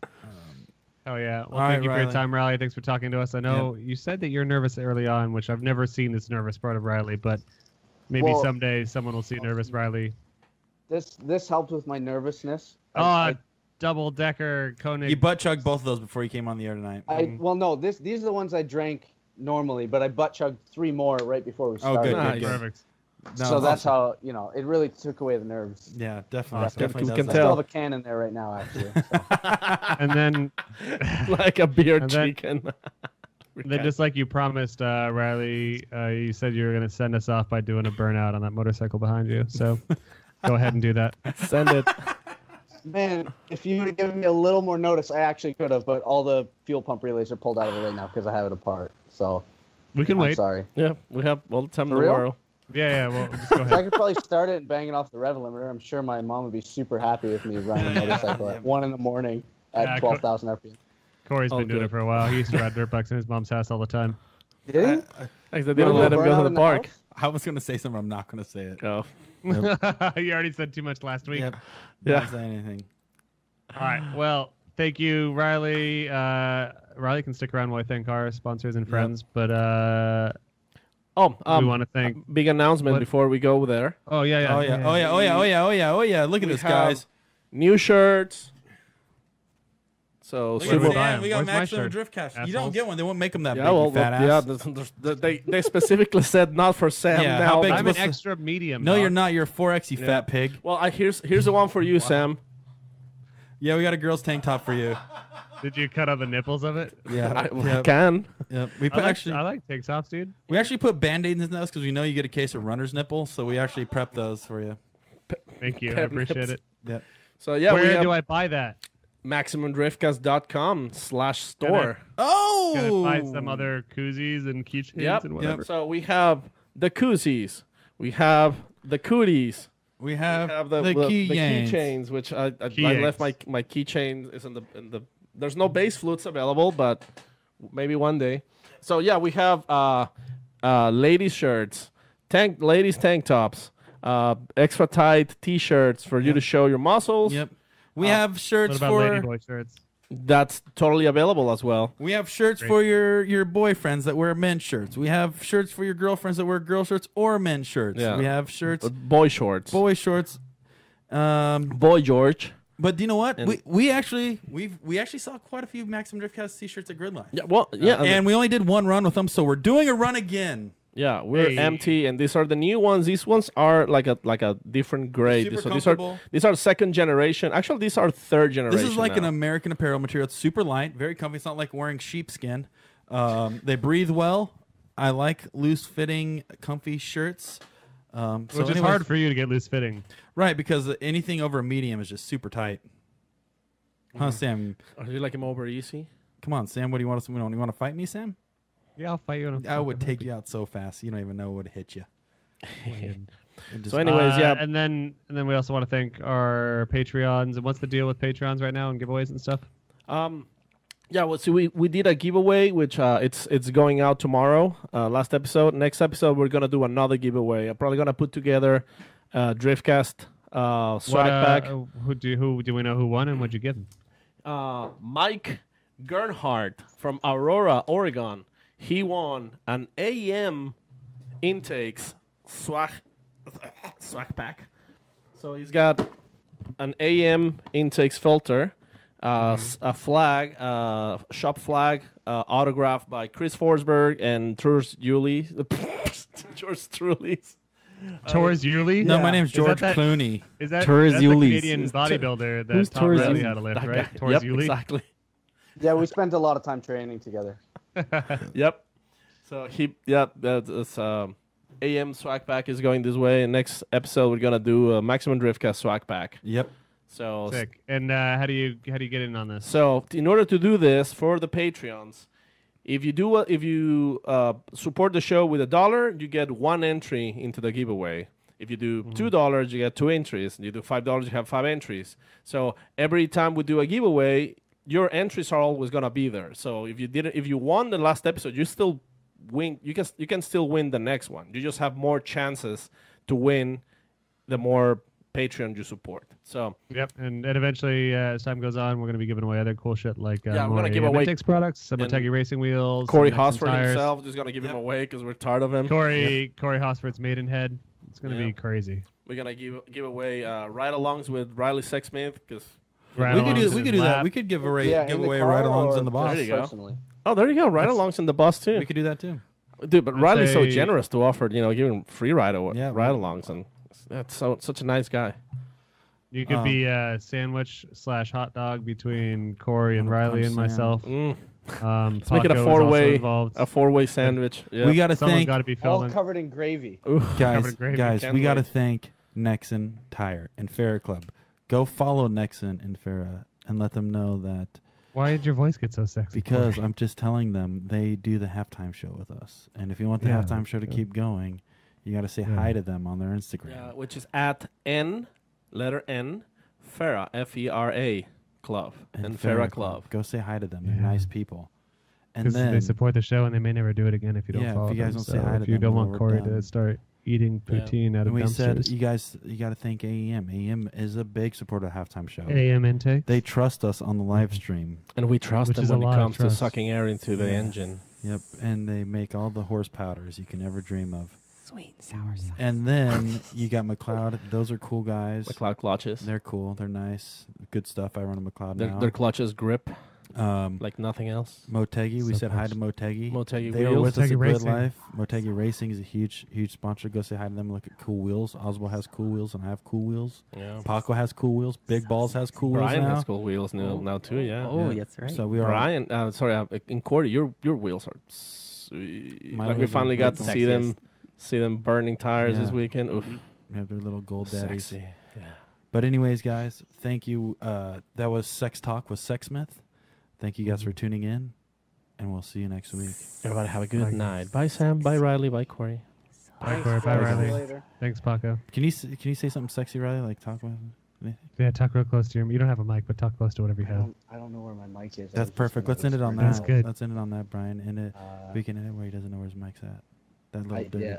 [SPEAKER 4] Oh yeah. Well,
[SPEAKER 5] all
[SPEAKER 4] thank
[SPEAKER 5] right,
[SPEAKER 4] you for your
[SPEAKER 5] Riley.
[SPEAKER 4] time, Riley. Thanks for talking to us. I know you said that you're nervous early on, which I've never seen this nervous part of Riley, but maybe
[SPEAKER 7] Well-
[SPEAKER 4] someday someone will see nervous Riley.
[SPEAKER 7] This helped with my nervousness.
[SPEAKER 4] Double decker Koenig.
[SPEAKER 5] You butt chugged both of those before you came on the air tonight.
[SPEAKER 7] Well, no, these are the ones I drank normally, but I butt chugged 3 more right before we started.
[SPEAKER 5] good,
[SPEAKER 3] Nice.
[SPEAKER 5] good, good.
[SPEAKER 4] Perfect.
[SPEAKER 5] No,
[SPEAKER 7] So that's how, it really took away the nerves.
[SPEAKER 5] Yeah, definitely.
[SPEAKER 4] Awesome.
[SPEAKER 5] Definitely
[SPEAKER 3] Can
[SPEAKER 5] does
[SPEAKER 7] I
[SPEAKER 5] that.
[SPEAKER 7] still have a can in there right now, actually. So.
[SPEAKER 4] And then,
[SPEAKER 3] Like a beer
[SPEAKER 4] And then-
[SPEAKER 3] chicken.
[SPEAKER 4] then just like you promised, Riley, you said you were going to send us off by doing a burnout on that motorcycle behind you. So go ahead and do that.
[SPEAKER 3] Send it.
[SPEAKER 7] Man, if you would have given me a little more notice, I actually could have, but all the fuel pump relays are pulled out of it right now because I have it apart. So
[SPEAKER 4] We can
[SPEAKER 7] I'm
[SPEAKER 4] wait.
[SPEAKER 7] sorry.
[SPEAKER 3] Yeah, we have all the time in
[SPEAKER 7] For
[SPEAKER 3] the
[SPEAKER 7] real?
[SPEAKER 3] world.
[SPEAKER 4] Yeah, well, just go
[SPEAKER 7] So I
[SPEAKER 4] ahead.
[SPEAKER 7] could probably start it and bang it off the rev limiter. I'm sure my mom would be super happy with me running a motorcycle at 1 in the morning
[SPEAKER 4] Yeah,
[SPEAKER 7] at 12,000 RPM.
[SPEAKER 4] Corey's
[SPEAKER 3] Oh,
[SPEAKER 4] been doing
[SPEAKER 3] good.
[SPEAKER 4] it for a while. He used to ride dirt bikes in his mom's house all the time.
[SPEAKER 7] Did he?
[SPEAKER 3] Like they
[SPEAKER 7] You
[SPEAKER 3] didn't
[SPEAKER 7] wanna
[SPEAKER 3] let him
[SPEAKER 7] burn
[SPEAKER 3] go
[SPEAKER 7] out
[SPEAKER 3] to the
[SPEAKER 7] in
[SPEAKER 3] park.
[SPEAKER 7] house?
[SPEAKER 5] I was gonna say something. I'm not gonna say it.
[SPEAKER 3] Oh.
[SPEAKER 4] You already said too much last week.
[SPEAKER 5] Yep.
[SPEAKER 3] Yeah.
[SPEAKER 5] Not say anything.
[SPEAKER 4] All right. Well, thank you, Riley. Riley can stick around while I thank our sponsors and friends, but
[SPEAKER 3] Oh,
[SPEAKER 4] we want to thank.
[SPEAKER 3] big announcement
[SPEAKER 4] What?
[SPEAKER 3] before we go there.
[SPEAKER 4] Oh yeah.
[SPEAKER 5] Oh yeah. Look at
[SPEAKER 3] We
[SPEAKER 5] this,
[SPEAKER 3] have
[SPEAKER 5] guys.
[SPEAKER 3] New shirts. So
[SPEAKER 5] Look
[SPEAKER 4] Where's
[SPEAKER 5] at
[SPEAKER 4] my
[SPEAKER 3] Subaru.
[SPEAKER 4] buy 'em?
[SPEAKER 5] we got
[SPEAKER 4] Where's my
[SPEAKER 5] Maximum
[SPEAKER 4] shirt?
[SPEAKER 5] Driftcast. You
[SPEAKER 4] Assholes.
[SPEAKER 5] don't get one. They won't make them that
[SPEAKER 3] Yeah,
[SPEAKER 5] big.
[SPEAKER 3] well,
[SPEAKER 5] you fat ass.
[SPEAKER 3] they specifically said not for Sam.
[SPEAKER 5] Yeah,
[SPEAKER 3] now
[SPEAKER 5] how big-
[SPEAKER 3] that's
[SPEAKER 4] I'm an
[SPEAKER 3] what's-
[SPEAKER 4] extra medium.
[SPEAKER 5] No,
[SPEAKER 4] dog.
[SPEAKER 5] you're not. You're 4X, you
[SPEAKER 3] Yeah.
[SPEAKER 5] fat pig.
[SPEAKER 3] Well, here's the one for you, Sam.
[SPEAKER 5] Yeah, we got a girl's tank top for you.
[SPEAKER 4] Did you cut out the nipples of it?
[SPEAKER 5] Yeah,
[SPEAKER 3] I can.
[SPEAKER 5] Yep. We put
[SPEAKER 4] I like tank tops, dude.
[SPEAKER 5] we actually put Band-Aids in those because we know you get a case of runner's nipples, so we actually prep those for you.
[SPEAKER 4] Thank you. I
[SPEAKER 3] Pep
[SPEAKER 4] appreciate
[SPEAKER 3] nips.
[SPEAKER 4] it.
[SPEAKER 5] Yep.
[SPEAKER 3] So yeah, we
[SPEAKER 4] Where
[SPEAKER 3] have
[SPEAKER 4] do I buy that?
[SPEAKER 3] MaximumDriftcast.com/store.
[SPEAKER 5] Oh,
[SPEAKER 4] Gonna buy some other koozies and keychains
[SPEAKER 3] Yep.
[SPEAKER 4] and whatever.
[SPEAKER 3] So we have the koozies. We have the cooties.
[SPEAKER 5] we
[SPEAKER 3] We
[SPEAKER 5] have,
[SPEAKER 3] have
[SPEAKER 5] the keychains.
[SPEAKER 3] keychains, which I
[SPEAKER 4] Keychains.
[SPEAKER 3] left my keychain is in the. There's no base flutes available, but maybe one day. So yeah, we have ladies shirts, ladies tank tops, extra tight T-shirts for you to show your muscles.
[SPEAKER 5] Yep. We have shirts
[SPEAKER 4] What about
[SPEAKER 5] for
[SPEAKER 4] ladyboy shirts?
[SPEAKER 3] That's totally available as well.
[SPEAKER 5] we have shirts
[SPEAKER 4] Great.
[SPEAKER 5] for your boyfriends that wear men's shirts. We have shirts for your girlfriends that wear girl shirts or men's shirts.
[SPEAKER 3] Yeah.
[SPEAKER 5] We have shirts,
[SPEAKER 3] Boy shorts.
[SPEAKER 5] boy shorts.
[SPEAKER 3] Boy George.
[SPEAKER 5] But do you know what?
[SPEAKER 3] And-
[SPEAKER 5] We actually saw quite a few Maximum Driftcast t-shirts at Gridlifer.
[SPEAKER 3] Yeah. Well. Yeah.
[SPEAKER 5] And we only did one run with them, so we're doing a run again.
[SPEAKER 3] Yeah, we're
[SPEAKER 4] Hey.
[SPEAKER 3] empty, and these are the new ones. These ones are like a different grade.
[SPEAKER 5] Super
[SPEAKER 3] So
[SPEAKER 5] comfortable.
[SPEAKER 3] these are second generation. Actually, these are third generation.
[SPEAKER 5] This is like an
[SPEAKER 3] now.
[SPEAKER 5] American Apparel material. It's super light, very comfy. It's not like wearing sheepskin. They breathe well. I like loose fitting, comfy shirts.
[SPEAKER 4] Which is hard for you to get loose fitting.
[SPEAKER 5] right? Because anything over a medium is just super tight. Huh, Sam?
[SPEAKER 3] Are you like him over easy?
[SPEAKER 5] Come on, Sam. What do you want us? You want to fight me, Sam?
[SPEAKER 4] Yeah, I'll fight you. In a
[SPEAKER 5] I would take you out so fast. You don't even know what would hit you.
[SPEAKER 3] So anyways, yeah.
[SPEAKER 4] and then we also want to thank our Patreons. And what's the deal with Patreons right now and giveaways and stuff?
[SPEAKER 3] Yeah, well, so we did a giveaway, which it's going out tomorrow. Last episode, next episode, we're gonna do another giveaway. I'm probably gonna put together Driftcast swag pack.
[SPEAKER 4] Who do we know who won and what'd you give him?
[SPEAKER 3] Mike Gernhardt from Aurora, Oregon. He won an AM intakes swag pack. So he's got an AM intakes filter, a flag, shop flag, autographed by Chris Forsberg and George Yulee. George Trulis.
[SPEAKER 4] Torres Yuli?
[SPEAKER 5] No, my name's
[SPEAKER 4] Is that
[SPEAKER 5] George
[SPEAKER 4] that-
[SPEAKER 5] Clooney.
[SPEAKER 4] Is that
[SPEAKER 6] Torres
[SPEAKER 4] that's the
[SPEAKER 6] Yulis.
[SPEAKER 4] Canadian bodybuilder that
[SPEAKER 6] Who's
[SPEAKER 4] Tom
[SPEAKER 6] Torres
[SPEAKER 4] Riley
[SPEAKER 6] Yuli?
[SPEAKER 4] had to lift,
[SPEAKER 3] That
[SPEAKER 4] right?
[SPEAKER 3] guy.
[SPEAKER 4] Torres
[SPEAKER 3] Yep,
[SPEAKER 4] Yuli?
[SPEAKER 3] exactly.
[SPEAKER 7] Yeah, we spent a lot of time training together.
[SPEAKER 3] Yep. So that's AM swag pack is going this way. And next episode we're gonna do a Maximum Driftcast swag pack.
[SPEAKER 5] Yep.
[SPEAKER 3] So
[SPEAKER 4] Sick. And how do you get in on this?
[SPEAKER 3] So in order to do this for the Patreons, if you support the show with $1, you get 1 entry into the giveaway. If you do $2, you get 2 entries. You do $5, you have 5 entries. So every time we do a giveaway, your entries are always gonna be there. So if you won the last episode, you still win. You can still win the next one. You just have more chances to win the more Patreon you support. So
[SPEAKER 4] Yep. And eventually, as time goes on, we're going to be giving away other cool shit like
[SPEAKER 3] Yeah, we're
[SPEAKER 4] more
[SPEAKER 3] gonna give away-
[SPEAKER 4] Aventex products, some
[SPEAKER 3] and
[SPEAKER 4] Motegi racing wheels,
[SPEAKER 3] Corey
[SPEAKER 4] some Nexon
[SPEAKER 3] Hosford
[SPEAKER 4] tires.
[SPEAKER 3] himself is gonna give him away because we're tired of him.
[SPEAKER 4] Corey Hosford's Maidenhead. It's going to
[SPEAKER 3] Yeah.
[SPEAKER 4] be crazy.
[SPEAKER 3] We're gonna give away ride-alongs with Riley Sexsmith because.
[SPEAKER 5] We could do that. We could give away
[SPEAKER 7] Yeah, in the
[SPEAKER 5] away
[SPEAKER 7] car
[SPEAKER 5] ride-alongs
[SPEAKER 7] or
[SPEAKER 5] in the boss.
[SPEAKER 3] There you go.
[SPEAKER 7] personally.
[SPEAKER 3] Oh, there you go. Ride-alongs in the bus too.
[SPEAKER 5] We could do that too.
[SPEAKER 3] Dude, but
[SPEAKER 4] I'd
[SPEAKER 3] Riley's so
[SPEAKER 4] say-
[SPEAKER 3] generous to offer, giving free
[SPEAKER 5] Yeah,
[SPEAKER 3] ride-alongs, and that's such a nice guy.
[SPEAKER 4] You could be a sandwich / hot dog between Corey and Riley and
[SPEAKER 5] Sam.
[SPEAKER 4] myself.
[SPEAKER 3] Let's make it a
[SPEAKER 4] Paco is also
[SPEAKER 3] four-way,
[SPEAKER 4] involved.
[SPEAKER 3] sandwich. Yeah.
[SPEAKER 5] We got to
[SPEAKER 4] Someone
[SPEAKER 5] thank
[SPEAKER 4] got to be
[SPEAKER 7] All
[SPEAKER 4] filming.
[SPEAKER 7] covered in gravy.
[SPEAKER 5] guys.
[SPEAKER 4] covered gravy.
[SPEAKER 5] Guys, we
[SPEAKER 3] Can't
[SPEAKER 5] got to
[SPEAKER 3] wait.
[SPEAKER 5] thank Nexon Tire and Farrah Club. Go follow Nexon and Farrah and let them know that
[SPEAKER 4] Why did your voice get so sexy?
[SPEAKER 5] because I'm just telling them they do the halftime show with us, and if you want the
[SPEAKER 4] Yeah,
[SPEAKER 5] halftime show to keep going, you got to say hi to them on their Instagram.
[SPEAKER 3] which is at letter N, Farrah, F-E-R-A, Club, and Farrah Club.
[SPEAKER 5] Go say hi to them. They're
[SPEAKER 4] Yeah.
[SPEAKER 5] nice people. And
[SPEAKER 4] Because
[SPEAKER 5] then
[SPEAKER 4] they support the show and they may never do it again if you don't
[SPEAKER 5] Yeah, if
[SPEAKER 4] follow
[SPEAKER 5] you guys
[SPEAKER 4] them.
[SPEAKER 5] don't say
[SPEAKER 4] So
[SPEAKER 5] hi to
[SPEAKER 4] if you
[SPEAKER 5] them
[SPEAKER 4] don't
[SPEAKER 5] while
[SPEAKER 4] want
[SPEAKER 5] we're
[SPEAKER 4] Corey
[SPEAKER 5] done.
[SPEAKER 4] to start eating
[SPEAKER 3] Yeah.
[SPEAKER 4] poutine out of
[SPEAKER 5] and we said
[SPEAKER 4] dumpsters.
[SPEAKER 5] you got to thank AEM. AEM is a big supporter of halftime show.
[SPEAKER 4] AM intake.
[SPEAKER 5] They trust us on the live stream.
[SPEAKER 3] And we trust
[SPEAKER 4] Which
[SPEAKER 3] them
[SPEAKER 4] is
[SPEAKER 3] when
[SPEAKER 4] a
[SPEAKER 3] it
[SPEAKER 4] lot of
[SPEAKER 3] comes to
[SPEAKER 4] trust.
[SPEAKER 3] sucking air into the
[SPEAKER 5] Yeah.
[SPEAKER 3] engine.
[SPEAKER 5] Yep, and they make all the horse powders you can ever dream of.
[SPEAKER 6] Sweet sour sauce.
[SPEAKER 5] And then you got McLeod. Those are cool guys.
[SPEAKER 3] McLeod clutches.
[SPEAKER 5] They're cool. They're nice. Good stuff. I run a McLeod now.
[SPEAKER 3] Their clutches grip. Like nothing else.
[SPEAKER 5] Motegi, we
[SPEAKER 4] So
[SPEAKER 5] said hi
[SPEAKER 4] close.
[SPEAKER 5] to Motegi.
[SPEAKER 3] Motegi
[SPEAKER 5] They are
[SPEAKER 3] Wheels.
[SPEAKER 5] with us
[SPEAKER 4] Motegi
[SPEAKER 5] at
[SPEAKER 4] Racing.
[SPEAKER 5] Gridlife. Motegi Racing is a huge sponsor. Go say hi to them. Look at cool wheels. Oswald has cool wheels, and I have cool wheels.
[SPEAKER 3] Yeah.
[SPEAKER 5] Paco has cool wheels. Big Balls has cool wheels
[SPEAKER 3] Brian
[SPEAKER 5] now.
[SPEAKER 3] has cool wheels now too. Yeah.
[SPEAKER 6] Oh,
[SPEAKER 5] Yeah.
[SPEAKER 6] that's right.
[SPEAKER 5] So we are.
[SPEAKER 3] Brian, in Cordy, your wheels are sweet.
[SPEAKER 5] Mine
[SPEAKER 3] Like we
[SPEAKER 5] are
[SPEAKER 3] finally got to
[SPEAKER 6] sexiest.
[SPEAKER 3] see them burning tires this
[SPEAKER 5] Yeah.
[SPEAKER 3] weekend. Oof,
[SPEAKER 5] We have their little gold daddies.
[SPEAKER 3] sexy. Yeah.
[SPEAKER 5] But anyways, guys, thank you. That was Sex Talk with Sexsmith. Thank you guys for tuning in, and we'll see you next week.
[SPEAKER 3] Everybody have a good
[SPEAKER 4] Bye.
[SPEAKER 3] night. Bye Sam. Bye Riley. Bye Corey.
[SPEAKER 4] Bye, Corey. Bye, Riley. Thanks, Paco.
[SPEAKER 5] Can you say something sexy, Riley? Like talk about anything?
[SPEAKER 4] Yeah, talk real close to your. You don't have a mic, but talk close to whatever you have.
[SPEAKER 7] I don't know where my mic is.
[SPEAKER 5] That's perfect. Let's end it on that.
[SPEAKER 4] That's good.
[SPEAKER 5] Let's end it on that, Brian. End it. We can end it where he doesn't know where his mic's at. That little dirty.
[SPEAKER 7] Yeah,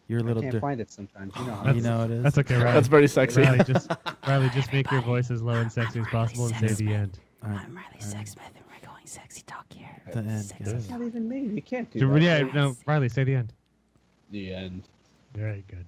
[SPEAKER 5] You're a
[SPEAKER 7] I
[SPEAKER 5] little
[SPEAKER 7] can't
[SPEAKER 5] dirty.
[SPEAKER 7] find it sometimes. You know how
[SPEAKER 5] You know it is.
[SPEAKER 4] That's okay, Riley.
[SPEAKER 3] That's very sexy.
[SPEAKER 4] Riley, just make your voice as low and sexy as possible and say the end.
[SPEAKER 5] All right.
[SPEAKER 8] I'm Riley Sexsmith, and we're going sexy talk here.
[SPEAKER 5] The end.
[SPEAKER 8] Sexy.
[SPEAKER 7] It's not even me. You can't do
[SPEAKER 4] Yeah,
[SPEAKER 7] that.
[SPEAKER 4] no, Riley, say the end.
[SPEAKER 7] The end.
[SPEAKER 4] Very good.